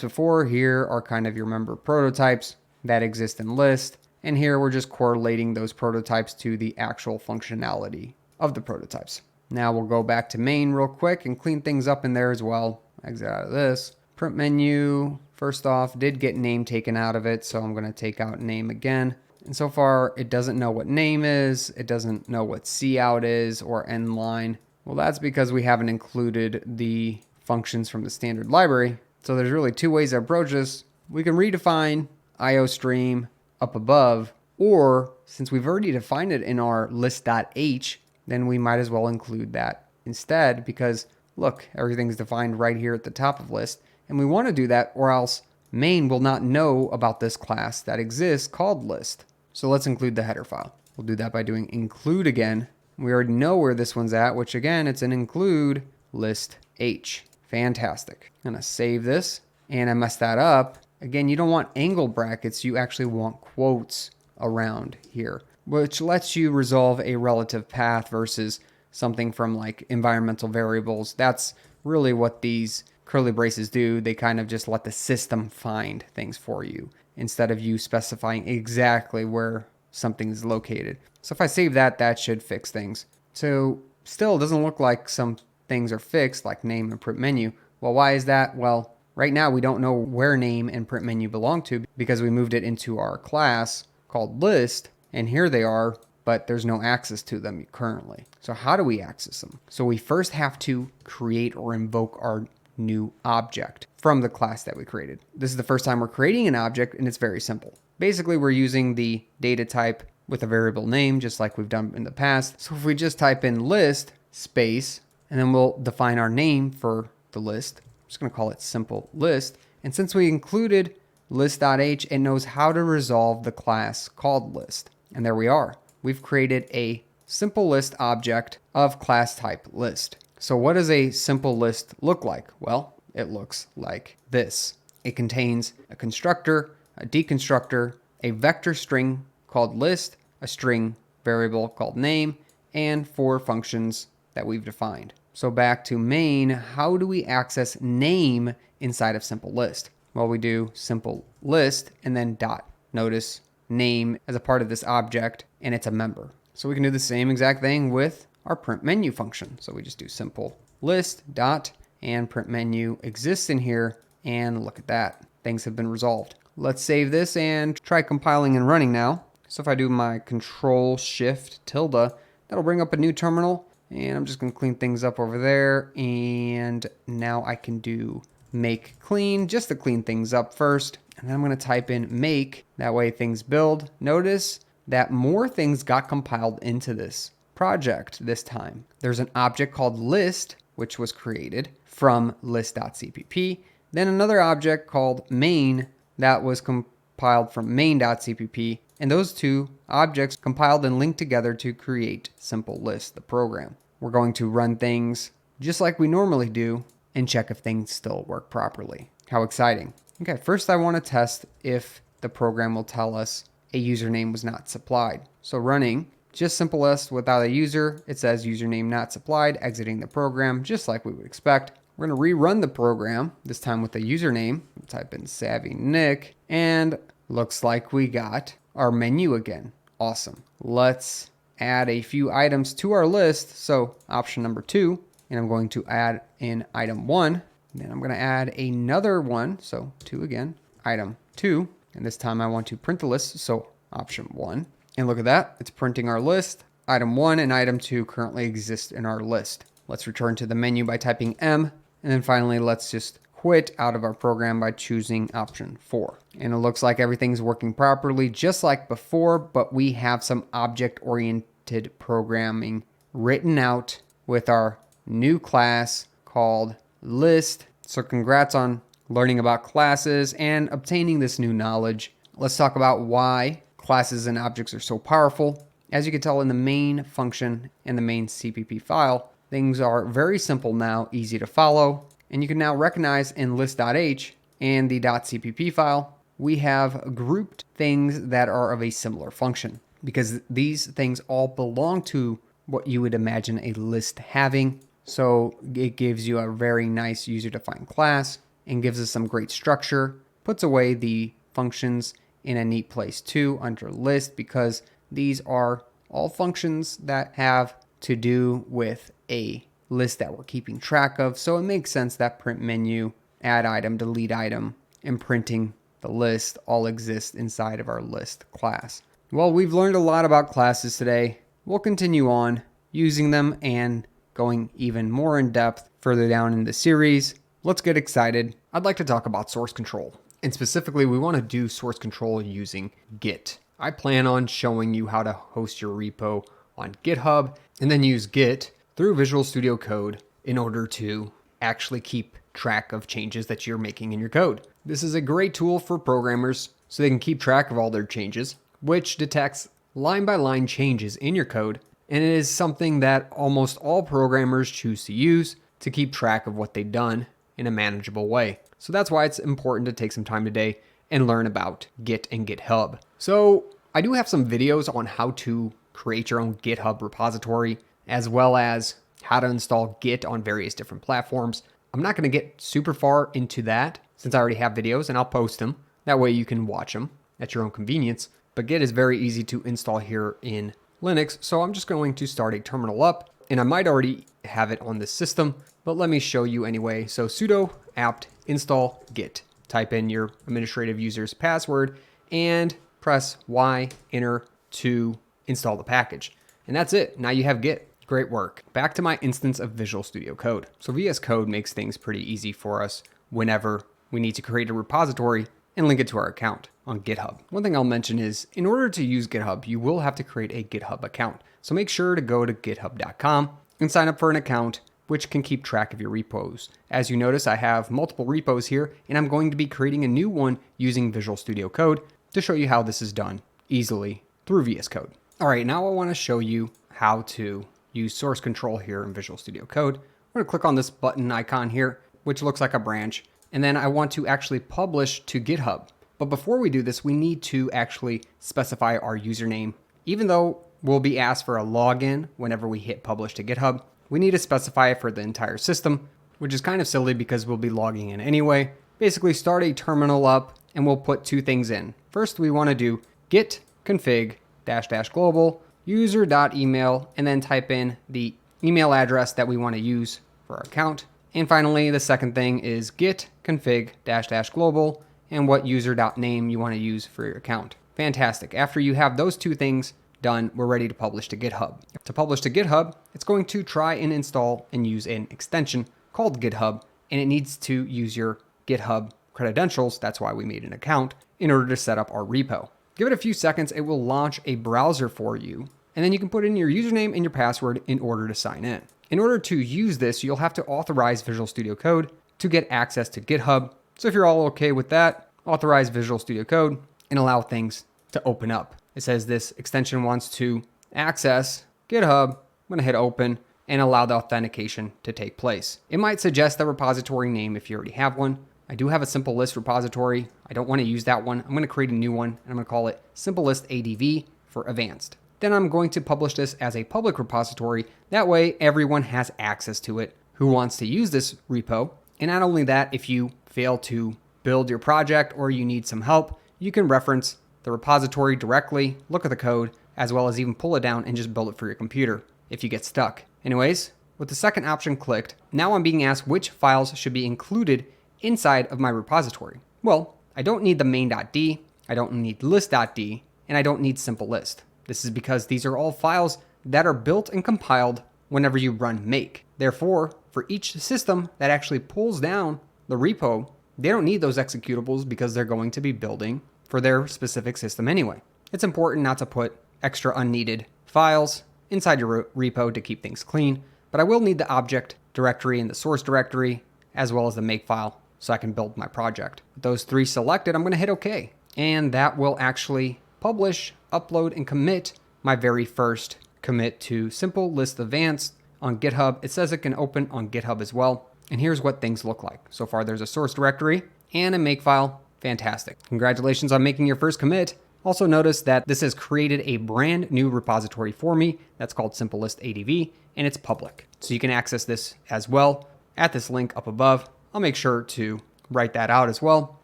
before, here are kind of your member prototypes that exist in list. And here we're just correlating those prototypes to the actual functionality of the prototypes. Now we'll go back to main real quick and clean things up in there as well. Exit out of this. Print menu, first off, did get name taken out of it, so I'm going to take out name again. And so far, it doesn't know what name is. It doesn't know what cout is or end line. Well, that's because we haven't included the functions from the standard library. So there's really 2 ways to approach this. We can redefine IOStream up above, or since we've already defined it in our list.h, then we might as well include that instead because look, everything's defined right here at the top of list. And we want to do that or else main will not know about this class that exists called list. So let's include the header file. We'll do that by doing include again. We already know where this one's at, which again, it's an include list h. Fantastic. I'm gonna save this and I messed that up. Again, you don't want angle brackets. You actually want quotes around here, which lets you resolve a relative path versus something from like environmental variables. That's really what these curly braces do. They kind of just let the system find things for you instead of you specifying exactly where something is located. So if I save that, that should fix things. So still doesn't look like some things are fixed like name and print menu. Well, why is that? Well, right now we don't know where name and print menu belong to because we moved it into our class called list, and here they are, but there's no access to them currently. So how do we access them? So we first have to create or invoke our new object from the class that we created. This is the first time we're creating an object, and it's very simple. Basically, we're using the data type with a variable name, just like we've done in the past. So if we just type in list space, and then we'll define our name for the list. I'm just going to call it simple list. And since we included list.h, it knows how to resolve the class called list. And there we are. We've created a simple list object of class type list. So what does a simple list look like? Well, it looks like this. It contains a constructor, a deconstructor, a vector string called list, a string variable called name, and 4 functions that we've defined. So back to main, how do we access name inside of simple list? Well, we do simple list and then dot. Notice name as a part of this object, and it's a member. So we can do the same exact thing with our print menu function. So we just do simple list dot, and print menu exists in here, and look at that. Things have been resolved. Let's save this and try compiling and running now. So if I do my Control Shift tilde, that'll bring up a new terminal, and I'm just gonna clean things up over there. And now I can do make clean just to clean things up first. And then I'm gonna type in make, that way things build. Notice that more things got compiled into this project this time. There's an object called list, which was created from list.cpp, then another object called main that was compiled from main.cpp, and those two objects compiled and linked together to create simple list, the program. We're going to run things just like we normally do and check if things still work properly. How exciting. Okay, first I want to test if the program will tell us a username was not supplied. So running just simple list without a user, it says username not supplied, exiting the program just like we would expect. We're going to rerun the program, this time with a username. Type in SavvyNik, and looks like we got our menu again. Awesome. Let's add a few items to our list. So option number 2, and I'm going to add in item 1. Then I'm going to add another one. So 2 again, item 2. And this time I want to print the list. So option 1. And look at that. It's printing our list. Item 1 and item 2 currently exist in our list. Let's return to the menu by typing M. And then finally, let's just quit out of our program by choosing option 4. And it looks like everything's working properly just like before, but we have some object-oriented programming written out with our new class called list. So congrats on learning about classes and obtaining this new knowledge. Let's talk about why classes and objects are so powerful. As you can tell in the main function and the main CPP file, things are very simple now, easy to follow. And you can now recognize in list.h and the .cpp file, we have grouped things that are of a similar function because these things all belong to what you would imagine a list having. So it gives you a very nice user-defined class and gives us some great structure, puts away the functions in a neat place too under list, because these are all functions that have to do with a list that we're keeping track of. So it makes sense that print menu, add item, delete item, and printing the list all exist inside of our list class. Well, we've learned a lot about classes today. We'll continue on using them and going even more in depth further down in the series. Let's get excited. I'd like to talk about source control. And specifically, we want to do source control using Git. I plan on showing you how to host your repo on GitHub and then use Git through Visual Studio Code in order to actually keep track of changes that you're making in your code. This is a great tool for programmers so they can keep track of all their changes, which detects line by line changes in your code. And it is something that almost all programmers choose to use to keep track of what they've done in a manageable way. So that's why it's important to take some time today and learn about Git and GitHub. So I do have some videos on how to create your own GitHub repository, as well as how to install Git on various different platforms. I'm not going to get super far into that since I already have videos and I'll post them. That way you can watch them at your own convenience. But Git is very easy to install here in Linux. So I'm just going to start a terminal up, and I might already have it on this system, but let me show you anyway. So sudo apt install git. Type in your administrative user's password and press Y enter to install the package. And that's it. Now you have Git. Great work. Back to my instance of Visual Studio Code. So VS Code makes things pretty easy for us whenever we need to create a repository and link it to our account on GitHub. One thing I'll mention is in order to use GitHub, you will have to create a GitHub account. So make sure to go to github.com and sign up for an account which can keep track of your repos. As you notice, I have multiple repos here, and I'm going to be creating a new one using Visual Studio Code to show you how this is done easily through VS Code. All right, now I want to show you how to use source control here in Visual Studio Code. I'm going to click on this button icon here, which looks like a branch, and then I want to actually publish to GitHub. But before we do this, we need to actually specify our username. Even though we'll be asked for a login whenever we hit publish to GitHub, we need to specify it for the entire system, which is kind of silly because we'll be logging in anyway. Basically, start a terminal up and we'll put two things in. First, we want to do git config -- global user.email, and then type in the email address that we want to use for our account. And finally, the second thing is git config -- global and what user.name you want to use for your account. Fantastic. After you have those two things done, we're ready to publish to GitHub. To publish to GitHub, it's going to try and install and use an extension called GitHub, and it needs to use your GitHub credentials, that's why we made an account, in order to set up our repo. Give it a few seconds, it will launch a browser for you, and then you can put in your username and your password in order to sign in. In order to use this, you'll have to authorize Visual Studio Code to get access to GitHub. So if you're all okay with that, authorize Visual Studio Code and allow things to open up. It says this extension wants to access GitHub. I'm going to hit open and allow the authentication to take place. It might suggest the repository name if you already have one. I do have a simple list repository. I don't want to use that one. I'm going to create a new one, and I'm going to call it Simple List ADV for Advanced. Then I'm going to publish this as a public repository. That way everyone has access to it who wants to use this repo. And not only that, if you fail to build your project or you need some help, you can reference the repository directly, look at the code, as well as even pull it down and just build it for your computer if you get stuck. Anyways, with the second option clicked, now I'm being asked which files should be included inside of my repository. Well, I don't need the main.d, I don't need list.d, and I don't need simple list. This is because these are all files that are built and compiled whenever you run make. Therefore, for each system that actually pulls down the repo, they don't need those executables because they're going to be building for their specific system anyway. It's important not to put extra unneeded files inside your repo to keep things clean, but I will need the object directory and the source directory, as well as the make file, so I can build my project. With those three selected, I'm going to hit OK. And that will actually publish, upload, and commit my very first commit to Simple List Advanced on GitHub. It says it can open on GitHub as well. And here's what things look like. So far, there's a source directory and a make file. Fantastic. Congratulations on making your first commit. Also notice that this has created a brand new repository for me that's called Simple List ADV, and it's public. So you can access this as well at this link up above. I'll make sure to write that out as well.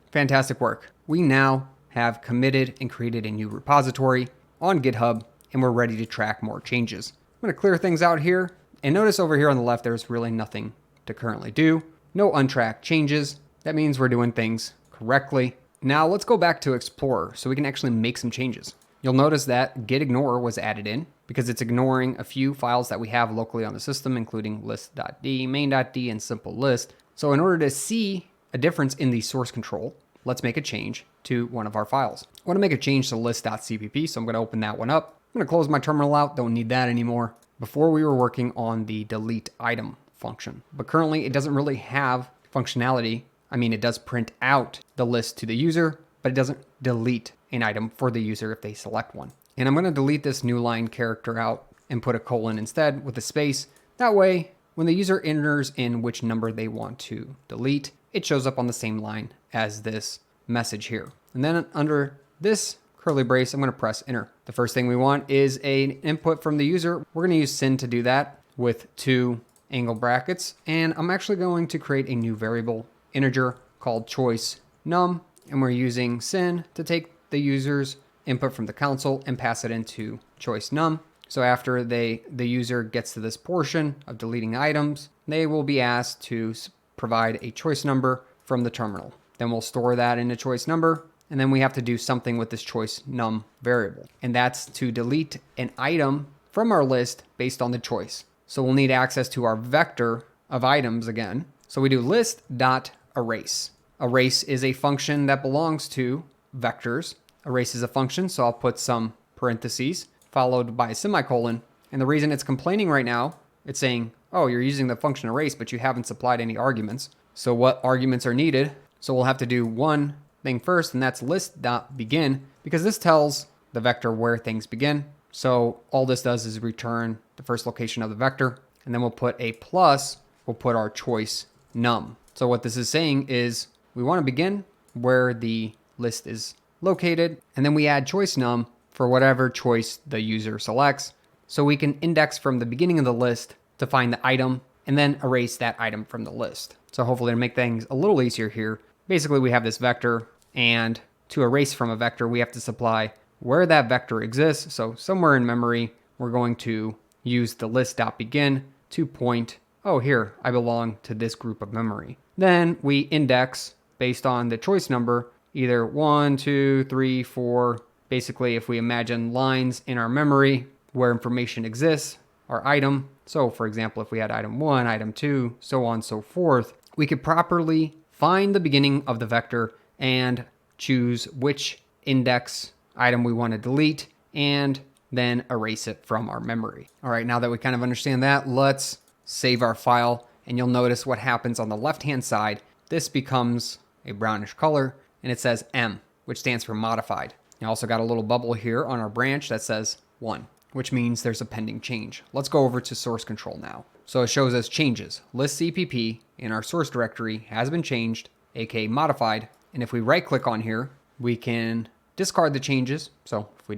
Fantastic work. We now have committed and created a new repository on GitHub, and we're ready to track more changes. I'm going to clear things out here, and notice over here on the left, there's really nothing to currently do. No untracked changes. That means we're doing things correctly. Now let's go back to Explorer so we can actually make some changes. You'll notice that git ignore was added in because it's ignoring a few files that we have locally on the system, including list.d, main.d, and simple list. So in order to see a difference in the source control, let's make a change to one of our files. I want to make a change to list.cpp, so I'm going to open that one up. I'm going to close my terminal out, don't need that anymore. Before we were working on the delete item function, but currently it doesn't really have functionality. I mean, it does print out the list to the user, but it doesn't delete an item for the user if they select one. And I'm going to delete this new line character out and put a colon instead with a space. That way, when the user enters in which number they want to delete, it shows up on the same line as this message here. And then under this curly brace, I'm going to press enter. The first thing we want is an input from the user. We're going to use sin to do that with 2 angle brackets. And I'm actually going to create a new variable integer called choice num, and we're using sin to take the user's input from the console and pass it into choice num. So after the user gets to this portion of deleting items, they will be asked to provide a choice number from the terminal. Then we'll store that in a choice number, and then we have to do something with this choice num variable, and that's to delete an item from our list based on the choice. So we'll need access to our vector of items again. So we do list.erase. Erase is a function that belongs to vectors. Erase is a function, so I'll put some parentheses followed by a semicolon. And the reason it's complaining right now, it's saying, oh, you're using the function erase, but you haven't supplied any arguments. So what arguments are needed? So we'll have to do one thing first, and that's list.begin, because this tells the vector where things begin. So all this does is return the first location of the vector, and then we'll put a plus, we'll put our choice num. So what this is saying is we want to begin where the list is located, and then we add choice num for whatever choice the user selects. So we can index from the beginning of the list to find the item and then erase that item from the list. So hopefully to make things a little easier here, basically we have this vector, and to erase from a vector, we have to supply where that vector exists. So somewhere in memory, we're going to use the list.begin to point, oh, here, I belong to this group of memory. Then we index based on the choice number, either 1, 2, 3, 4. Basically, if we imagine lines in our memory where information exists, our item. So for example, if we had item 1, item 2, so on and so forth, we could properly find the beginning of the vector and choose which index item we want to delete and then erase it from our memory. All right, now that we kind of understand that, let's save our file, and you'll notice what happens on the left-hand side. This becomes a brownish color, and it says M, which stands for modified. You also got a little bubble here on our branch that says 1, which means there's a pending change. Let's go over to source control now. So it shows us changes. List CPP in our source directory has been changed, aka modified. And if we right click on here, we can discard the changes. So if we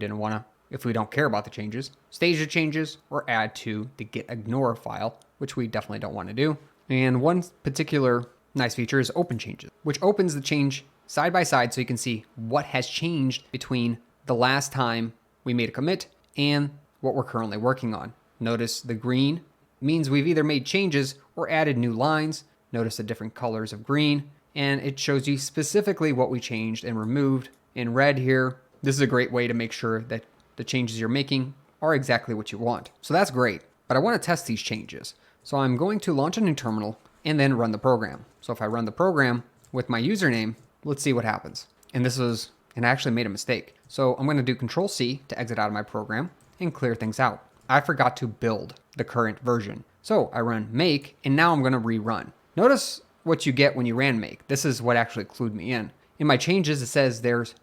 don't care about the changes, stage the changes, or add to the git ignore file, which we definitely don't want to do. And one particular nice feature is open changes, which opens the change side by side so you can see what has changed between the last time we made a commit and what we're currently working on. Notice the green means we've either made changes or added new lines. Notice the different colors of green, and it shows you specifically what we changed and removed. In red here, this is a great way to make sure that the changes you're making are exactly what you want. So that's great, but I want to test these changes. So I'm going to launch a new terminal and then run the program. So if I run the program with my username, let's see what happens. And I actually made a mistake. So I'm going to do Control C to exit out of my program and clear things out. I forgot to build the current version. So I run make, and now I'm going to rerun. Notice what you get when you ran make. This is what actually clued me in. In my changes, it says there's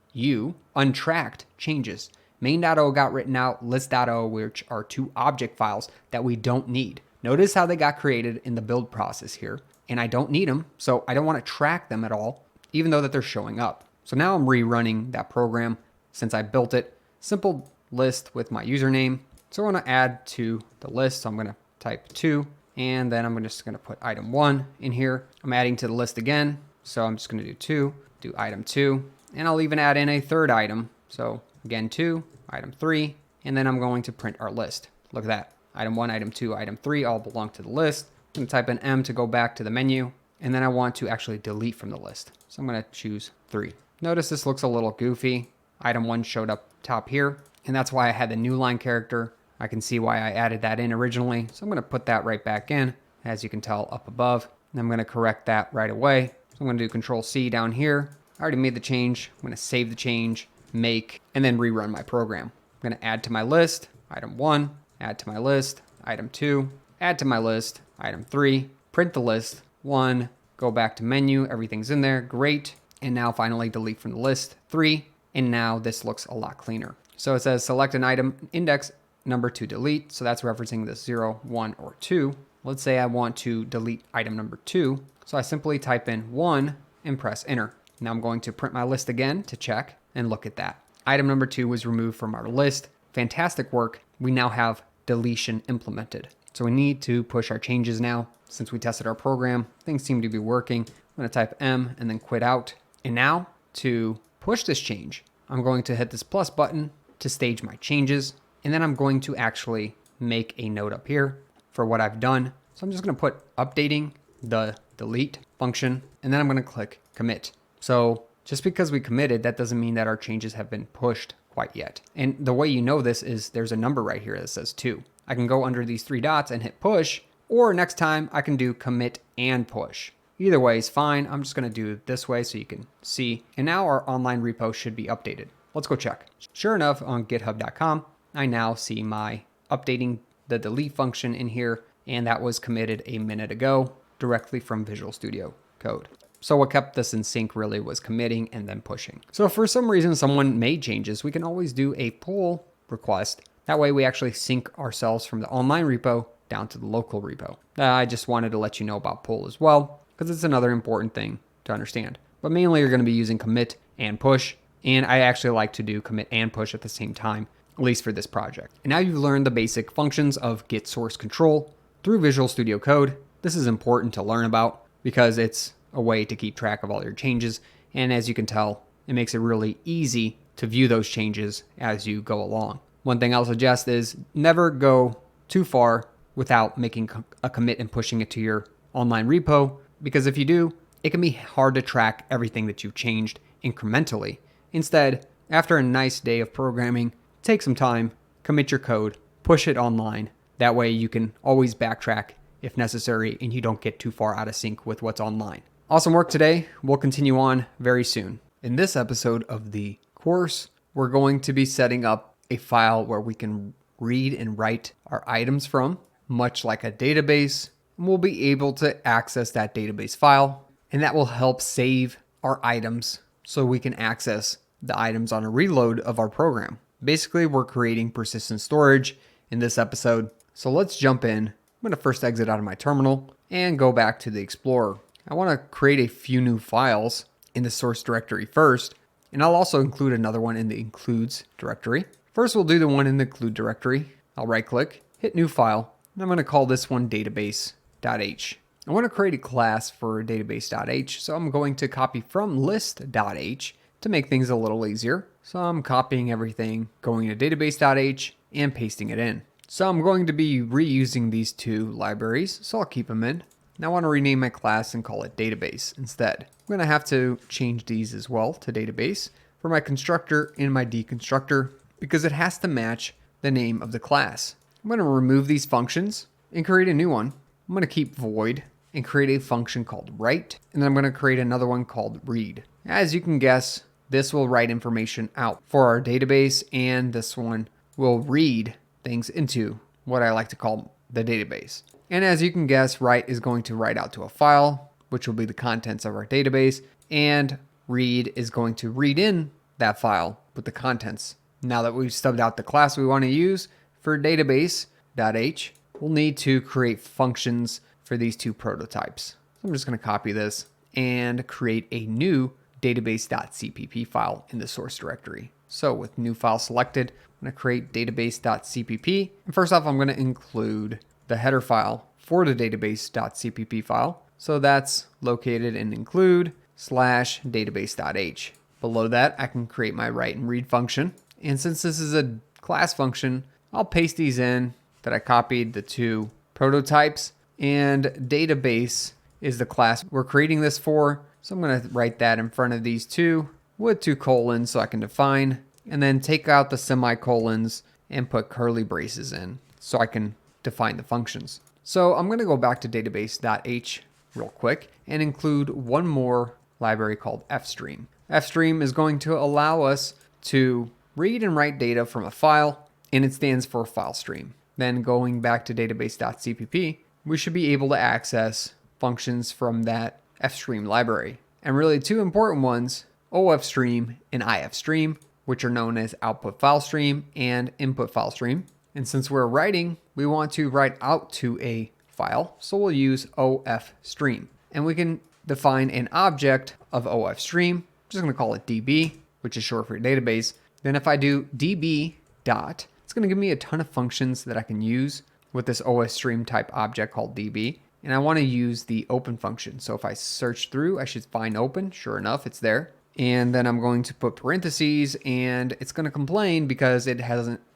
untracked changes. Main.o got written out, list.o, which are 2 object files that we don't need. Notice how they got created in the build process here, and I don't need them, so I don't want to track them at all, even though that they're showing up. So now I'm rerunning that program since I built it. Simple list with my username. So I want to add to the list. So I'm going to type 2, and then I'm just going to put item 1 in here. I'm adding to the list again. So I'm just going to do 2, do item 2, and I'll even add in a third item. So again, 2, item 3, and then I'm going to print our list. Look at that. Item 1, item 2, item 3 all belong to the list. I'm going to type in M to go back to the menu, and then I want to actually delete from the list. So I'm going to choose 3. Notice this looks a little goofy. Item 1 showed up top here, and that's why I had the new line character. I can see why I added that in originally. So I'm going to put that right back in, as you can tell up above. And I'm going to correct that right away. So I'm going to do Control C down here. I already made the change. I'm going to save the change, make, and then rerun my program. I'm going to add to my list, item 1, add to my list, item 2, add to my list, item 3, print the list, 1, go back to menu, everything's in there, great. And now finally delete from the list, 3, and now this looks a lot cleaner. So it says select an item, index number to delete. So that's referencing the 0, 1, or 2. Let's say I want to delete item number 2. So I simply type in 1 and press enter. Now I'm going to print my list again to check, and look at that. Item number 2 was removed from our list. Fantastic work. We now have deletion implemented. So we need to push our changes now. Since we tested our program, things seem to be working. I'm going to type M and then quit out. And now to push this change, I'm going to hit this plus button to stage my changes. And then I'm going to actually make a note up here for what I've done. So I'm just going to put updating the delete function, and then I'm going to click commit. So just because we committed, that doesn't mean that our changes have been pushed quite yet. And the way you know this is there's a number right here that says 2. I can go under these 3 dots and hit push, or next time I can do commit and push. Either way is fine. I'm just going to do it this way so you can see. And now our online repo should be updated. Let's go check. Sure enough, on github.com, I now see my updating the delete function in here, and that was committed a minute ago directly from Visual Studio Code. So what kept this in sync really was committing and then pushing. So if for some reason someone made changes, we can always do a pull request. That way we actually sync ourselves from the online repo down to the local repo. I just wanted to let you know about pull as well, because it's another important thing to understand. But mainly you're going to be using commit and push, and I actually like to do commit and push at the same time, at least for this project. And now you've learned the basic functions of Git Source Control through Visual Studio Code. This is important to learn about because it's a way to keep track of all your changes. And as you can tell, it makes it really easy to view those changes as you go along. One thing I'll suggest is never go too far without making a commit and pushing it to your online repo, because if you do, it can be hard to track everything that you've changed incrementally. Instead, after a nice day of programming, take some time, commit your code, push it online. That way you can always backtrack if necessary and you don't get too far out of sync with what's online. Awesome work today. We'll continue on very soon. In this episode of the course, we're going to be setting up a file where we can read and write our items from, much like a database, and we'll be able to access that database file, and that will help save our items so we can access the items on a reload of our program. Basically, we're creating persistent storage in this episode. So let's jump in. I'm going to first exit out of my terminal and go back to the Explorer. I want to create a few new files in the source directory first, and I'll also include another one in the includes directory. First, we'll do the one in the include directory. I'll right click, hit new file, and I'm going to call this one database.h. I want to create a class for database.h, so I'm going to copy from list.h to make things a little easier. So I'm copying everything, going to database.h and pasting it in. So I'm going to be reusing these two libraries, so I'll keep them in. Now I want to rename my class and call it database instead. I'm going to have to change these as well to database for my constructor and my deconstructor because it has to match the name of the class. I'm going to remove these functions and create a new one. I'm going to keep void and create a function called write, and then I'm going to create another one called read. As you can guess, this will write information out for our database, and this one will read things into what I like to call the database. And as you can guess, write is going to write out to a file, which will be the contents of our database, and read is going to read in that file with the contents. Now that we've stubbed out the class we want to use for database.h, we'll need to create functions for these two prototypes. So I'm just going to copy this and create a new database.cpp file in the source directory. So with new file selected, I'm going to create database.cpp. And first off, I'm going to include the header file for the database.cpp file. So that's located in include/database.h. Below that, I can create my write and read function. And since this is a class function, I'll paste these in that I copied the two prototypes, and database is the class we're creating this for. So I'm going to write that in front of these two with 2 colons so I can define, and then take out the semicolons and put curly braces in so I can define the functions. So I'm going to go back to database.h real quick and include one more library called fstream. Fstream is going to allow us to read and write data from a file, and it stands for file stream. Then going back to database.cpp, we should be able to access functions from that fstream library. And really 2 important ones, ofstream and ifstream, which are known as output file stream and input file stream. And since we're writing, we want to write out to a file, so we'll use ofstream. And we can define an object of ofstream. I'm just going to call it db, which is short for database. Then if I do db dot, it's going to give me a ton of functions that I can use with this ofstream type object called db. And I want to use the open function. So if I search through, I should find open. Sure enough, it's there. And then I'm going to put parentheses, and it's going to complain because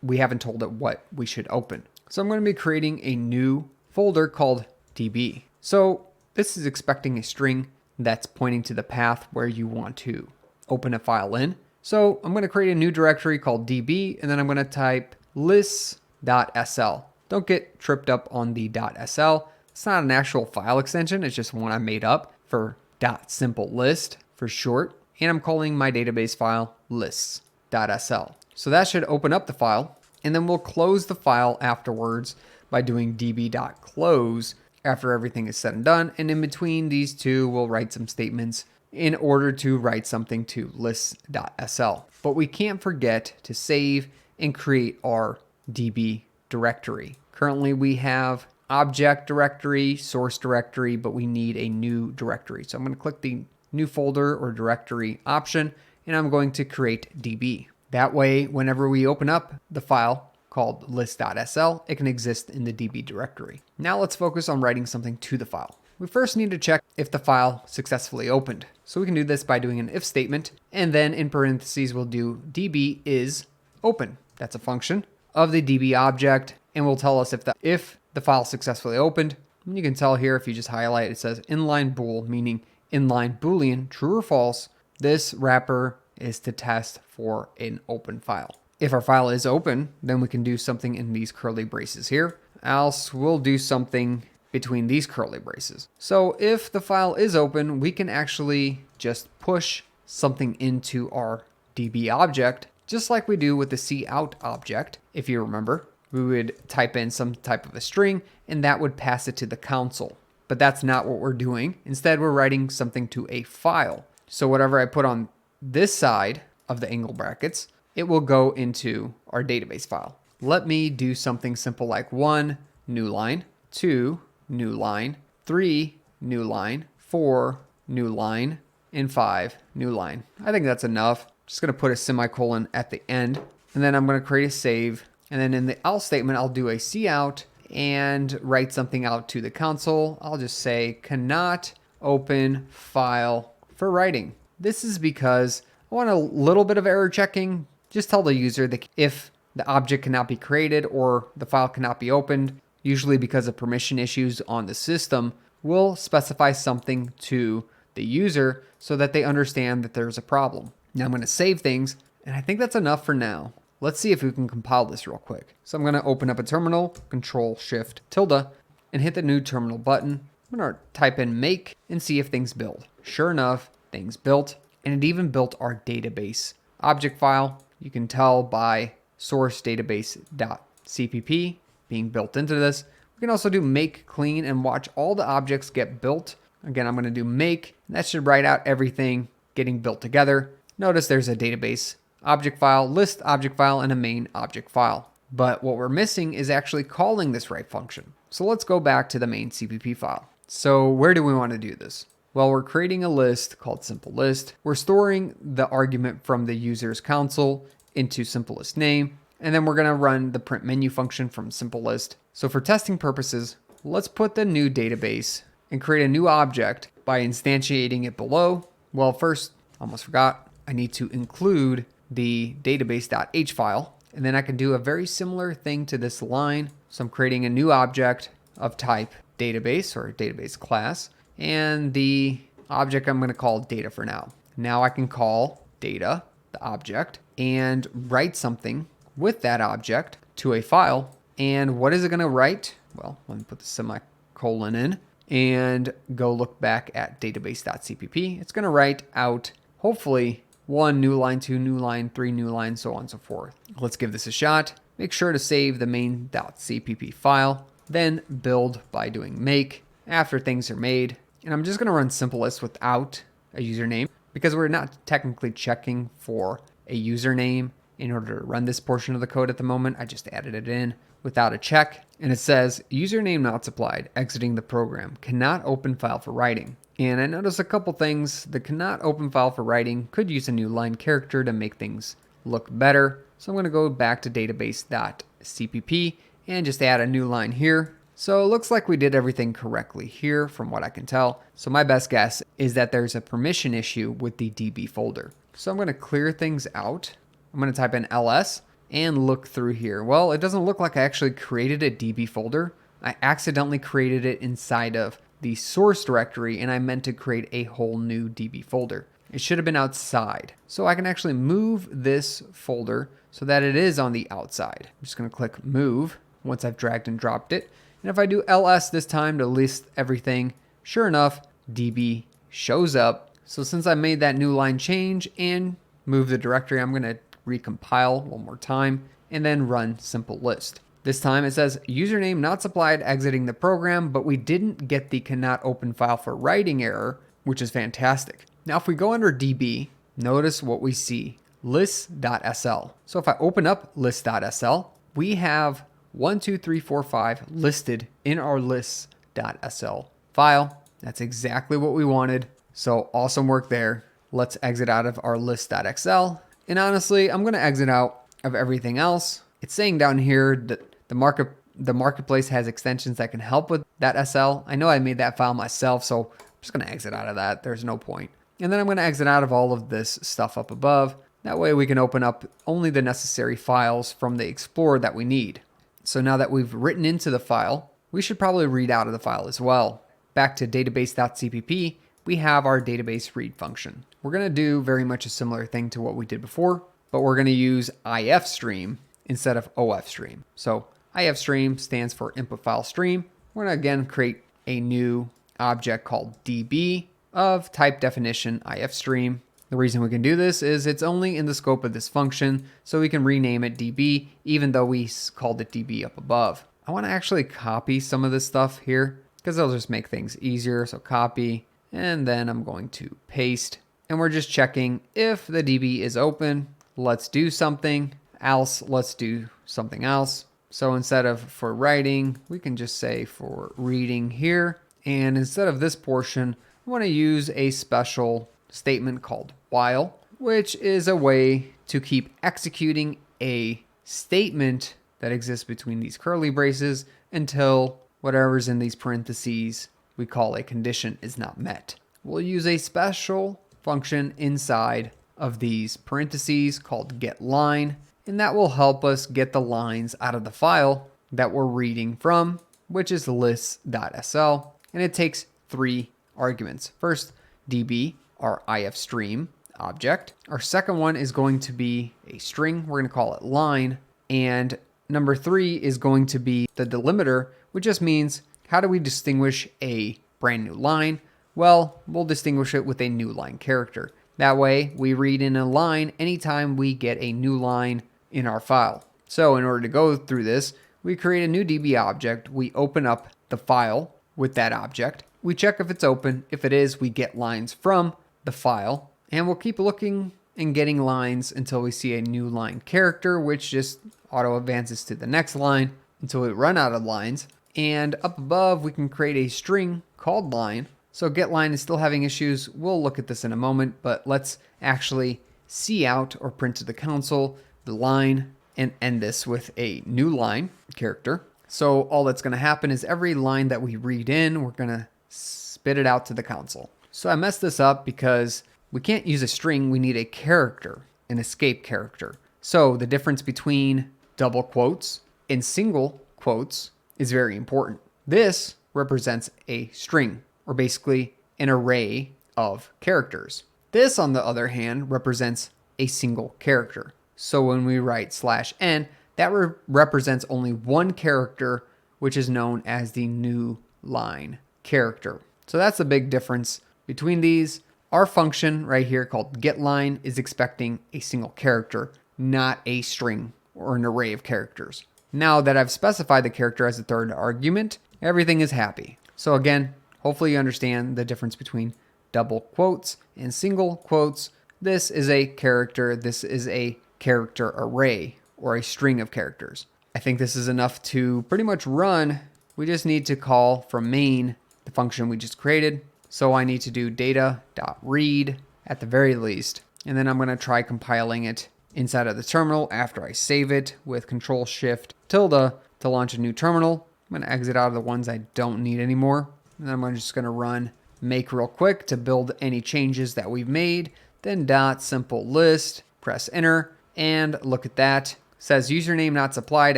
we haven't told it what we should open. So I'm going to be creating a new folder called db. So this is expecting a string that's pointing to the path where you want to open a file in. So I'm going to create a new directory called db, and then I'm going to type lists.sl. Don't get tripped up on the .sl. It's not an actual file extension. It's just one I made up for .simplelist for short. And I'm calling my database file lists.sl. So that should open up the file, and then we'll close the file afterwards by doing db.close after everything is said and done. And in between these two, we'll write some statements in order to write something to lists.sl. But we can't forget to save and create our db directory. Currently we have object directory, source directory, but we need a new directory. So I'm going to click the new folder or directory option, and I'm going to create db. That way, whenever we open up the file called list.sl, it can exist in the db directory. Now let's focus on writing something to the file. We first need to check if the file successfully opened. So we can do this by doing an if statement, and then in parentheses, we'll do db is open. That's a function of the db object, and will tell us if the file successfully opened. And you can tell here if you just highlight, it says inline bool, meaning inline boolean, true or false. This wrapper is to test for an open file. If our file is open, then we can do something in these curly braces here. Else we'll do something between these curly braces. So if the file is open, we can actually just push something into our db object, just like we do with the cout object, if you remember. we would type in some type of a string and that would pass it to the console. But that's not what we're doing. Instead, we're writing something to a file. So whatever I put on this side of the angle brackets, it will go into our database file. Let me do something simple like 1 new line, 2 new line, 3 new line, 4 new line, and 5 new line. I think that's enough. Just going to put a semicolon at the end, and then I'm going to create a save. And then in the else statement, I'll do a cout and write something out to the console. I'll just say cannot open file for writing. This is because I want a little bit of error checking. Just tell the user that if the object cannot be created or the file cannot be opened, usually because of permission issues on the system, we'll specify something to the user so that they understand that there's a problem. Now I'm going to save things, and I think that's enough for now. Let's see if we can compile this real quick. So I'm going to open up a terminal, Control-Shift-tilde, and hit the new terminal button. I'm going to type in make and see if things build. Sure enough, things built, and it even built our database object file. You can tell by source database.cpp being built into this. We can also do make clean and watch all the objects get built. Again, I'm going to do make, and that should write out everything getting built together. Notice there's a database object file, list object file, and a main object file. But what we're missing is actually calling this write function. So let's go back to the main CPP file. So where do we want to do this? Well, we're creating a list called simple list. We're storing the argument from the user's console into simplest name, and then we're going to run the print menu function from simple list. So for testing purposes, let's put the new database and create a new object by instantiating it below. Well, first, almost forgot, I need to include the database.h file, and then I can do a very similar thing to this line. So I'm creating a new object of type database or database class, and the object I'm going to call data for now. Now I can call data, the object, and write something with that object to a file. And what is it going to write? Well, let me put the semicolon in and go look back at database.cpp. It's going to write out, hopefully, 1 new line, 2 new line, 3 new lines, so on and so forth. Let's give this a shot. Make sure to save the main.cpp file, then build by doing make after things are made. And I'm just going to run simplest without a username because we're not technically checking for a username in order to run this portion of the code at the moment. I just added it in without a check. And it says username not supplied, exiting the program, cannot open file for writing. And I noticed a couple things. The cannot open file for writing could use a new line character to make things look better. So I'm going to go back to database.cpp and just add a new line here. So it looks like we did everything correctly here from what I can tell. So my best guess is that there's a permission issue with the DB folder. So I'm going to clear things out. I'm going to type in ls and look through here. Well, it doesn't look like I actually created a DB folder. I accidentally created it inside of the source directory, and I meant to create a whole new DB folder. It should have been outside. So I can actually move this folder so that it is on the outside. I'm just going to click move once I've dragged and dropped it. And if I do ls this time to list everything, sure enough, DB shows up. So since I made that new line change and move the directory, I'm going to recompile one more time and then run simple list. This time it says username not supplied, exiting the program, but we didn't get the cannot open file for writing error, which is fantastic. Now if we go under DB, notice what we see, list.sl. So if I open up list.sl, we have 1, 2, 3, 4, 5 listed in our list.sl file. That's exactly what we wanted. So awesome work there. Let's exit out of our list.xl. And honestly, I'm going to exit out of everything else. It's saying down here that the marketplace has extensions that can help with that SL. I know I made that file myself, so I'm just going to exit out of that. There's no point. And then I'm going to exit out of all of this stuff up above. That way we can open up only the necessary files from the Explorer that we need. So now that we've written into the file, we should probably read out of the file as well. Back to database.cpp, we have our database read function. We're going to do very much a similar thing to what we did before, but we're going to use ifstream instead of ofstream. So ifstream stands for input file stream. We're going to again create a new object called db of type definition ifstream. The reason we can do this is it's only in the scope of this function, so we can rename it db even though we called it db up above. I want to actually copy some of this stuff here because it'll just make things easier. So copy, and then I'm going to paste, and we're just checking if the db is open. Let's do something else. Let's do something else. So instead of for writing, we can just say for reading here. And instead of this portion, I want to use a special statement called while, which is a way to keep executing a statement that exists between these curly braces until whatever's in these parentheses we call a condition is not met. We'll use a special function inside of these parentheses called getLine, and that will help us get the lines out of the file that we're reading from, which is list.sl, and it takes 3 arguments. First, db, our ifstream object. Our second one is going to be a string. We're going to call it line. And number 3 is going to be the delimiter, which just means how do we distinguish a brand new line? Well, we'll distinguish it with a new line character. That way, we read in a line anytime we get a new line in our file. So in order to go through this, we create a new db object. We open up the file with that object. We check if it's open. If it is, we get lines from the file, and we'll keep looking and getting lines until we see a new line character, which just auto advances to the next line until we run out of lines. And up above, we can create a string called line. So getLine is still having issues. We'll look at this in a moment, but let's actually see out or print to the console the line and end this with a new line character. So all that's going to happen is every line that we read in, we're going to spit it out to the console. So I messed this up because we can't use a string. We need a character, an escape character. So the difference between double quotes and single quotes is very important. This represents a string, or basically an array of characters. This, on the other hand, represents a single character. So when we write /n, that represents only one character, which is known as the new line character. So that's the big difference between these. Our function right here called getLine is expecting a single character, not a string or an array of characters. Now that I've specified the character as a third argument, everything is happy. So again, hopefully you understand the difference between double quotes and single quotes. This is a character. This is a character array or a string of characters. I think this is enough to pretty much run. We just need to call from main the function we just created. So I need to do data.read at the very least. And then I'm going to try compiling it inside of the terminal after I save it with Control-Shift-tilde to launch a new terminal. I'm going to exit out of the ones I don't need anymore. And then I'm just going to run make real quick to build any changes that we've made. Then .simple list, press enter, and look at that. It says username not supplied,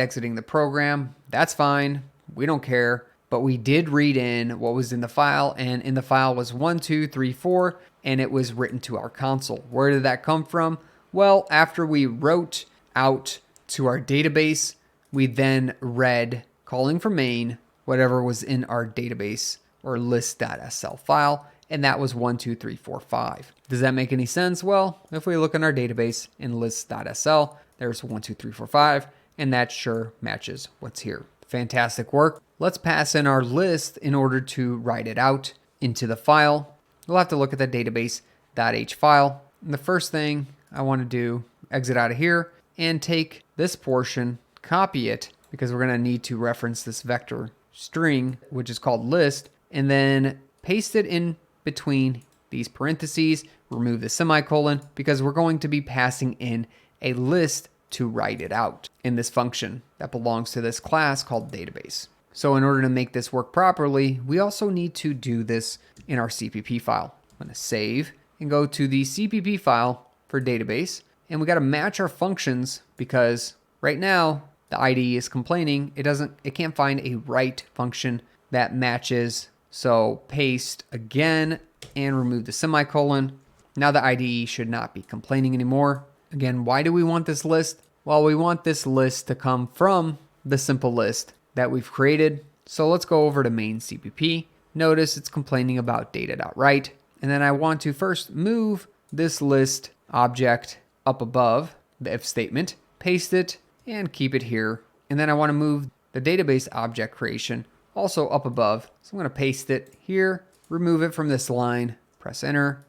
exiting the program. That's fine. We don't care. But we did read in what was in the file, and in the file was 1, 2, 3, 4, and it was written to our console. Where did that come from? Well, after we wrote out to our database, we then read, calling from main, whatever was in our database or list.sl file, and that was 1, 2, 3, 4, 5. Does that make any sense? Well, if we look in our database in list.sl, there's 1, 2, 3, 4, 5, and that sure matches what's here. Fantastic work. Let's pass in our list in order to write it out into the file. We'll have to look at the database.h file. And the first thing I want to do, exit out of here and take this portion, copy it, because we're going to need to reference this vector string, which is called list, and then paste it in between these parentheses, remove the semicolon, because we're going to be passing in a list to write it out in this function that belongs to this class called database. So in order to make this work properly, we also need to do this in our CPP file. I'm going to save and go to the CPP file for database, and we got to match our functions because right now the IDE is complaining it can't find a write function that matches. So paste again and remove the semicolon. Now the IDE should not be complaining anymore. Again, why do we want this list? Well, we want this list to come from the simple list that we've created. So let's go over to main CPP. Notice it's complaining about data.write. And then I want to first move this list object up above the if statement, paste it, and keep it here. And then I want to move the database object creation also up above. So I'm going to paste it here, remove it from this line, press enter.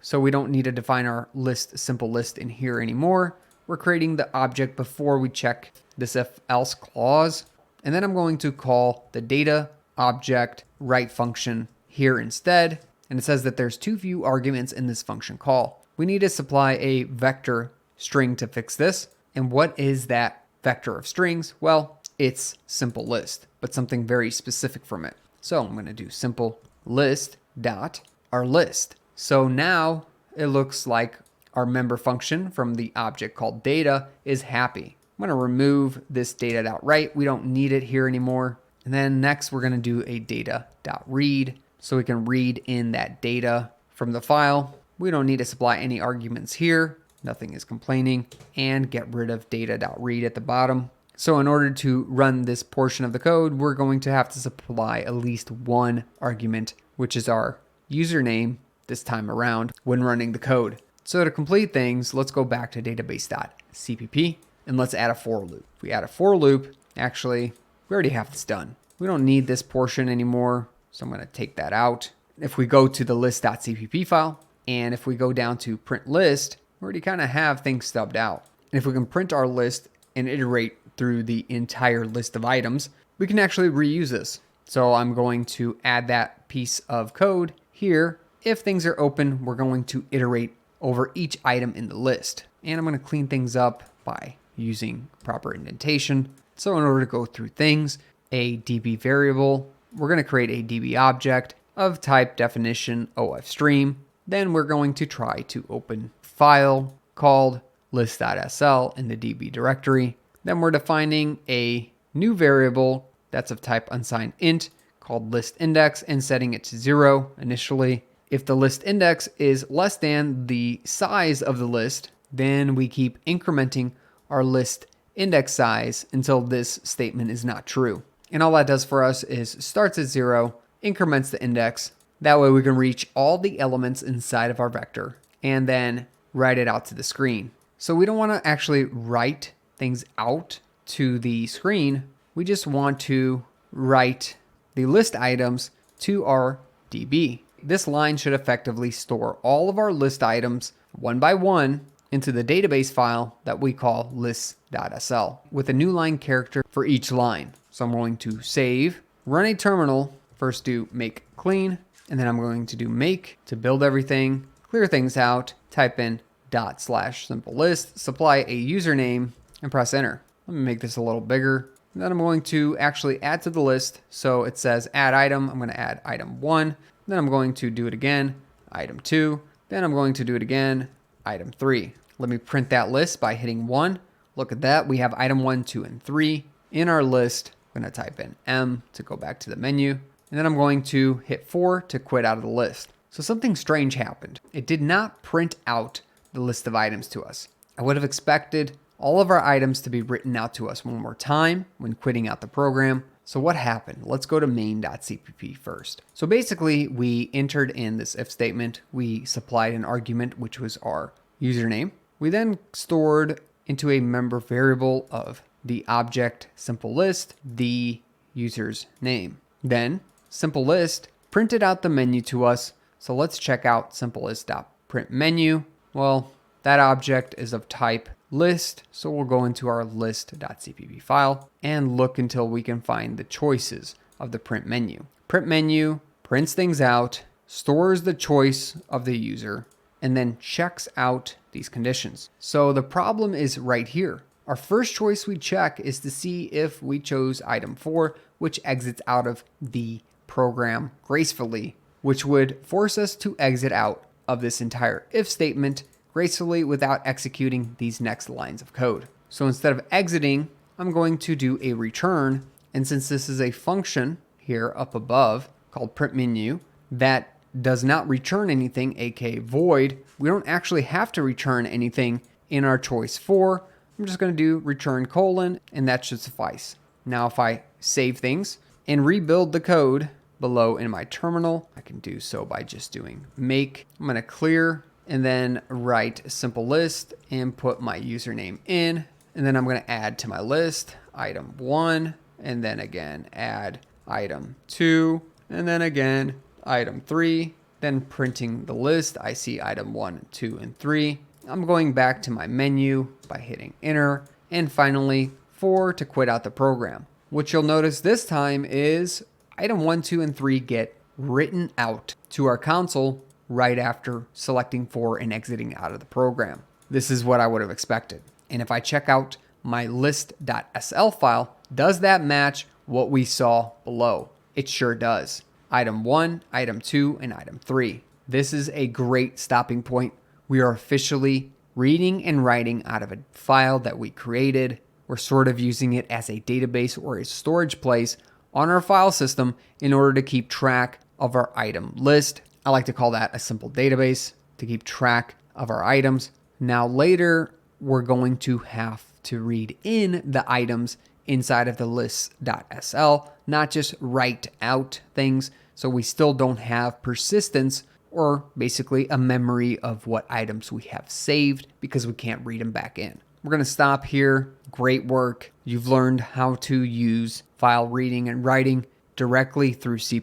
So we don't need to define our list, simple list in here anymore. We're creating the object before we check this if else clause. And then I'm going to call the data object write function here instead. And it says that there's too few arguments in this function call. We need to supply a vector string to fix this. And what is that vector of strings? Well, it's simple list, but something very specific from it. So I'm going to do simple list dot our list. So now it looks like our member function from the object called data is happy. I'm going to remove this data.write. We don't need it here anymore. And then next we're going to do a data.read so we can read in that data from the file. We don't need to supply any arguments here. Nothing is complaining, and get rid of data.read at the bottom. So in order to run this portion of the code, we're going to have to supply at least one argument, which is our username this time around when running the code. So to complete things, let's go back to database.cpp and let's add a for loop. If we add a for loop, actually, we already have this done. We don't need this portion anymore, so I'm going to take that out. If we go to the list.cpp file, and if we go down to print list, we already kind of have things stubbed out. And if we can print our list and iterate through the entire list of items, we can actually reuse this. So I'm going to add that piece of code here. If things are open, we're going to iterate over each item in the list. And I'm going to clean things up by using proper indentation. So in order to go through things, a DB variable, we're going to create a DB object of type definition OFStream. Then we're going to try to open file called list.sl in the DB directory. Then we're defining a new variable that's of type unsigned int called list index and setting it to 0 initially. If the list index is less than the size of the list, then we keep incrementing our list index size until this statement is not true. And all that does for us is starts at 0, increments the index. That way we can reach all the elements inside of our vector and then write it out to the screen. So we don't want to actually write things out to the screen. We just want to write the list items to our DB. This line should effectively store all of our list items one by one into the database file that we call list.sl with a new line character for each line. So I'm going to save, run a terminal, first do make clean, and then I'm going to do make to build everything, clear things out, type in /simple list, supply a username, and press enter. Let me make this a little bigger. And then I'm going to actually add to the list. So it says add item. I'm going to add item 1. Then I'm going to do it again, item 2. Then I'm going to do it again, item 3. Let me print that list by hitting 1. Look at that. We have item 1, 2, and 3 in our list. I'm going to type in M to go back to the menu. And then I'm going to hit 4 to quit out of the list. So something strange happened. It did not print out the list of items to us. I would have expected all of our items to be written out to us one more time when quitting out the program. So what happened? Let's go to main.cpp first. So basically we entered in this if statement. We supplied an argument, which was our username. We then stored into a member variable of the object simple list, the user's name. Then simple list printed out the menu to us. So let's check out simplelist.print menu. Well, that object is of type list. So we'll go into our list.cpp file and look until we can find the choices of the print menu. Print menu prints things out, stores the choice of the user, and then checks out these conditions. So the problem is right here. Our first choice we check is to see if we chose item 4, which exits out of the program gracefully, which would force us to exit out of this entire if statement gracefully without executing these next lines of code. So instead of exiting, I'm going to do a return. And since this is a function here up above called print menu that does not return anything, aka void, we don't actually have to return anything in our choice 4. I'm just going to do return colon, and that should suffice. Now, if I save things and rebuild the code below in my terminal, I can do so by just doing make. I'm going to clear and then write simple list and put my username in. And then I'm going to add to my list item 1, and then again add item 2, and then again item 3. Then printing the list, I see item 1, 2, and 3. I'm going back to my menu by hitting enter, and finally 4 to quit out the program. What you'll notice this time is item 1, 2, and 3 get written out to our console right after selecting 4 and exiting out of the program. This is what I would have expected. And if I check out my list.sl file, does that match what we saw below? It sure does. Item 1, item 2, and item 3. This is a great stopping point. We are officially reading and writing out of a file that we created. We're sort of using it as a database or a storage place on our file system in order to keep track of our item list. I like to call that a simple database to keep track of our items. Now later, we're going to have to read in the items inside of the list.sl, not just write out things. So we still don't have persistence, or basically a memory of what items we have saved, because we can't read them back in. We're going to stop here. Great work. You've learned how to use file reading and writing directly through C++.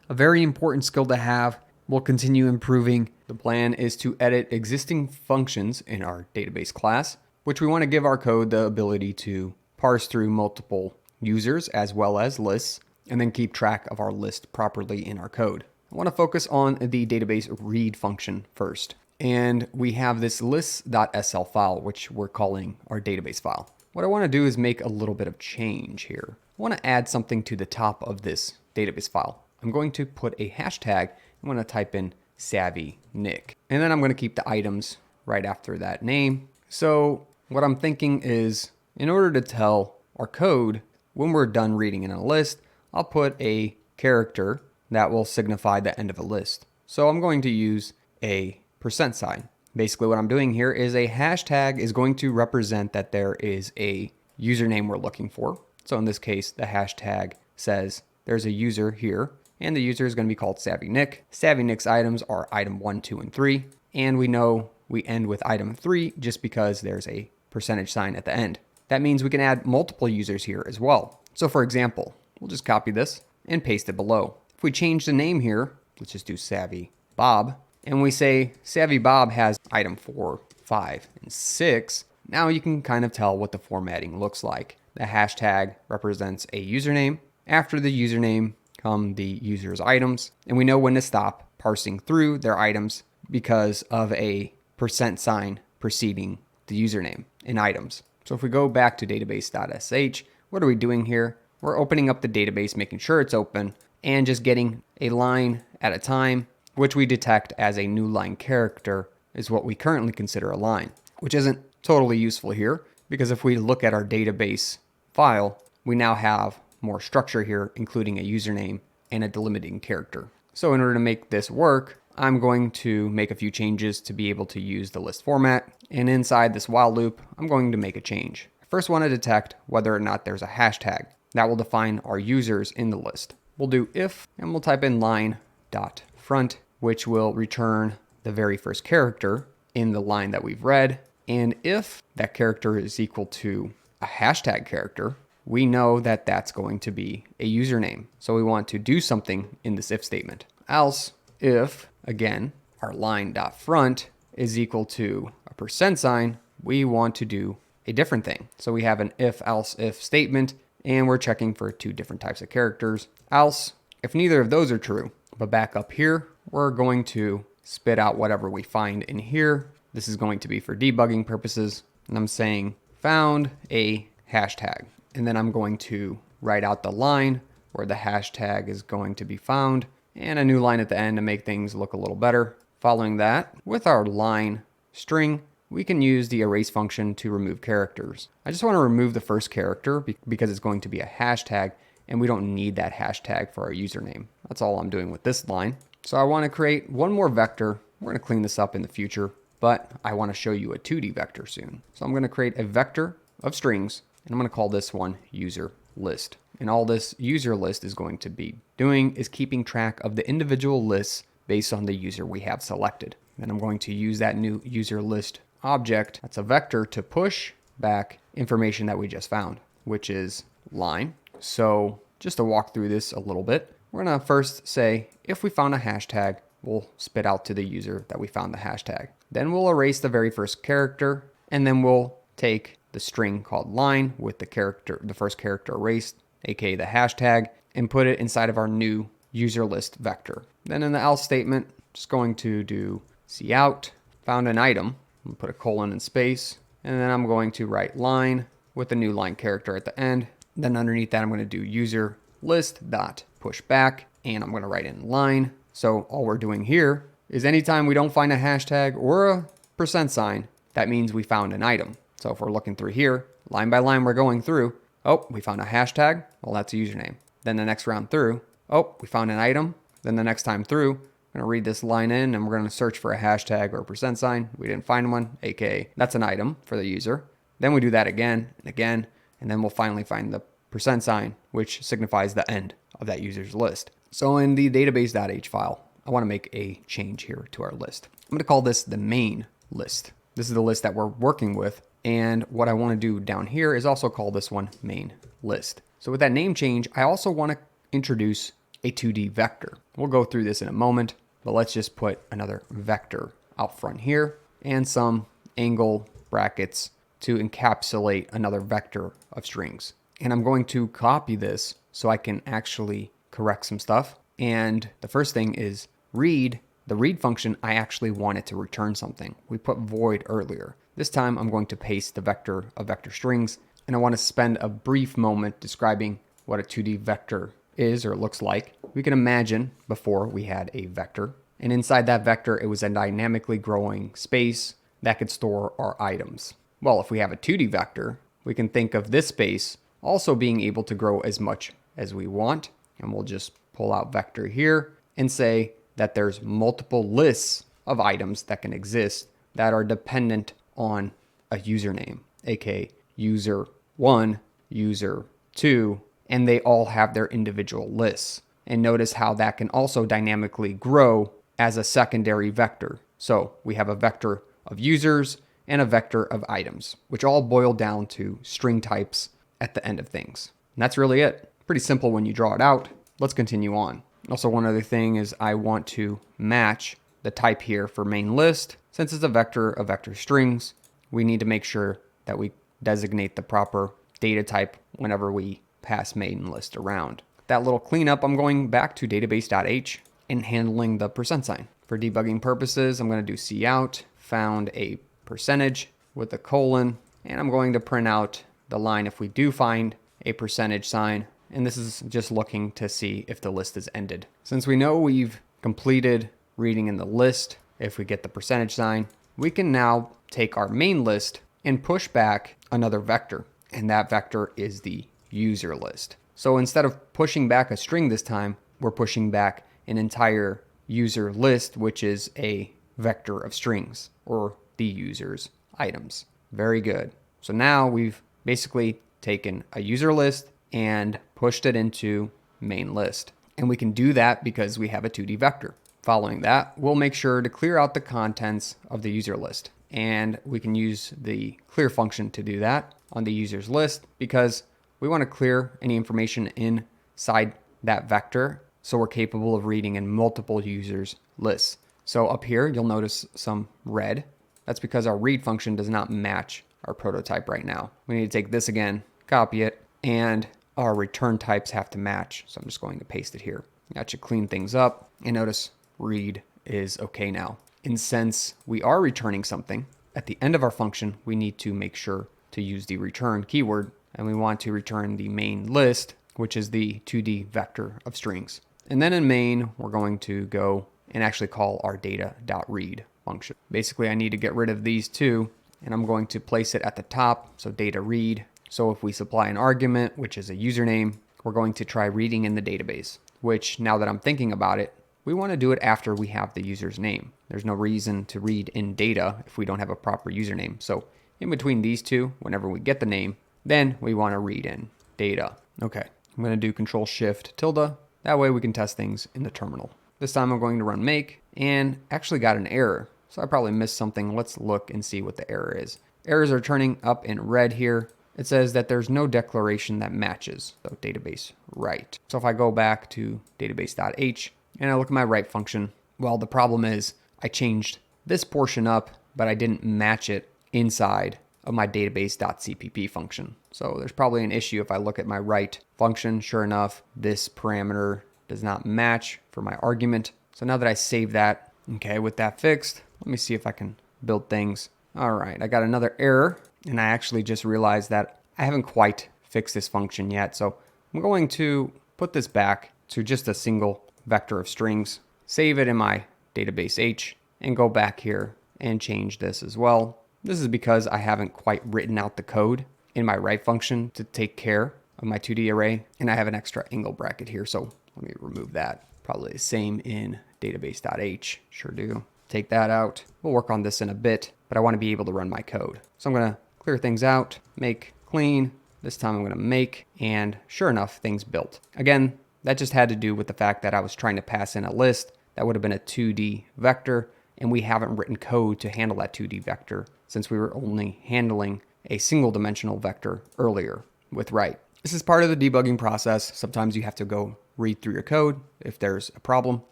A very important skill to have. We'll continue improving. The plan is to edit existing functions in our database class, which we want to give our code the ability to parse through multiple users as well as lists, and then keep track of our list properly in our code. I want to focus on the database read function first. And we have this list.sl file, which we're calling our database file. What I want to do is make a little bit of change here. I want to add something to the top of this database file. I'm going to put a hashtag. I'm going to type in SavvyNik. And then I'm going to keep the items right after that name. So what I'm thinking is, in order to tell our code when we're done reading in a list, I'll put a character that will signify the end of a list. So I'm going to use a %sign. Basically what I'm doing here is a hashtag is going to represent that there is a username we're looking for. So in this case, the hashtag says there's a user here, and the user is going to be called SavvyNik. SavvyNik's items are item 1, 2, and 3. And we know we end with item 3 just because there's a %sign at the end. That means we can add multiple users here as well. So for example, we'll just copy this and paste it below. If we change the name here, let's just do Savvy Bob, and we say Savvy Bob has item 4, 5, and 6, now you can kind of tell what the formatting looks like. The hashtag represents a username. After the username come the user's items, and we know when to stop parsing through their items because of a %sign preceding the username in items. So if we go back to database.sh, what are we doing here? We're opening up the database, making sure it's open, and just getting a line at a time, which we detect as a new line character is what we currently consider a line, which isn't totally useful here, because if we look at our database file, we now have more structure here, including a username and a delimiting character. So in order to make this work, I'm going to make a few changes to be able to use the list format. And inside this while loop, I'm going to make a change. I first want to detect whether or not there's a hashtag. That will define our users in the list. We'll do if, and we'll type in line.front, which will return the very first character in the line that we've read. And if that character is equal to a hashtag character, we know that that's going to be a username. So we want to do something in this if statement. Else, if, again, our line.front is equal to a %sign, we want to do a different thing. So we have an if, else, if statement, and we're checking for 2 different types of characters. Else, if neither of those are true, but back up here, we're going to spit out whatever we find in here. This is going to be for debugging purposes. And I'm saying found a hashtag. And then I'm going to write out the line where the hashtag is going to be found, and a new line at the end to make things look a little better. Following that, with our line string, we can use the erase function to remove characters. I just want to remove the first character because it's going to be a hashtag, and we don't need that hashtag for our username. That's all I'm doing with this line. So I want to create one more vector. We're going to clean this up in the future, but I want to show you a 2D vector soon. So I'm going to create a vector of strings, and I'm going to call this one user list. And all this user list is going to be doing is keeping track of the individual lists based on the user we have selected. Then I'm going to use that new user list object, that's a vector, to push back information that we just found, which is line. So just to walk through this a little bit, we're gonna first say if we found a hashtag, we'll spit out to the user that we found the hashtag. Then we'll erase the very first character, and then we'll take the string called line with the first character erased, aka the hashtag, and put it inside of our new user list vector. Then in the else statement, just going to do cout, found an item, I'm gonna put a colon in space, and then I'm going to write line with the new line character at the end. Then underneath that, I'm going to do user list dot push back, and I'm going to write in line. So all we're doing here is anytime we don't find a hashtag or a %sign, that means we found an item. So if we're looking through here, line by line, we're going through. Oh, we found a hashtag. Well, that's a username. Then the next round through, oh, we found an item. Then the next time through, I'm going to read this line in and we're going to search for a hashtag or a %sign. We didn't find one, aka that's an item for the user. Then we do that again and again, and then we'll finally find the %sign, which signifies the end of that user's list. So in the database.h file, I want to make a change here to our list. I'm going to call this the main list. This is the list that we're working with. And what I want to do down here is also call this one main list. So with that name change, I also want to introduce a 2D vector. We'll go through this in a moment, but let's just put another vector out front here and some angle brackets to encapsulate another vector of strings. And I'm going to copy this so I can actually correct some stuff. And the first thing is read. The read function, I actually want it to return something. We put void earlier. This time I'm going to paste the vector of vector strings, and I want to spend a brief moment describing what a 2D vector is or looks like. We can imagine before we had a vector, and inside that vector it was a dynamically growing space that could store our items. Well, if we have a 2D vector, we can think of this space also being able to grow as much as we want, and we'll just pull out vector here and say that there's multiple lists of items that can exist that are dependent on a username, aka user 1, user 2, and they all have their individual lists. And notice how that can also dynamically grow as a secondary vector. So we have a vector of users and a vector of items, which all boil down to string types at the end of things. And that's really it. Pretty simple when you draw it out. Let's continue on. Also, one other thing is I want to match the type here for main list. Since it's a vector of vector strings, we need to make sure that we designate the proper data type whenever we pass main list around. That little cleanup, I'm going back to database.h and handling the %sign. For debugging purposes, I'm going to do cout, found a percentage with a colon, and I'm going to print out the line if we do find a %sign. And this is just looking to see if the list is ended. Since we know we've completed reading in the list, if we get the %sign, we can now take our main list and push back another vector. And that vector is the user list. So instead of pushing back a string this time, we're pushing back an entire user list, which is a vector of strings or the user's items. Very good. So now we've basically taken a user list and pushed it into main list. And we can do that because we have a 2D vector. Following that, we'll make sure to clear out the contents of the user list. And we can use the clear function to do that on the user's list because we want to clear any information inside that vector so we're capable of reading in multiple users' lists. So up here, you'll notice some red. That's because our read function does not match our prototype right now. We need to take this again, copy it, and our return types have to match. So I'm just going to paste it here. That should clean things up. And notice read is okay now. And since we are returning something, at the end of our function, we need to make sure to use the return keyword. And we want to return the main list, which is the 2D vector of strings. And then in main, we're going to go and actually call our data.read function. Basically, I need to get rid of these two, and I'm going to place it at the top. So data read. So if we supply an argument, which is a username, we're going to try reading in the database, which now that I'm thinking about it, we want to do it after we have the user's name. There's no reason to read in data if we don't have a proper username. So in between these two, whenever we get the name, then we want to read in data. Okay, I'm going to do Control-Shift-tilde. That way we can test things in the terminal. This time I'm going to run make and actually got an error. so I probably missed something. Let's look and see what the error is. Errors are turning up in red here. It says that there's no declaration that matches, so database write. So if I go back to database.h and I look at my write function, well, the problem is I changed this portion up, but I didn't match it inside of my database.cpp function. So there's probably an issue if I look at my write function. Sure enough, this parameter does not match for my argument. So now that I save that, okay, with that fixed, let me see if I can build things. All right, I got another error, and I actually just realized that I haven't quite fixed this function yet. So I'm going to put this back to just a single vector of strings, save it in my database H, and go back here and change this as well. This is because I haven't quite written out the code in my write function to take care of my 2D array, and I have an extra angle bracket here, so let me remove that. Probably the same in database.h, sure do. Take that out. We'll work on this in a bit, but I want to be able to run my code. So I'm gonna clear things out, make clean. This time I'm gonna make, and sure enough, things built. Again, that just had to do with the fact that I was trying to pass in a list that would have been a 2D vector, and we haven't written code to handle that 2D vector since we were only handling a single dimensional vector earlier with write. This is part of the debugging process. Sometimes you have to go read through your code if there's a problem.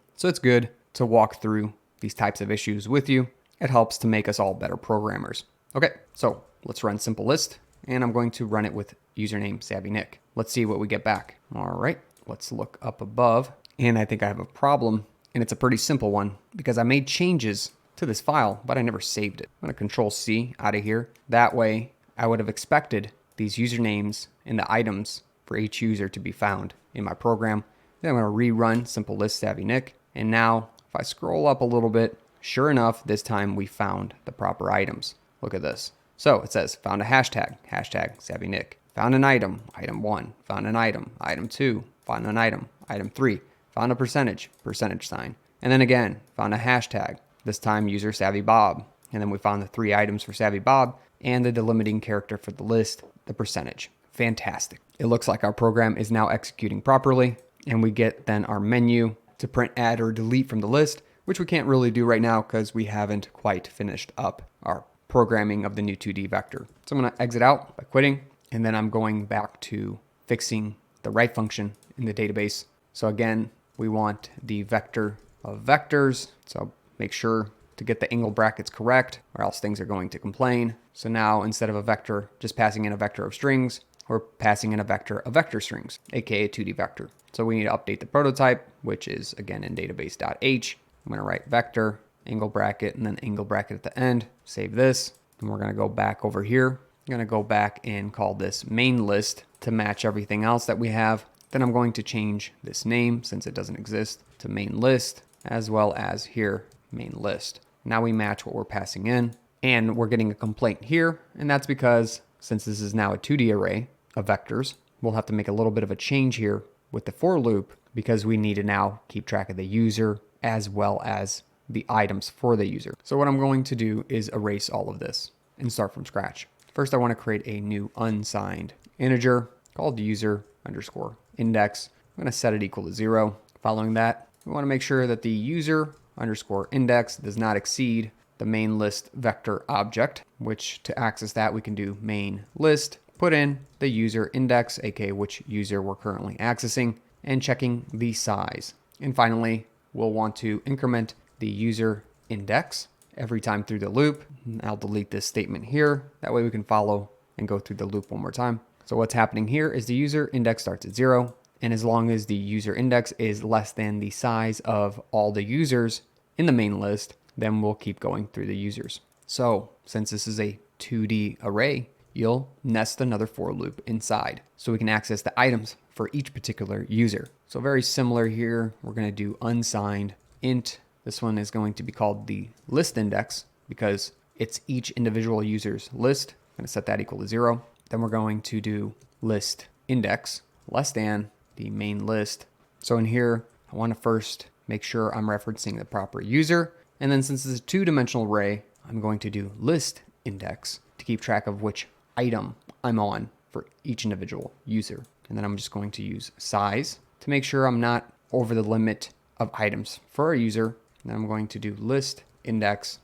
So it's good to walk through these types of issues with you. It helps to make us all better programmers. Okay, so let's run simple list, and I'm going to run it with username SavvyNik. Let's see what we get back. All right, let's look up above, and I think I have a problem, and it's a pretty simple one because I made changes to this file, but I never saved it. I'm gonna Control C out of here. That way I would have expected these usernames and the items for each user to be found in my program. Then I'm gonna rerun simple list SavvyNik. And now if I scroll up a little bit, sure enough, this time we found the proper items. Look at this. So it says found a hashtag, hashtag SavvyNik. Found an item, item 1. Found an item, item 2. Found an item 3. Found a percentage, percentage sign. And then again, found a hashtag. This time user SavvyBob. And then we found the 3 items for SavvyBob and the delimiting character for the list, the percentage. Fantastic. It looks like our program is now executing properly, and we get then our menu to print, add, or delete from the list, which we can't really do right now because we haven't quite finished up our programming of the new 2D vector. So I'm gonna exit out by quitting, and then I'm going back to fixing the write function in the database. So again, we want the vector of vectors. So make sure to get the angle brackets correct, or else things are going to complain. So now instead of a vector just passing in a vector of strings, we're passing in a vector of vector strings, aka 2D vector. So we need to update the prototype, which is again in database.h. I'm gonna write vector, angle bracket, and then angle bracket at the end. Save this, and we're gonna go back over here. I'm gonna go back and call this main list to match everything else that we have. Then I'm going to change this name, since it doesn't exist, to main list, as well as here, main list. Now we match what we're passing in, and we're getting a complaint here, and that's because since this is now a 2D array of vectors, we'll have to make a little bit of a change here with the for loop because we need to now keep track of the user as well as the items for the user. So what I'm going to do is erase all of this and start from scratch. First, I want to create a new unsigned integer called user underscore index. I'm going to set it equal to 0. Following that, we want to make sure that the user underscore index does not exceed the main list vector object, which to access that we can do main list, put in the user index, aka which user we're currently accessing, and checking the size. And finally, we'll want to increment the user index every time through the loop. I'll delete this statement here. That way we can follow and go through the loop one more time. So what's happening here is the user index starts at 0. And as long as the user index is less than the size of all the users in the main list, then we'll keep going through the users. So since this is a 2D array, you'll nest another for loop inside so we can access the items for each particular user. So very similar here, we're going to do unsigned int. This one is going to be called the list index because it's each individual user's list. I'm going to set that equal to 0. Then we're going to do list index less than the main list. So in here, I want to first make sure I'm referencing the proper user. And then since it's a 2-dimensional array, I'm going to do list index to keep track of which item I'm on for each individual user. And then I'm just going to use size to make sure I'm not over the limit of items for a user. And then I'm going to do list index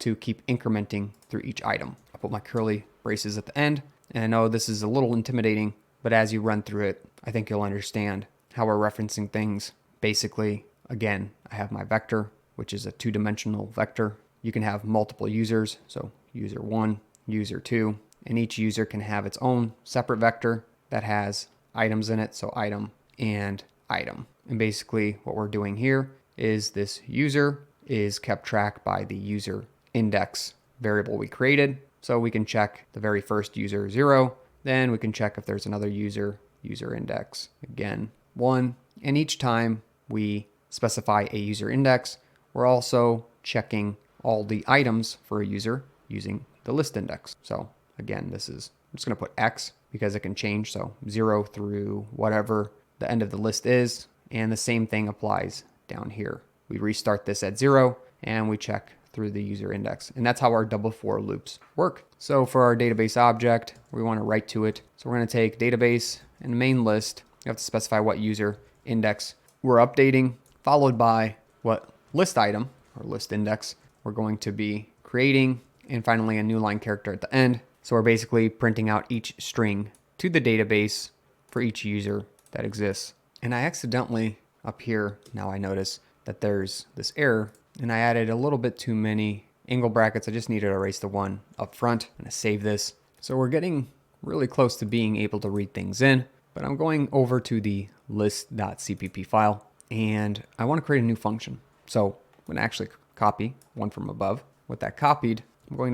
to keep incrementing through each item. I'll put my curly braces at the end. And I know this is a little intimidating, but as you run through it, I think you'll understand how we're referencing things. Basically, again, I have my vector, which is a two-dimensional vector. You can have multiple users, so user 1, user 2, and each user can have its own separate vector that has items in it, so item and item. And basically what we're doing here is this user is kept track by the user index variable we created. So we can check the very first user 0, then we can check if there's another user index, again 1. And each time we specify a user index, we're also checking all the items for a user using the list index. So again, I'm just going to put X because it can change. So 0 through whatever the end of the list is. And the same thing applies down here. We restart this at 0 and we check through the user index. And that's how our double for loops work. So for our database object, we want to write to it. So we're going to take database and main list. You have to specify what user index we're updating, followed by what list item or list index we're going to be creating, and finally a new line character at the end. So we're basically printing out each string to the database for each user that exists. And I accidentally up here, now I notice that there's this error and I added a little bit too many angle brackets. I just needed to erase the one up front. I'm gonna save this. So we're getting really close to being able to read things in, but I'm going over to the list.cpp file and I want to create a new function. So I'm going to actually copy one from above. With that copied, I'm going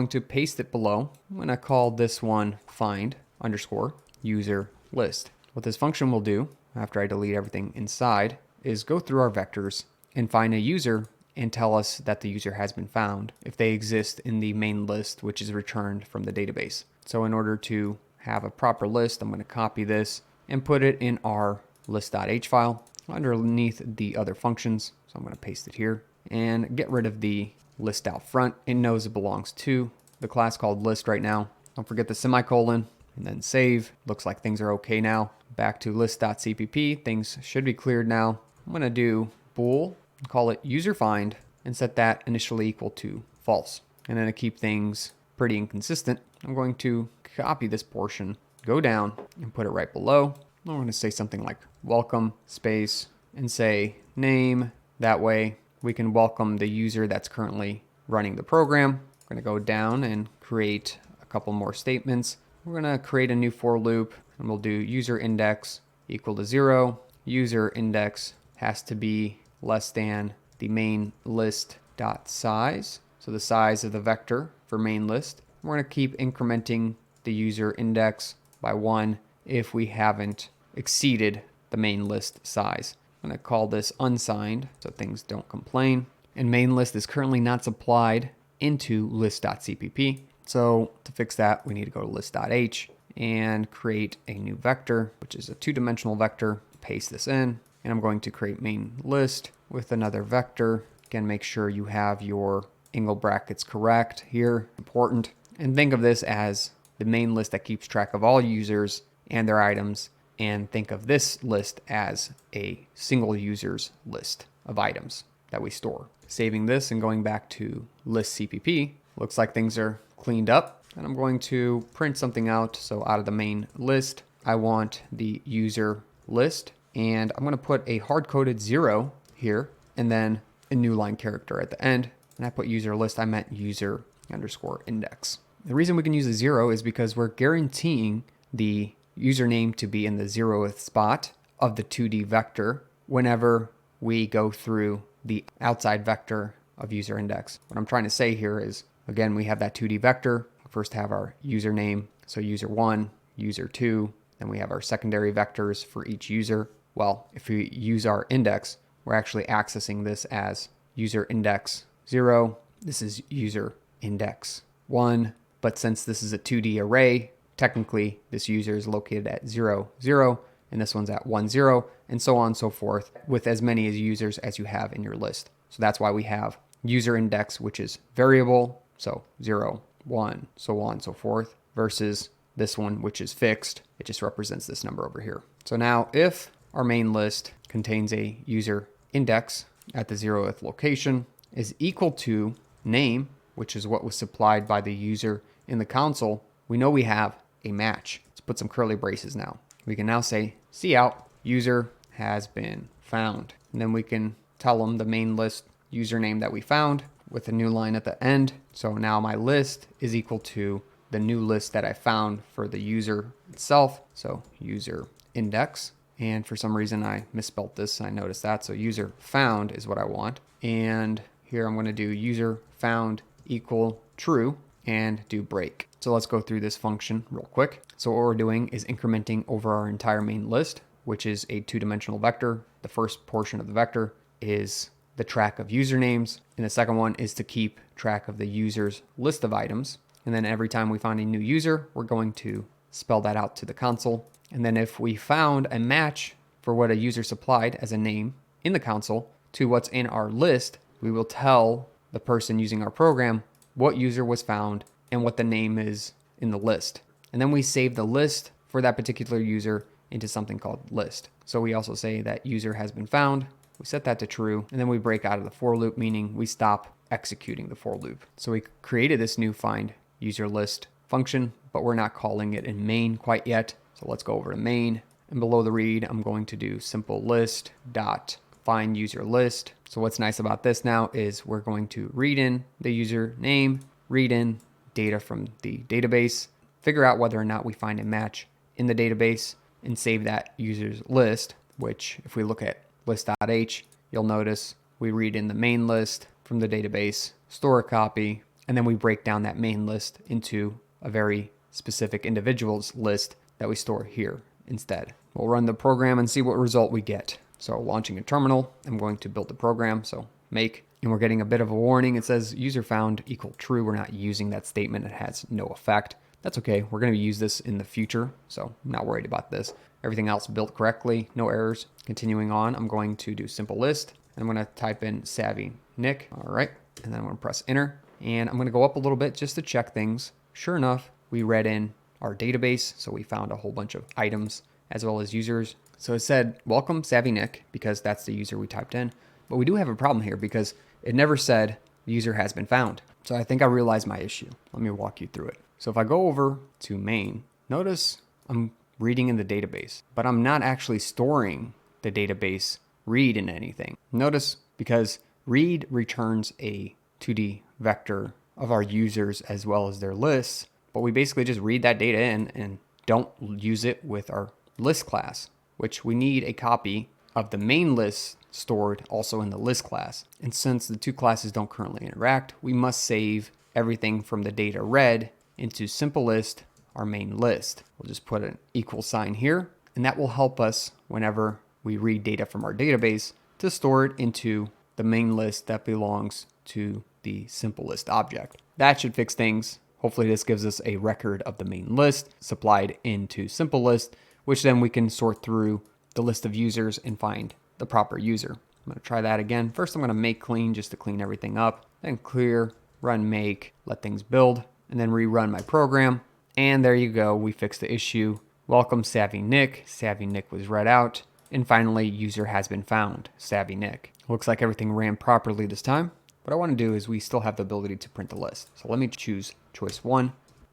to paste it below. I'm going to call this one find underscore user list. What this function will do after I delete everything inside is go through our vectors and find a user and tell us that the user has been found if they exist in the main list, which is returned from the database. So in order to have a proper list, I'm going to copy this and put it in our list.h file underneath the other functions. So I'm going to paste it here and get rid of the list out front. It knows it belongs to the class called list right now. Don't forget the semicolon and then save. Looks like things are okay now. Back to list.cpp. Things should be cleared now. I'm going to do bool, call it user find, and set that initially equal to false. And then to keep things pretty inconsistent, I'm going to copy this portion, go down and put it right below. I'm going to say something like welcome space and say name. That way we can welcome the user that's currently running the program. We're going to go down and create a couple more statements. We're going to create a new for loop and we'll do user index equal to 0. User index has to be less than the main list dot size. So the size of the vector for main list. We're going to keep incrementing the user index by 1 if we haven't exceeded the main list size. I'm going to call this unsigned so things don't complain. And main list is currently not supplied into list.cpp. So to fix that, we need to go to list.h and create a new vector, which is a two-dimensional vector. Paste this in, and I'm going to create main list with another vector. Again, make sure you have your angle brackets correct here, important. And think of this as the main list that keeps track of all users and their items, and think of this list as a single user's list of items that we store. Saving this and going back to list CPP, looks like things are cleaned up. And I'm going to print something out. So out of the main list, I want the user list, and I'm going to put a hard-coded 0 here and then a new line character at the end. And I put user list, I meant user underscore index. The reason we can use a 0 is because we're guaranteeing the username to be in the 0th spot of the 2D vector whenever we go through the outside vector of user index. What I'm trying to say here is, again, we have that 2D vector. We first have our username, so user 1, user 2, then we have our secondary vectors for each user. Well, if we use our index, we're actually accessing this as user index 0. This is user index 1. But since this is a 2D array, technically this user is located at 0, 0, and this one's at 1, 0, and so on and so forth with as many as users as you have in your list. So that's why we have user index, which is variable, so 0, 1, so on and so forth, versus this one, which is fixed. It just represents this number over here. So now if our main list contains a user index at the 0th location, is equal to name, which is what was supplied by the user in the console, we know we have a match. Let's put some curly braces now. We can now say cout user has been found. And then we can tell them the main list username that we found with a new line at the end. So now my list is equal to the new list that I found for the user itself. So user index. And for some reason I misspelled this. I noticed that. So user found is what I want. And here I'm going to do user found equal true and do break. So let's go through this function real quick. So what we're doing is incrementing over our entire main list, which is a two-dimensional vector. The first portion of the vector is the track of usernames, and the second one is to keep track of the user's list of items. And then every time we find a new user, we're going to spell that out to the console. And then if we found a match for what a user supplied as a name in the console to what's in our list, we will tell the person using our program what user was found and what the name is in the list. And then we save the list for that particular user into something called list. So we also say that user has been found. We set that to true, and then we break out of the for loop, meaning we stop executing the for loop. So we created this new find user list function, but we're not calling it in main quite yet. So let's go over to main, and below the read, I'm going to do simple list dot find user list. So what's nice about this now is we're going to read in the user name, read in data from the database, figure out whether or not we find a match in the database, and save that user's list, which if we look at list.h, you'll notice we read in the main list from the database, store a copy, and then we break down that main list into a very specific individual's list that we store here instead. We'll run the program and see what result we get. So launching a terminal, I'm going to build the program, so make, and we're getting a bit of a warning. It says user found equal true. We're not using that statement. It has no effect. That's okay. We're going to use this in the future, so I'm not worried about this. Everything else built correctly, no errors. Continuing on, I'm going to do simple list. I'm going to type in SavvyNik. All right, and then I'm going to press enter. And I'm going to go up a little bit just to check things. Sure enough, we read in our database, so we found a whole bunch of items as well as users. So it said, welcome SavvyNik, because that's the user we typed in. But we do have a problem here because it never said the user has been found. So I think I realized my issue. Let me walk you through it. So if I go over to main, notice I'm reading in the database, but I'm not actually storing the database read in anything. Notice because read returns a 2D vector of our users as well as their lists, but we basically just read that data in and don't use it with our list class, which we need a copy of the main list stored also in the list class. And since the two classes don't currently interact, we must save everything from the data read into simple list, our main list. We'll just put an equal sign here, and that will help us whenever we read data from our database to store it into the main list that belongs to the simple list object. That should fix things. Hopefully this gives us a record of the main list supplied into simple list, which then we can sort through the list of users and find the proper user. I'm going to try that again. First, I'm going to make clean just to clean everything up, then clear, run make, let things build, and then rerun my program. And there you go. We fixed the issue. Welcome SavvyNik. SavvyNik was read out. And finally, user has been found, SavvyNik. Looks like everything ran properly this time. What I want to do is we still have the ability to print the list. So let me choose choice 1.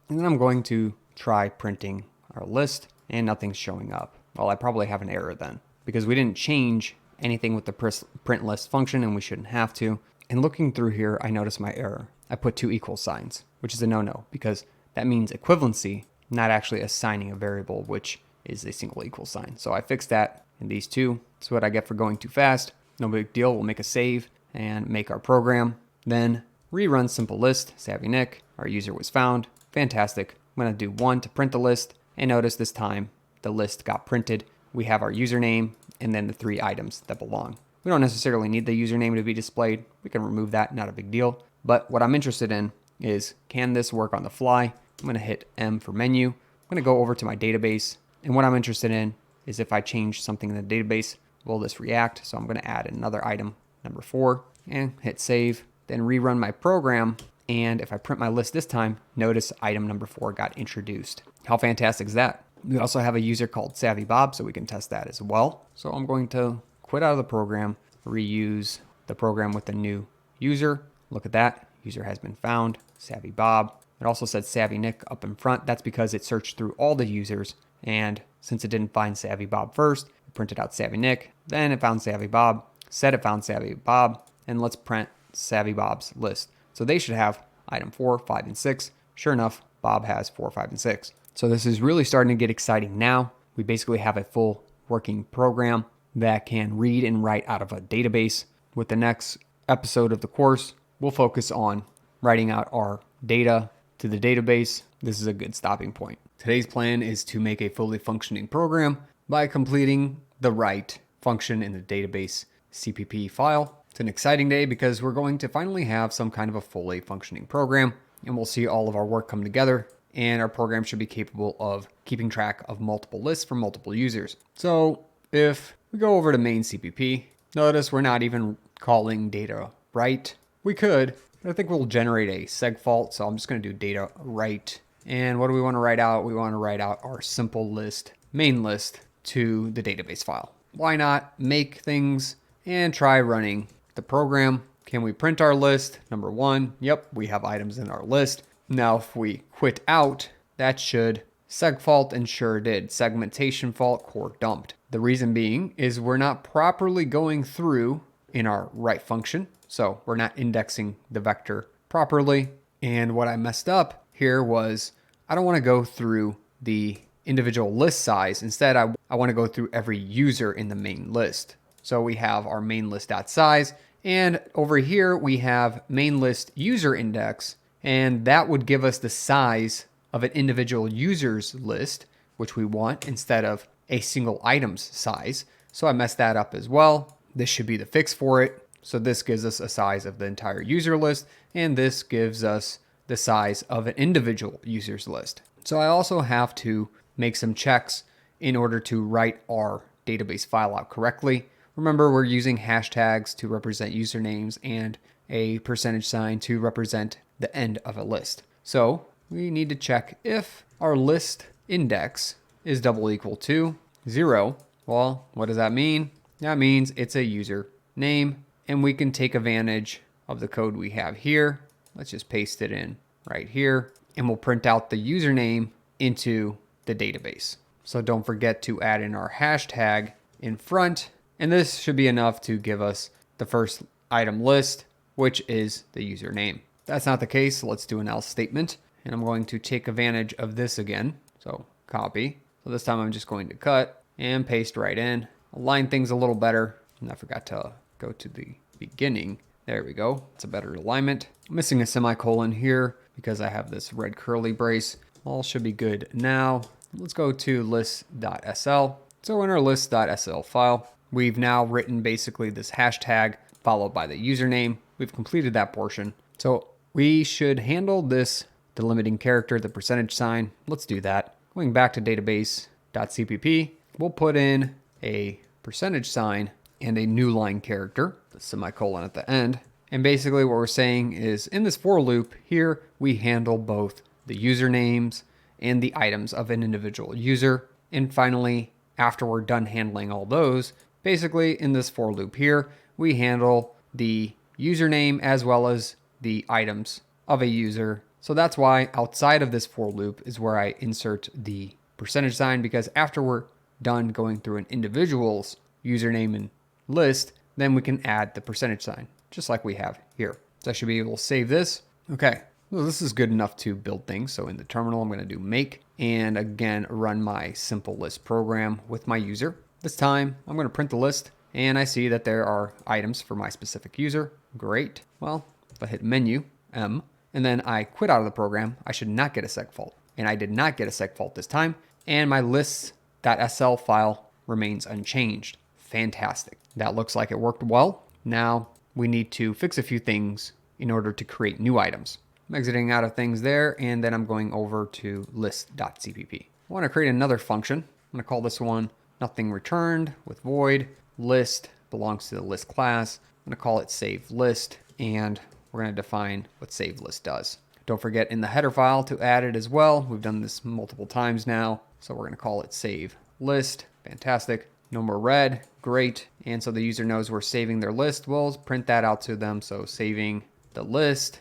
And then I'm going to try printing our list, and nothing's showing up. Well, I probably have an error then, because we didn't change anything with the print list function, and we shouldn't have to. And looking through here, I noticed my error. I put 2 equal signs, which is a no-no, because that means equivalency, not actually assigning a variable, which is a single equal sign. So I fixed that in these two. That's what I get for going too fast. No big deal. We'll make a save and make our program. Then rerun simple list, SavvyNik. Our user was found. Fantastic. I'm going to do 1 to print the list. And notice this time the list got printed. We have our username and then the 3 items that belong. We don't necessarily need the username to be displayed. We can remove that, not a big deal. But what I'm interested in is, can this work on the fly? I'm going to hit M for menu. I'm going to go over to my database. And what I'm interested in is if I change something in the database, will this react? So I'm going to add another item, number 4, and hit save. Then rerun my program. And if I print my list this time, notice item number 4 got introduced. How fantastic is that? We also have a user called SavvyBob, so we can test that as well. So I'm going to quit out of the program, reuse the program with the new user. Look at that. User has been found. Savvy Bob. It also said SavvyNik up in front. That's because it searched through all the users. And since it didn't find Savvy Bob first, it printed out SavvyNik. Then it found Savvy Bob. Said it found Savvy Bob. And let's print Savvy Bob's list. So they should have item 4, 5, and 6. Sure enough, Bob has 4, 5, and 6. So this is really starting to get exciting now. We basically have a full working program that can read and write out of a database. With the next episode of the course, we'll focus on writing out our data to the database. This is a good stopping point. Today's plan is to make a fully functioning program by completing the write function in the database CPP file. It's an exciting day because we're going to finally have some kind of a fully functioning program, and we'll see all of our work come together, and our program should be capable of keeping track of multiple lists from multiple users. So if we go over to main CPP, notice we're not even calling data write. We could, but I think we'll generate a seg fault. So I'm just going to do data write. And what do we want to write out? We want to write out our simple list, main list, to the database file. Why not make things and try running the program? Can we print our list? Number 1, yep, we have items in our list. Now if we quit out, that should seg fault, and sure did. Segmentation fault, core dumped. The reason being is we're not properly going through in our write function. So we're not indexing the vector properly. And what I messed up here was I don't want to go through the individual list size. Instead, I want to go through every user in the main list. So we have our main list.size, and over here we have main list user index, and that would give us the size of an individual user's list, which we want instead of a single item's size. So I messed that up as well. This should be the fix for it. So this gives us a size of the entire user list, and this gives us the size of an individual user's list. So I also have to make some checks in order to write our database file out correctly. Remember, we're using hashtags to represent usernames and a percentage sign to represent the end of a list. So we need to check if our list index is double equal to 0. Well, what does that mean? That means it's a user name, and we can take advantage of the code we have here. Let's just paste it in right here, and we'll print out the username into the database. So don't forget to add in our hashtag in front, and this should be enough to give us the first item list, which is the username. If that's not the case, so let's do an else statement, and I'm going to take advantage of this again. So copy. So this time I'm just going to cut and paste right in. Align things a little better. And I forgot to go to the beginning. There we go. It's a better alignment. I'm missing a semicolon here because I have this red curly brace. All should be good now. Let's go to list.sl. So in our list.sl file, we've now written basically this hashtag followed by the username. We've completed that portion. So we should handle this delimiting character, the percentage sign. Let's do that. Going back to database.cpp, we'll put in a percentage sign and a new line character, the semicolon at the end. And basically what we're saying is in this for loop here, we handle both the usernames and the items of an individual user. And finally, after we're done handling all those, basically in this for loop here, we handle the username as well as the items of a user. So that's why outside of this for loop is where I insert the percentage sign, because after we're done going through an individual's username and list, then we can add the percentage sign, just like we have here. So I should be able to save this. Okay, well, this is good enough to build things. So in the terminal, I'm going to do make, and again, run my simple list program with my user. This time, I'm going to print the list, and I see that there are items for my specific user. Great. Well, if I hit menu, M, and then I quit out of the program, I should not get a seg fault. And I did not get a seg fault this time, and my lists.sl file remains unchanged. Fantastic. That looks like it worked well. Now we need to fix a few things in order to create new items. I'm exiting out of things there, and then I'm going over to list.cpp. I want to create another function. I'm going to call this one nothing returned with void. List belongs to the list class. I'm going to call it save list, and we're going to define what save list does. Don't forget in the header file to add it as well. We've done this multiple times now, so we're going to call it save list. Fantastic. no more red, great. And so the user knows we're saving their list. We'll print that out to them. So saving the list, ...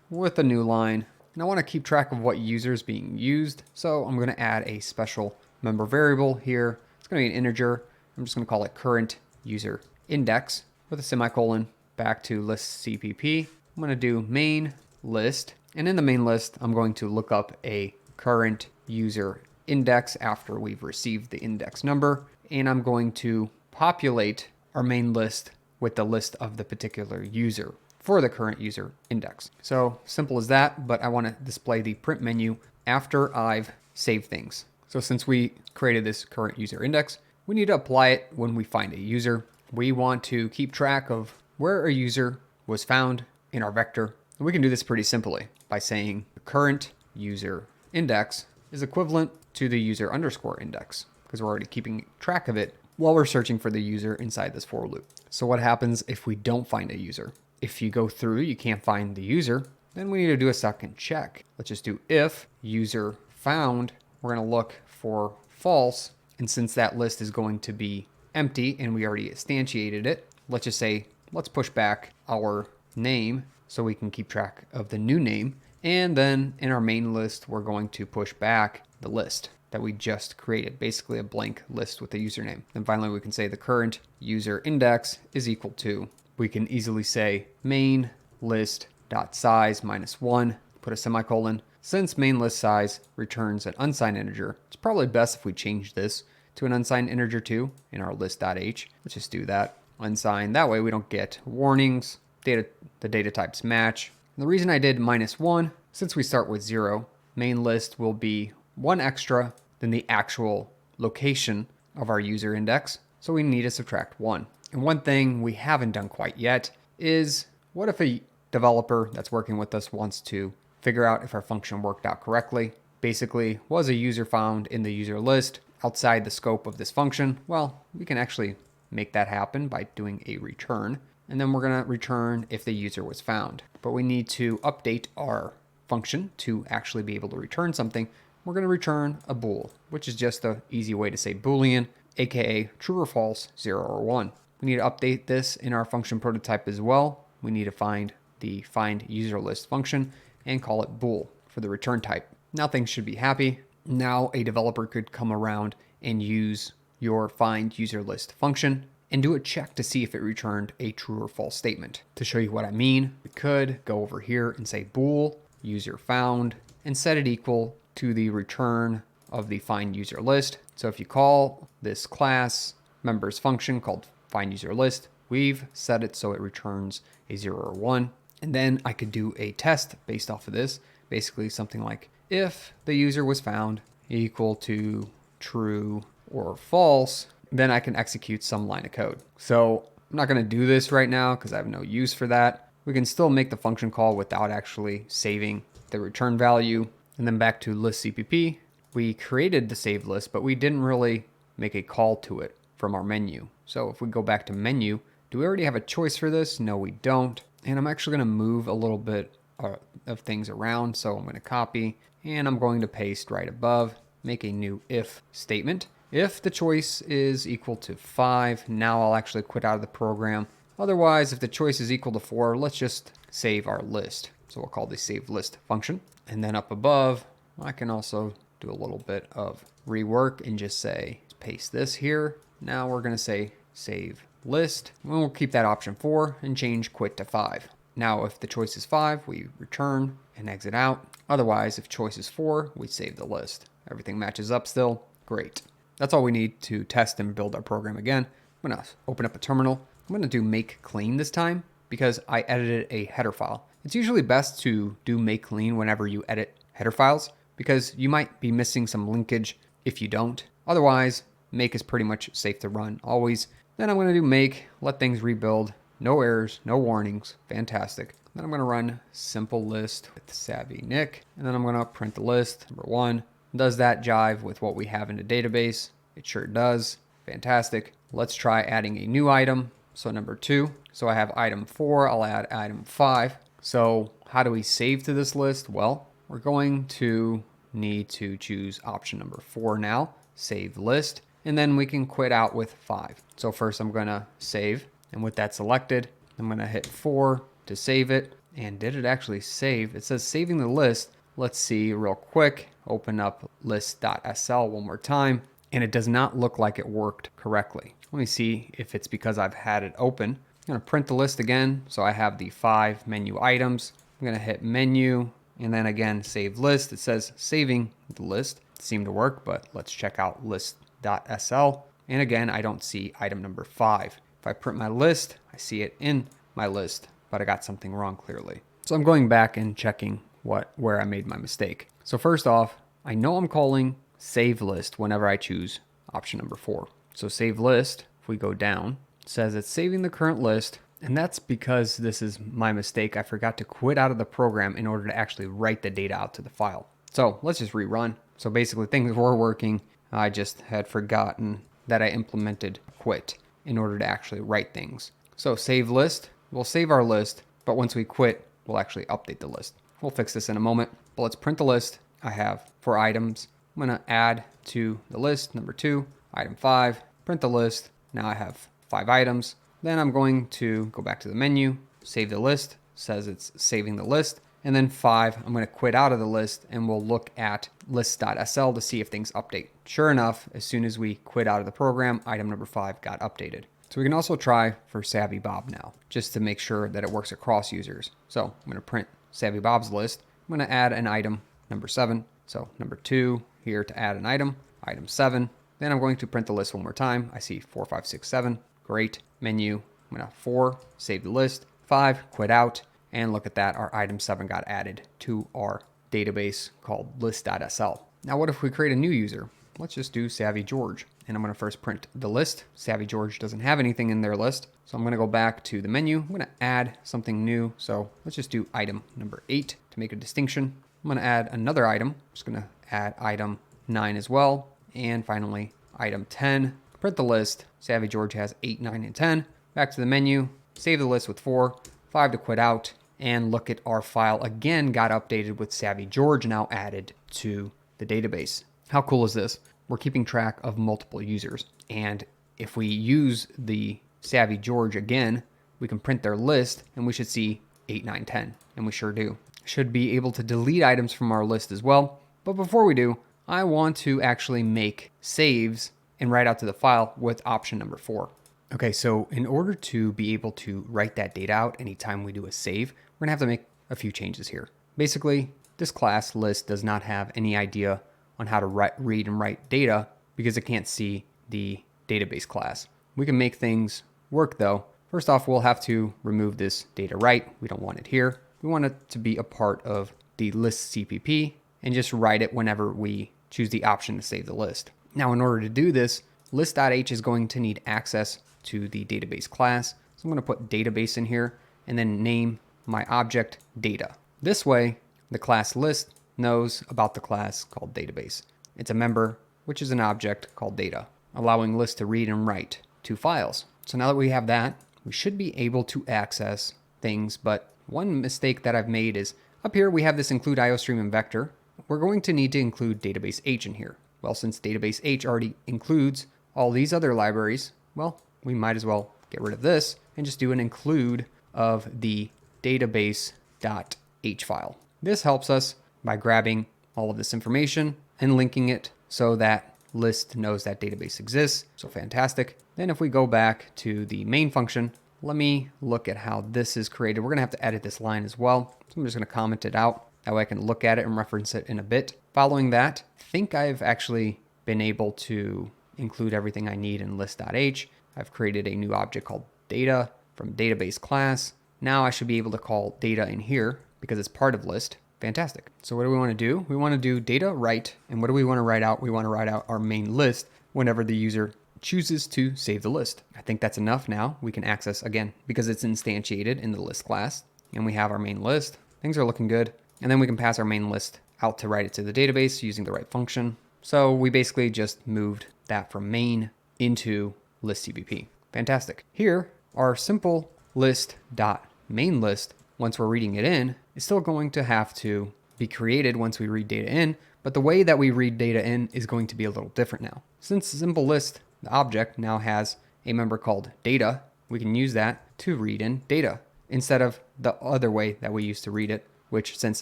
with a new line. And I want to keep track of what user is being used. So I'm going to add a special member variable here. It's going to be an integer. I'm just going to call it current user index with a semicolon back to list CPP. I'm going to do main list. And in the main list, I'm going to look up a current user index after we've received the index number. And I'm going to populate our main list with the list of the particular user for the current user index. So simple as that, but I want to display the print menu after I've saved things. So since we created this current user index, we need to apply it when we find a user. We want to keep track of where a user was found in our vector. And we can do this pretty simply by saying the current user index is equivalent to the user underscore index, because we're already keeping track of it while we're searching for the user inside this for loop. So what happens if we don't find a user? If you go through, you can't find the user, then we need to do a second check. Let's just do if user found. We're going to look for false. And since that list is going to be empty and we already instantiated it, let's just say, let's push back our name so we can keep track of the new name. And then in our main list, we're going to push back the list that we just created, basically a blank list with a username. And finally, we can say the current user index is equal to, we can easily say main list dot size -1, put a semicolon. Since main list size returns an unsigned integer, it's probably best if we change this to an unsigned integer too in our list.h. Let's just do that. Unsigned. That way we don't get warnings. The data types match. And the reason I did -1, since we start with 0, main list will be 1 extra than the actual location of our user index. So we need to subtract 1. And one thing we haven't done quite yet is, what if a developer that's working with us wants to figure out if our function worked out correctly? Basically, was a user found in the user list outside the scope of this function? Well, we can actually make that happen by doing a return. And then we're going to return if the user was found. But we need to update our function to actually be able to return something. We're going to return a bool, which is just an easy way to say Boolean, aka true or false, 0 or 1. We need to update this in our function prototype as well. We need to find the find user list function and call it bool for the return type. Now things should be happy. Now a developer could come around and use your find user list function and do a check to see if it returned a true or false statement. To show you what I mean, we could go over here and say bool user found and set it equal to the return of the find user list. So if you call this class members function called find user list, we've set it so it returns a 0 or 1. And then I could do a test based off of this, basically something like if the user was found equal to true or false, then I can execute some line of code. So I'm not going to do this right now because I have no use for that. We can still make the function call without actually saving the return value. And then back to list CPP, we created the saved list, but we didn't really make a call to it from our menu. So if we go back to menu, do we already have a choice for this? No, we don't. And I'm actually going to move a little bit of things around. So I'm going to copy and I'm going to paste right above, make a new if statement. If the choice is equal to 5, now I'll actually quit out of the program. Otherwise, if the choice is equal to 4, let's just save our list. So we'll call the save list function. And then up above, I can also do a little bit of rework and just say, paste this here. Now we're going to say save list. And we'll keep that option 4 and change quit to 5. Now, if the choice is 5, we return and exit out. Otherwise, if choice is 4, we save the list. Everything matches up still. Great. That's all we need to test and build our program again. I'm going to open up a terminal. I'm going to do make clean this time because I edited a header file. It's usually best to do make clean whenever you edit header files because you might be missing some linkage if you don't. Otherwise, make is pretty much safe to run always. Then I'm going to do make, let things rebuild. No errors, no warnings. Fantastic. Then I'm going to run simple list with SavvyNik. And then I'm going to print the list. Number 1. Does that jive with what we have in the database? It sure does. Fantastic. Let's try adding a new item. So number 2. So I have item 4. I'll add item 5. So how do we save to this list? Well, we're going to need to choose option number 4 now. Save list. and then we can quit out with 5. So first I'm going to save, and with that selected, I'm going to hit 4 to save it. And did it actually save? It says saving the list. Let's see real quick. Open up list.sl one more time, and it does not look like it worked correctly. Let me see if it's because I've had it open. I'm going to print the list again. So I have the 5 menu items. I'm going to hit menu, and then again save list. It says saving the list. It seemed to work, but let's check out list.sl. And again, I don't see item number 5. If I print my list, I see it in my list, but I got something wrong clearly. So I'm going back and checking where I made my mistake. So first off, I know I'm calling save list whenever I choose option number 4. So save list, if we go down, it says it's saving the current list, and that's because this is my mistake. I forgot to quit out of the program in order to actually write the data out to the file. So let's just rerun. So basically things were working. I just had forgotten that I implemented quit in order to actually write things. So save list, we'll save our list, but once we quit, we'll actually update the list. We'll fix this in a moment, but let's print the list. I have 4 items. I'm gonna add to the list, number 2, item 5, print the list. Now I have 5 items. Then I'm going to go back to the menu, save the list, says it's saving the list. And then 5, I'm going to quit out of the list, and we'll look at list.sl to see if things update. Sure enough, as soon as we quit out of the program, item number 5 got updated. So we can also try for Savvy Bob now, just to make sure that it works across users. So I'm going to print Savvy Bob's list. I'm going to add an item, number 7. So number 2 here to add an item, item 7. Then I'm going to print the list one more time. I see 4, 5, 6, 7. Great. Menu. I'm going to 4, save the list. 5, quit out. And look at that, our item 7 got added to our database called list.sl. Now what if we create a new user? Let's just do Savvy George. And I'm going to first print the list. Savvy George doesn't have anything in their list. So I'm going to go back to the menu. I'm going to add something new. So let's just do item number 8 to make a distinction. I'm going to add another item. I'm just going to add item 9 as well. And finally, item 10. Print the list. Savvy George has 8, 9, and 10. Back to the menu. Save the list with 4. 5 to quit out. And look at our file again got updated with Savvy George now added to the database. How cool is this? We're keeping track of multiple users. And if we use the Savvy George again, we can print their list and we should see 8, 9, 10. And we sure do. Should be able to delete items from our list as well. But before we do, I want to actually make saves and write out to the file with option number 4. Okay, so in order to be able to write that data out anytime we do a save, we're gonna have to make a few changes here. Basically, this class list does not have any idea on how to read and write data because it can't see the database class. We can make things work though. First off, we'll have to remove this data write. We don't want it here. We want it to be a part of the list CPP and just write it whenever we choose the option to save the list. Now, in order to do this, list.h is going to need access to the database class. So I'm going to put database in here and then name my object data. This way, the class list knows about the class called database. It's a member, which is an object called data, allowing list to read and write to files. So now that we have that, we should be able to access things. But one mistake that I've made is up here, we have this include IOStream and vector. We're going to need to include database H in here. Well, since database H already includes all these other libraries, well, we might as well get rid of this and just do an include of the database.h file. This helps us by grabbing all of this information and linking it so that list knows that database exists. So fantastic. Then if we go back to the main function, let me look at how this is created. We're gonna have to edit this line as well. So I'm just gonna comment it out. That way I can look at it and reference it in a bit. Following that, I think I've actually been able to include everything I need in list.h. I've created a new object called data from database class. Now I should be able to call data in here because it's part of list. Fantastic. So what do we want to do? We want to do data write. And what do we want to write out? We want to write out our main list whenever the user chooses to save the list. I think that's enough now. We can access again because it's instantiated in the list class and we have our main list. Things are looking good. And then we can pass our main list out to write it to the database using the right function. So we basically just moved that from main into list CPP. Fantastic. Here, our simple list.mainList, once we're reading it in, is still going to have to be created once we read data in, but the way that we read data in is going to be a little different now. Since simple list, the object now has a member called data, we can use that to read in data instead of the other way that we used to read it, which since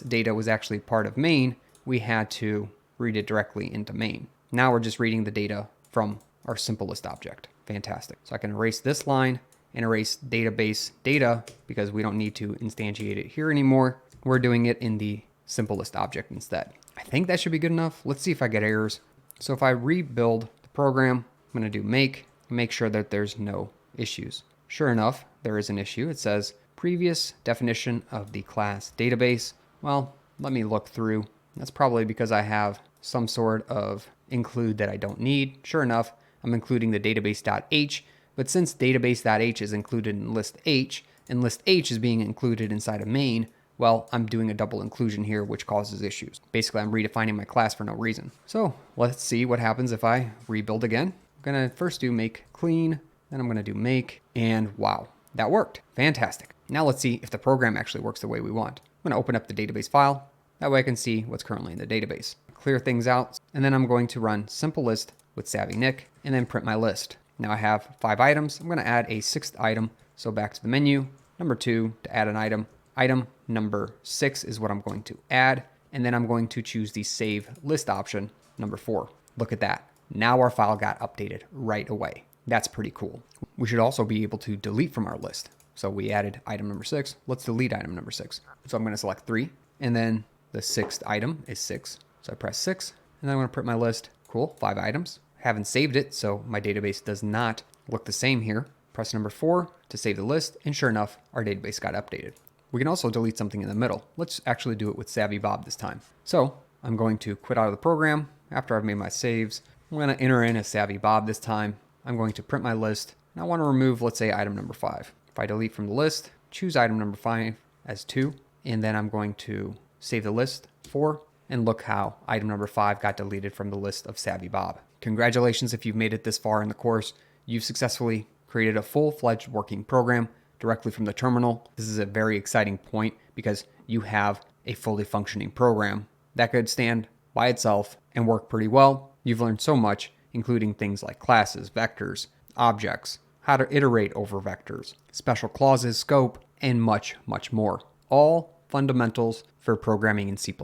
data was actually part of main, we had to read it directly into main. Now we're just reading the data from our simple list object. Fantastic. So I can erase this line and erase database data because we don't need to instantiate it here anymore. We're doing it in the simple list object instead. I think that should be good enough. Let's see if I get errors. So if I rebuild the program, I'm going to do make sure that there's no issues. Sure enough, there is an issue. It says previous definition of the class database. Well, let me look through. That's probably because I have some sort of include that I don't need. Sure enough, I'm including the database.h, but since database.h is included in list h, and list h is being included inside of main, well, I'm doing a double inclusion here, which causes issues. Basically, I'm redefining my class for no reason. So let's see what happens if I rebuild again. I'm gonna first do make clean, then I'm gonna do make, and wow, that worked. Fantastic. Now let's see if the program actually works the way we want. I'm gonna open up the database file. That way I can see what's currently in the database. Clear things out, and then I'm going to run simple list with SavvyNik, and then print my list. Now I have 5 items. I'm gonna add a 6th item. So back to the menu, number 2 to add an item. Item number 6 is what I'm going to add, and then I'm going to choose the save list option, number 4. Look at that. Now our file got updated right away. That's pretty cool. We should also be able to delete from our list. So we added item number 6. Let's delete item number 6. So I'm going to select 3, and then the 6th item is 6. So I press 6, and then I'm going to print my list. Cool, 5 items. Haven't saved it, so my database does not look the same here. Press number 4 to save the list, and sure enough, our database got updated. We can also delete something in the middle. Let's actually do it with SavvyBob this time. So I'm going to quit out of the program. After I've made my saves, I'm going to enter in a SavvyBob this time. I'm going to print my list, and I want to remove, let's say, item number 5. If I delete from the list, choose item number 5 as 2, and then I'm going to save the list 4, and look how item number 5 got deleted from the list of SavvyBob. Congratulations if you've made it this far in the course. You've successfully created a full-fledged working program directly from the terminal. This is a very exciting point because you have a fully functioning program that could stand by itself and work pretty well. You've learned so much, including things like classes, vectors, objects, how to iterate over vectors, special clauses, scope, and much, much more. All fundamentals for programming in C++,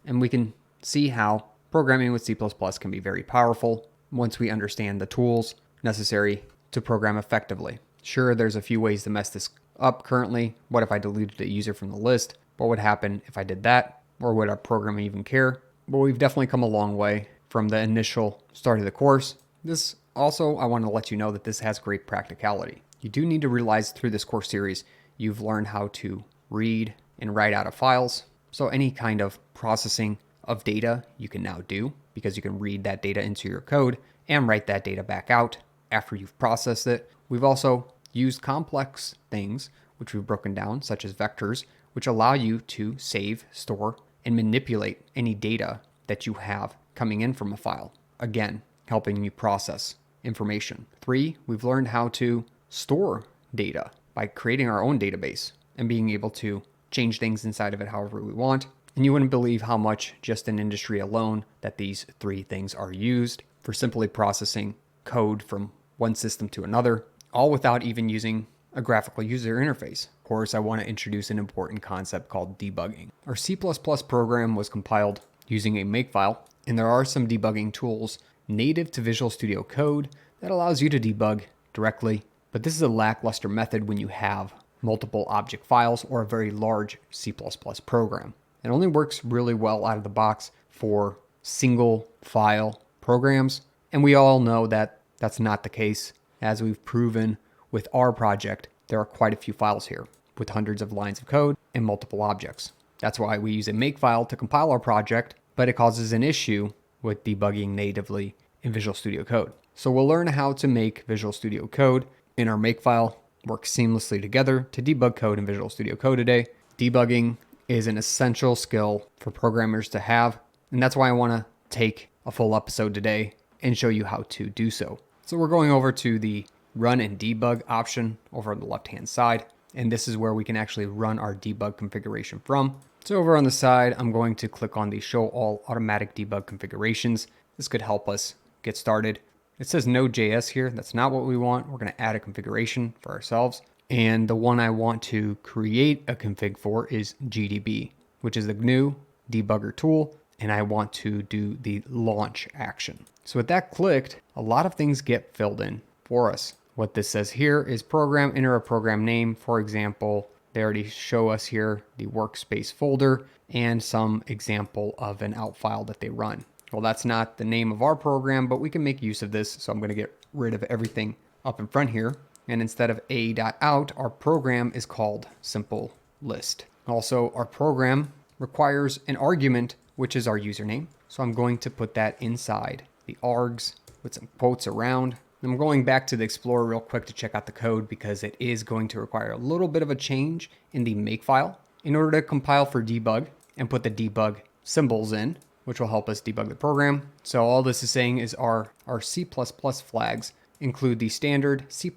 and we can see how programming with C++ can be very powerful once we understand the tools necessary to program effectively. Sure, there's a few ways to mess this up currently. What if I deleted a user from the list? What would happen if I did that? Or would our program even care? But we've definitely come a long way from the initial start of the course. This also, I want to let you know that this has great practicality. You do need to realize through this course series, you've learned how to read and write out of files. So any kind of processing of data you can now do because you can read that data into your code and write that data back out after you've processed it. We've also used complex things, which we've broken down, such as vectors, which allow you to save, store, and manipulate any data that you have coming in from a file. Again, helping you process information. 3, we've learned how to store data by creating our own database and being able to change things inside of it however we want. And you wouldn't believe how much just in industry alone that these 3 things are used for simply processing code from one system to another, all without even using a graphical user interface. Of course, I want to introduce an important concept called debugging. Our C++ program was compiled using a Makefile, and there are some debugging tools native to Visual Studio Code that allows you to debug directly, but this is a lackluster method when you have multiple object files or a very large C++ program. It only works really well out of the box for single file programs, and we all know that that's not the case. As we've proven with our project, there are quite a few files here with hundreds of lines of code and multiple objects. That's why we use a Makefile to compile our project, but it causes an issue with debugging natively in Visual Studio Code. So we'll learn how to make Visual Studio Code in our Makefile work seamlessly together to debug code in Visual Studio Code today. Debugging is an essential skill for programmers to have, and that's why I want to take a full episode today and show you how to do so. So we're going over to the run and debug option over on the left-hand side, and this is where we can actually run our debug configuration from. So over on the side, I'm going to click on the Show All Automatic Debug Configurations. This could help us get started. It says Node.js here. That's not what we want. We're going to add a configuration for ourselves. And the one I want to create a config for is GDB, which is the GNU debugger tool. And I want to do the launch action. So with that clicked, a lot of things get filled in for us. What this says here is program, enter a program name. For example, they already show us here the workspace folder and some example of an out file that they run. Well, that's not the name of our program, but we can make use of this. So I'm going to get rid of everything up in front here. And instead of a.out, our program is called simple list. Also, our program requires an argument, which is our username. So I'm going to put that inside the args with some quotes around. I'm going back to the Explorer real quick to check out the code because it is going to require a little bit of a change in the Makefile in order to compile for debug and put the debug symbols in, which will help us debug the program. So all this is saying is our C++ flags include the standard C++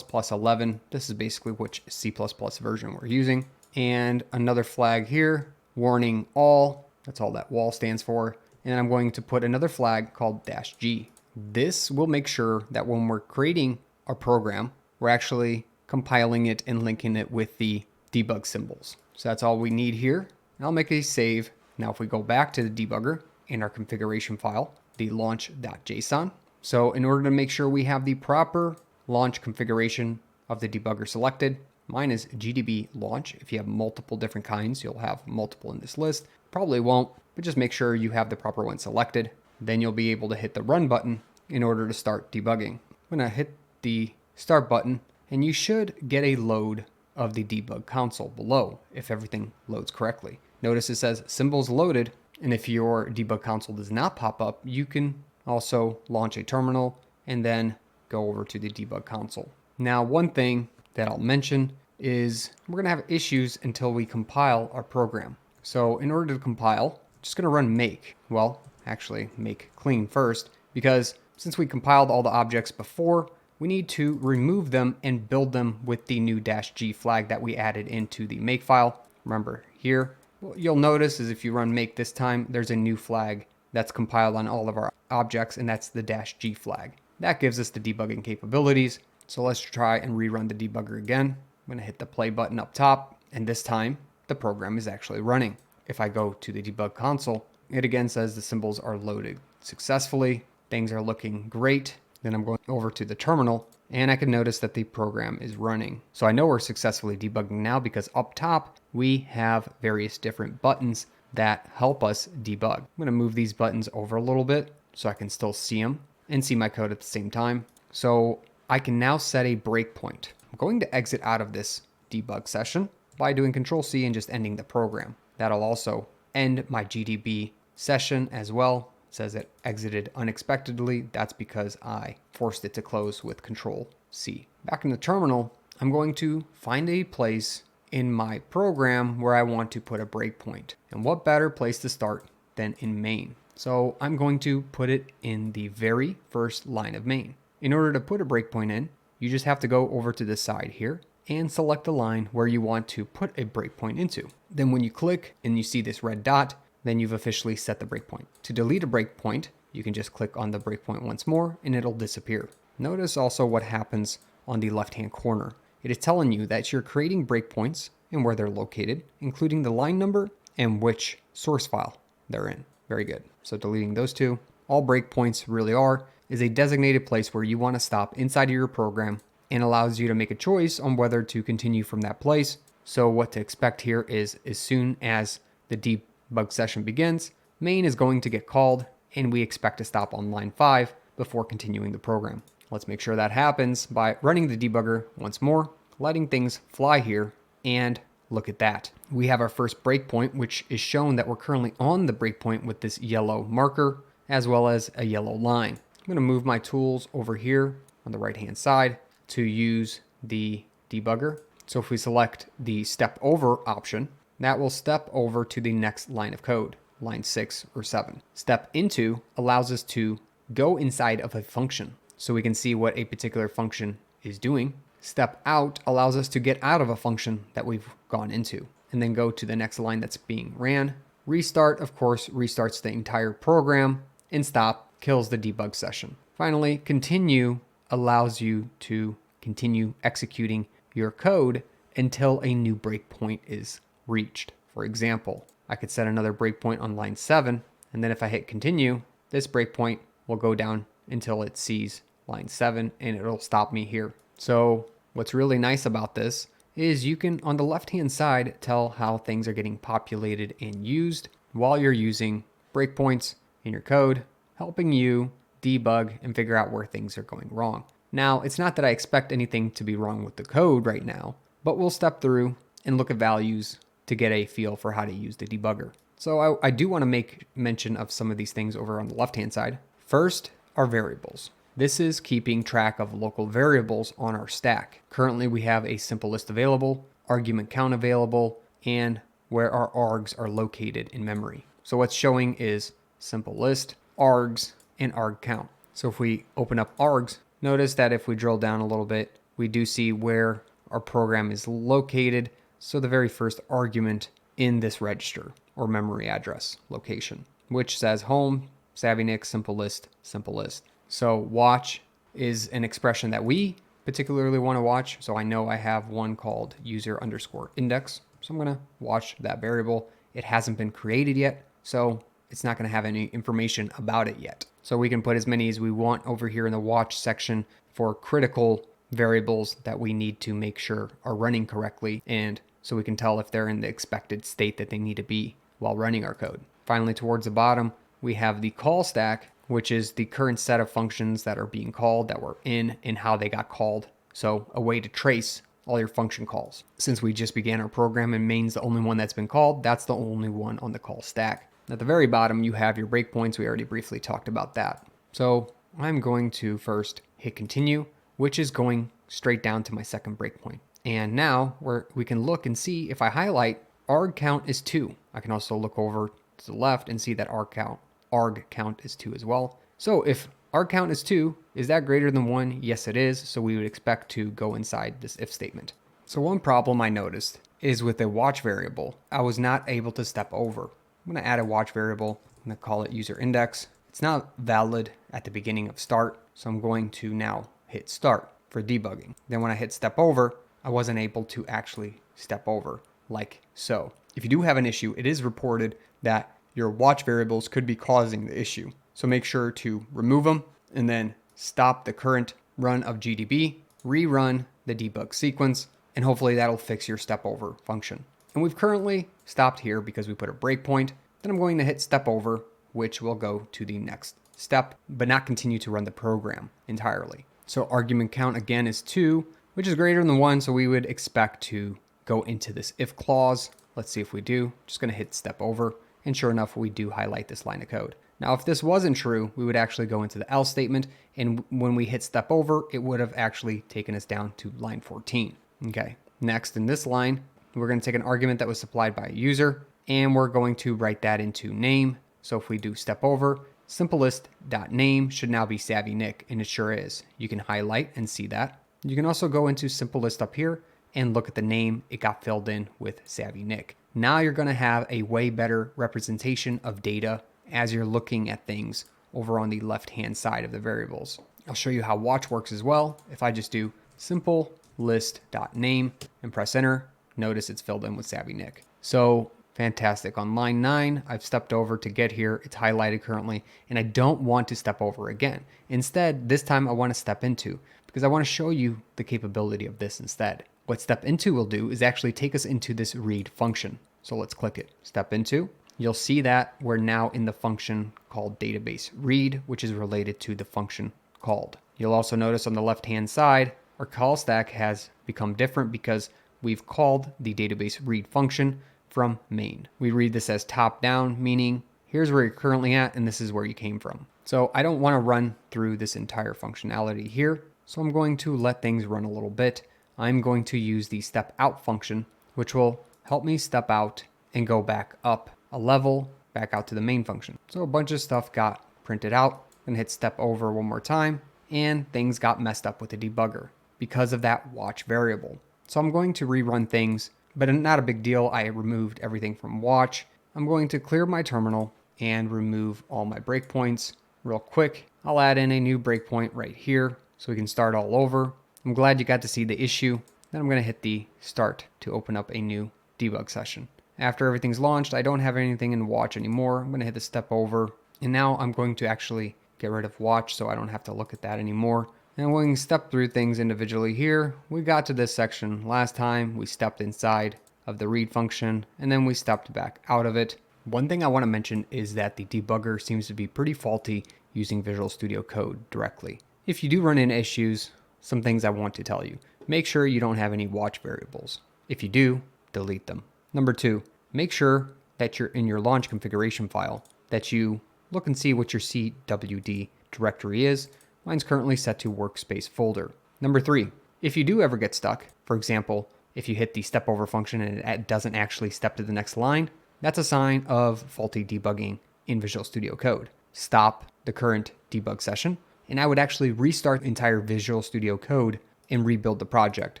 11. This is basically which C++ version we're using. And another flag here, warning all. That's all that wall stands for. And I'm going to put another flag called -G. This will make sure that when we're creating our program, we're actually compiling it and linking it with the debug symbols. So that's all we need here. I'll make a save. Now if we go back to the debugger in our configuration file, the launch.json. So in order to make sure we have the proper launch configuration of the debugger selected, mine is GDB launch. If you have multiple different kinds, you'll have multiple in this list. Probably won't, but just make sure you have the proper one selected. Then you'll be able to hit the run button in order to start debugging. I'm gonna hit the start button and you should get a load of the debug console below if everything loads correctly. Notice it says symbols loaded, and if your debug console does not pop up, you can also launch a terminal and then go over to the debug console. Now, one thing that I'll mention is we're gonna have issues until we compile our program. So in order to compile, just gonna run make. Well, actually make clean first, because since we compiled all the objects before, we need to remove them and build them with the new -G flag that we added into the Makefile. Remember here, what you'll notice is if you run make this time, there's a new flag that's compiled on all of our objects, and that's the -G flag. That gives us the debugging capabilities. So let's try and rerun the debugger again. I'm gonna hit the play button up top, and this time the program is actually running. If I go to the debug console, it again says the symbols are loaded successfully. Things are looking great. Then I'm going over to the terminal and I can notice that the program is running. So I know we're successfully debugging now because up top we have various different buttons that help us debug. I'm going to move these buttons over a little bit so I can still see them and see my code at the same time. So I can now set a breakpoint. I'm going to exit out of this debug session by doing Control-C and just ending the program. That'll also end my GDB session as well. It says it exited unexpectedly. That's because I forced it to close with Control-C. Back in the terminal, I'm going to find a place in my program where I want to put a breakpoint. And what better place to start than in main? So I'm going to put it in the very first line of main. In order to put a breakpoint in, you just have to go over to the side here and select the line where you want to put a breakpoint into. Then when you click and you see this red dot, then you've officially set the breakpoint. To delete a breakpoint, you can just click on the breakpoint once more and it'll disappear. Notice also what happens on the left-hand corner. It is telling you that you're creating breakpoints and where they're located, including the line number and which source file they're in. Very good. So deleting those two. All breakpoints really are is a designated place where you want to stop inside of your program and allows you to make a choice on whether to continue from that place. So what to expect here is as soon as the debug session begins, main is going to get called and we expect to stop on line 5 before continuing the program. Let's make sure that happens by running the debugger once more, letting things fly here, and look at that. We have our first breakpoint, which is shown that we're currently on the breakpoint with this yellow marker, as well as a yellow line. I'm going to move my tools over here on the right-hand side to use the debugger. So if we select the step over option, that will step over to the next line of code, line 6 or 7. Step into allows us to go inside of a function so we can see what a particular function is doing. Step out allows us to get out of a function that we've gone into. and then go to the next line that's being ran. Restart, of course, restarts the entire program, and stop kills the debug session. Finally, continue allows you to continue executing your code until a new breakpoint is reached. For example, I could set another breakpoint on line 7, and then if I hit continue, this breakpoint will go down until it sees line 7, and it'll stop me here. So what's really nice about this is you can, on the left-hand side, tell how things are getting populated and used while you're using breakpoints in your code, helping you debug and figure out where things are going wrong. Now, it's not that I expect anything to be wrong with the code right now, but we'll step through and look at values to get a feel for how to use the debugger. So I do want to make mention of some of these things over on the left-hand side. First are variables. This is keeping track of local variables on our stack. Currently, we have a simple list available, argument count available, and where our args are located in memory. So what's showing is simple list, args, and arg count. So if we open up args, notice that if we drill down a little bit, we do see where our program is located. So the very first argument in this register or memory address location, which says home, SavvyNik, simple list, simple list. So watch is an expression that we particularly want to watch. So I know I have one called user_index. So I'm going to watch that variable. It hasn't been created yet, so it's not going to have any information about it yet. So we can put as many as we want over here in the watch section for critical variables that we need to make sure are running correctly, and so we can tell if they're in the expected state that they need to be while running our code. Finally, towards the bottom, we have the call stack, which is the current set of functions that are being called, that were in, and how they got called. So a way to trace all your function calls. Since we just began our program and main's the only one that's been called, that's the only one on the call stack. At the very bottom, you have your breakpoints. We already briefly talked about that. So I'm going to first hit continue, which is going straight down to my second breakpoint. And now we can look and see if I highlight arg count is 2. I can also look over to the left and see that arg count is 2 as well. So if arg count is 2, is that greater than 1? Yes, it is. So we would expect to go inside this if statement. So one problem I noticed is with a watch variable, I was not able to step over. I'm going to add a watch variable. I'm going to call it user index. It's not valid at the beginning of start. So I'm going to now hit start for debugging. Then when I hit step over, I wasn't able to actually step over like so. If you do have an issue, it is reported that your watch variables could be causing the issue. So make sure to remove them and then stop the current run of GDB, rerun the debug sequence, and hopefully that'll fix your step over function. And we've currently stopped here because we put a breakpoint. Then I'm going to hit step over, which will go to the next step, but not continue to run the program entirely. So argument count again is 2, which is greater than 1. So we would expect to go into this if clause. Let's see if we do. Just going to hit step over. And sure enough, we do highlight this line of code. Now, if this wasn't true, we would actually go into the else statement. And when we hit step over, it would have actually taken us down to line 14. Okay. Next in this line, we're going to take an argument that was supplied by a user, and we're going to write that into name. So if we do step over, simplest.name should now be SavvyNik, and it sure is. You can highlight and see that. You can also go into simplest up here and look at the name. It got filled in with SavvyNik. Now you're going to have a way better representation of data as you're looking at things over on the left-hand side of the variables. I'll show you how watch works as well. If I just do simple list.name and press enter, notice it's filled in with SavvyNik. So fantastic. On line 9, I've stepped over to get here. It's highlighted currently, and I don't want to step over again. Instead, this time I want to step into, because I want to show you the capability of this instead. What step into will do is actually take us into this read function. So let's click it. Step into. You'll see that we're now in the function called database read, which is related to the function called. You'll also notice on the left-hand side, our call stack has become different because we've called the database read function from main. We read this as top down, meaning here's where you're currently at and this is where you came from. So I don't want to run through this entire functionality here. So I'm going to let things run a little bit. I'm going to use the step out function, which will help me step out and go back up a level, back out to the main function. So a bunch of stuff got printed out. I'm gonna hit step over one more time, and things got messed up with the debugger because of that watch variable. So I'm going to rerun things but not a big deal. I removed everything from watch. I'm going to clear my terminal and remove all my breakpoints real quick. I'll add in a new breakpoint right here so we can start all over. I'm glad you got to see the issue. Then I'm going to hit the start to open up a new debug session. After everything's launched, I don't have anything in watch anymore. I'm going to hit the step over, and now I'm going to actually get rid of watch so I don't have to look at that anymore. And we can step through things individually here. We got to this section last time. We stepped inside of the read function, and then we stepped back out of it. One thing I want to mention is that the debugger seems to be pretty faulty using Visual Studio Code directly. If you do run into issues, some things I want to tell you. Make sure you don't have any watch variables. If you do, delete them. Number 2, make sure that you're in your launch configuration file, that you look and see what your CWD directory is. Mine's currently set to workspace folder. Number 3, if you do ever get stuck, for example, if you hit the step over function and it doesn't actually step to the next line, that's a sign of faulty debugging in Visual Studio Code. Stop the current debug session, and I would actually restart the entire Visual Studio Code and rebuild the project.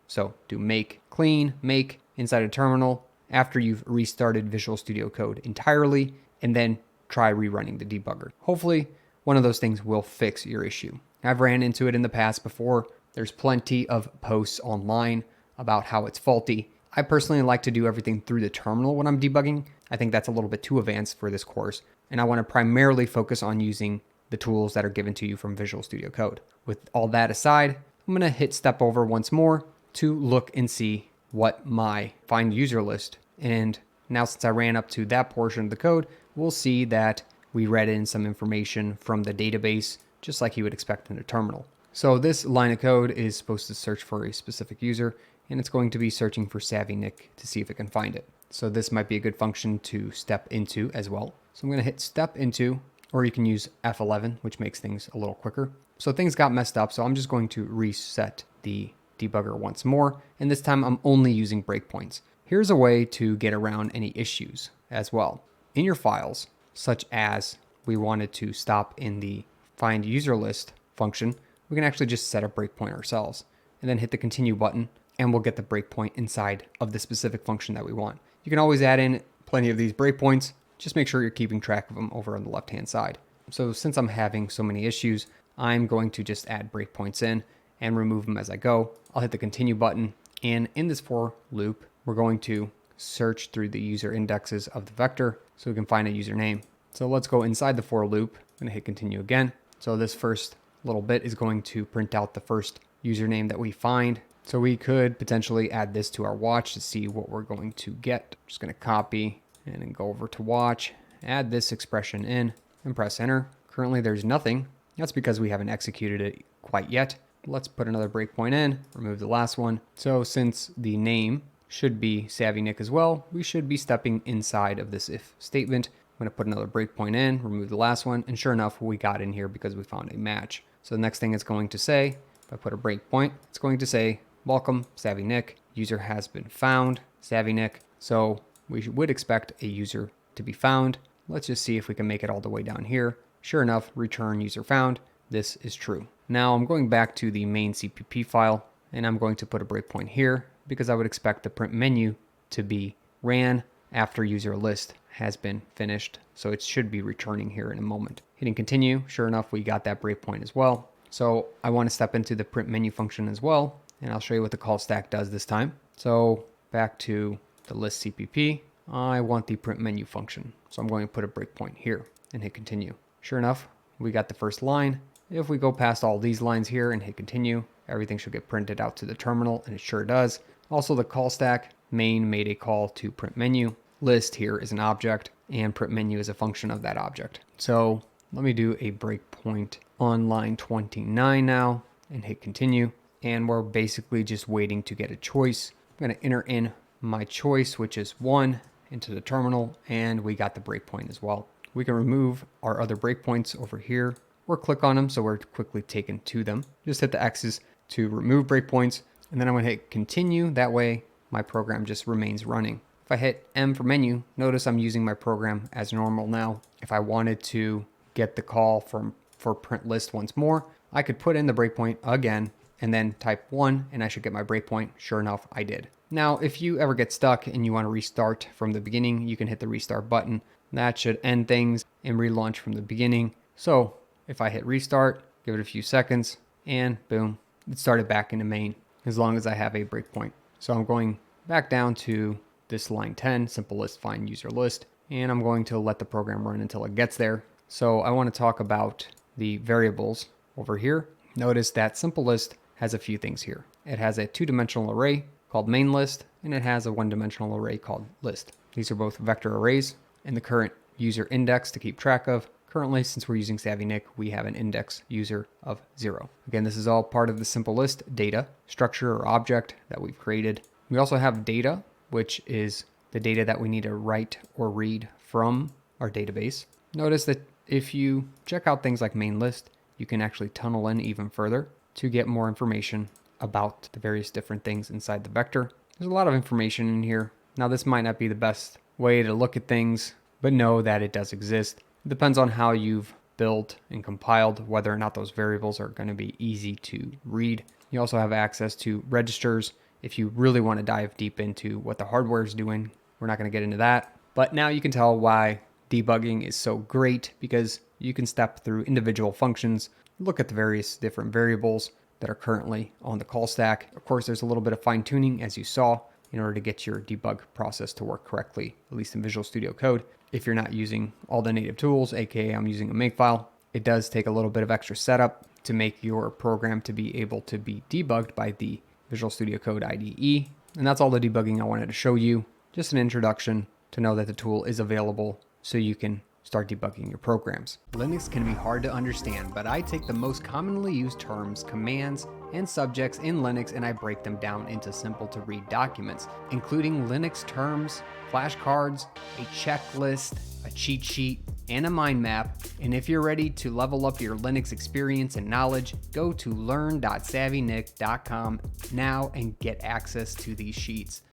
So do make clean, make inside a terminal after you've restarted Visual Studio Code entirely, and then try rerunning the debugger. Hopefully, one of those things will fix your issue. I've ran into it in the past before. There's plenty of posts online about how it's faulty. I personally like to do everything through the terminal when I'm debugging. I think that's a little bit too advanced for this course, and I want to primarily focus on using the tools that are given to you from Visual Studio Code. With all that aside, I'm going to hit step over once more to look and see what my find user list. And now since I ran up to that portion of the code, we'll see that we read in some information from the database, just like you would expect in a terminal. So this line of code is supposed to search for a specific user, and it's going to be searching for SavvyNik to see if it can find it. So this might be a good function to step into as well. So I'm going to hit step into, or you can use F11, which makes things a little quicker. So things got messed up, so I'm just going to reset the debugger once more, and this time I'm only using breakpoints. Here's a way to get around any issues as well. In your files, such as we wanted to stop in the find user list function, we can actually just set a breakpoint ourselves and then hit the continue button, and we'll get the breakpoint inside of the specific function that we want. You can always add in plenty of these breakpoints. Just make sure you're keeping track of them over on the left-hand side. So since I'm having so many issues, I'm going to just add breakpoints in and remove them as I go. I'll hit the continue button, and in this for loop, we're going to search through the user indexes of the vector so we can find a username. So let's go inside the for loop. I'm gonna hit continue again. So this first little bit is going to print out the first username that we find. So we could potentially add this to our watch to see what we're going to get. Just gonna copy and then go over to watch, add this expression in, and press enter. Currently there's nothing. That's because we haven't executed it quite yet. Let's put another breakpoint in, remove the last one. So since the name should be SavvyNik as well, we should be stepping inside of this if statement. I'm gonna put another breakpoint in, remove the last one, and sure enough, we got in here because we found a match. So the next thing it's going to say, if I put a breakpoint, it's going to say, welcome, SavvyNik, user has been found, SavvyNik. So we would expect a user to be found. Let's just see if we can make it all the way down here. Sure enough, return user found. This is true. Now I'm going back to the main CPP file, and I'm going to put a breakpoint here because I would expect the print menu to be ran after user list has been finished. So it should be returning here in a moment. Hitting continue, sure enough, we got that breakpoint as well. So I want to step into the print menu function as well, and I'll show you what the call stack does this time. So back to the list CPP, I want the print menu function. So I'm going to put a breakpoint here and hit continue. Sure enough, we got the first line. If we go past all these lines here and hit continue, everything should get printed out to the terminal, and it sure does. Also, the call stack main made a call to print menu. List here is an object, and print menu is a function of that object. So let me do a breakpoint on line 29 now and hit continue. And we're basically just waiting to get a choice. I'm going to enter in my choice, which is 1, into the terminal, and we got the breakpoint as well. We can remove our other breakpoints over here or click on them so we're quickly taken to them. Just hit the X's to remove breakpoints, and then I'm going to hit continue. That way my program just remains running. If I hit M for menu, notice I'm using my program as normal now. If I wanted to get the call for print list once more, I could put in the breakpoint again and then type 1, and I should get my breakpoint. Sure enough, I did. Now, if you ever get stuck and you want to restart from the beginning, you can hit the restart button. That should end things and relaunch from the beginning. So if I hit restart, give it a few seconds, and boom, it started back into main as long as I have a breakpoint. So I'm going back down to this line 10, simple list find user list, and I'm going to let the program run until it gets there. So I want to talk about the variables over here. Notice that simple list has a few things here. It has a two-dimensional array called main list, and it has a one-dimensional array called list. These are both vector arrays, and the current user index to keep track of. Currently, since we're using SavvyNik, we have an index user of 0. Again, this is all part of the simple list data structure or object that we've created. We also have data, which is the data that we need to write or read from our database. Notice that if you check out things like main list, you can actually tunnel in even further to get more information about the various different things inside the vector. There's a lot of information in here. Now, this might not be the best way to look at things, but know that it does exist. It depends on how you've built and compiled whether or not those variables are going to be easy to read. You also have access to registers if you really want to dive deep into what the hardware is doing. We're not going to get into that. But now you can tell why debugging is so great, because you can step through individual functions, look at the various different variables that are currently on the call stack. Of course, there's a little bit of fine tuning, as you saw, in order to get your debug process to work correctly, at least in Visual Studio Code. If you're not using all the native tools, aka I'm using a Makefile, it does take a little bit of extra setup to make your program to be able to be debugged by the Visual Studio Code IDE. And that's all the debugging I wanted to show you. Just an introduction to know that the tool is available so you can start debugging your programs. Linux can be hard to understand, but I take the most commonly used terms, commands, and subjects in Linux, and I break them down into simple to read documents, including Linux terms, flashcards, a checklist, a cheat sheet, and a mind map. And if you're ready to level up your Linux experience and knowledge, go to learn.savvynik.com now and get access to these sheets.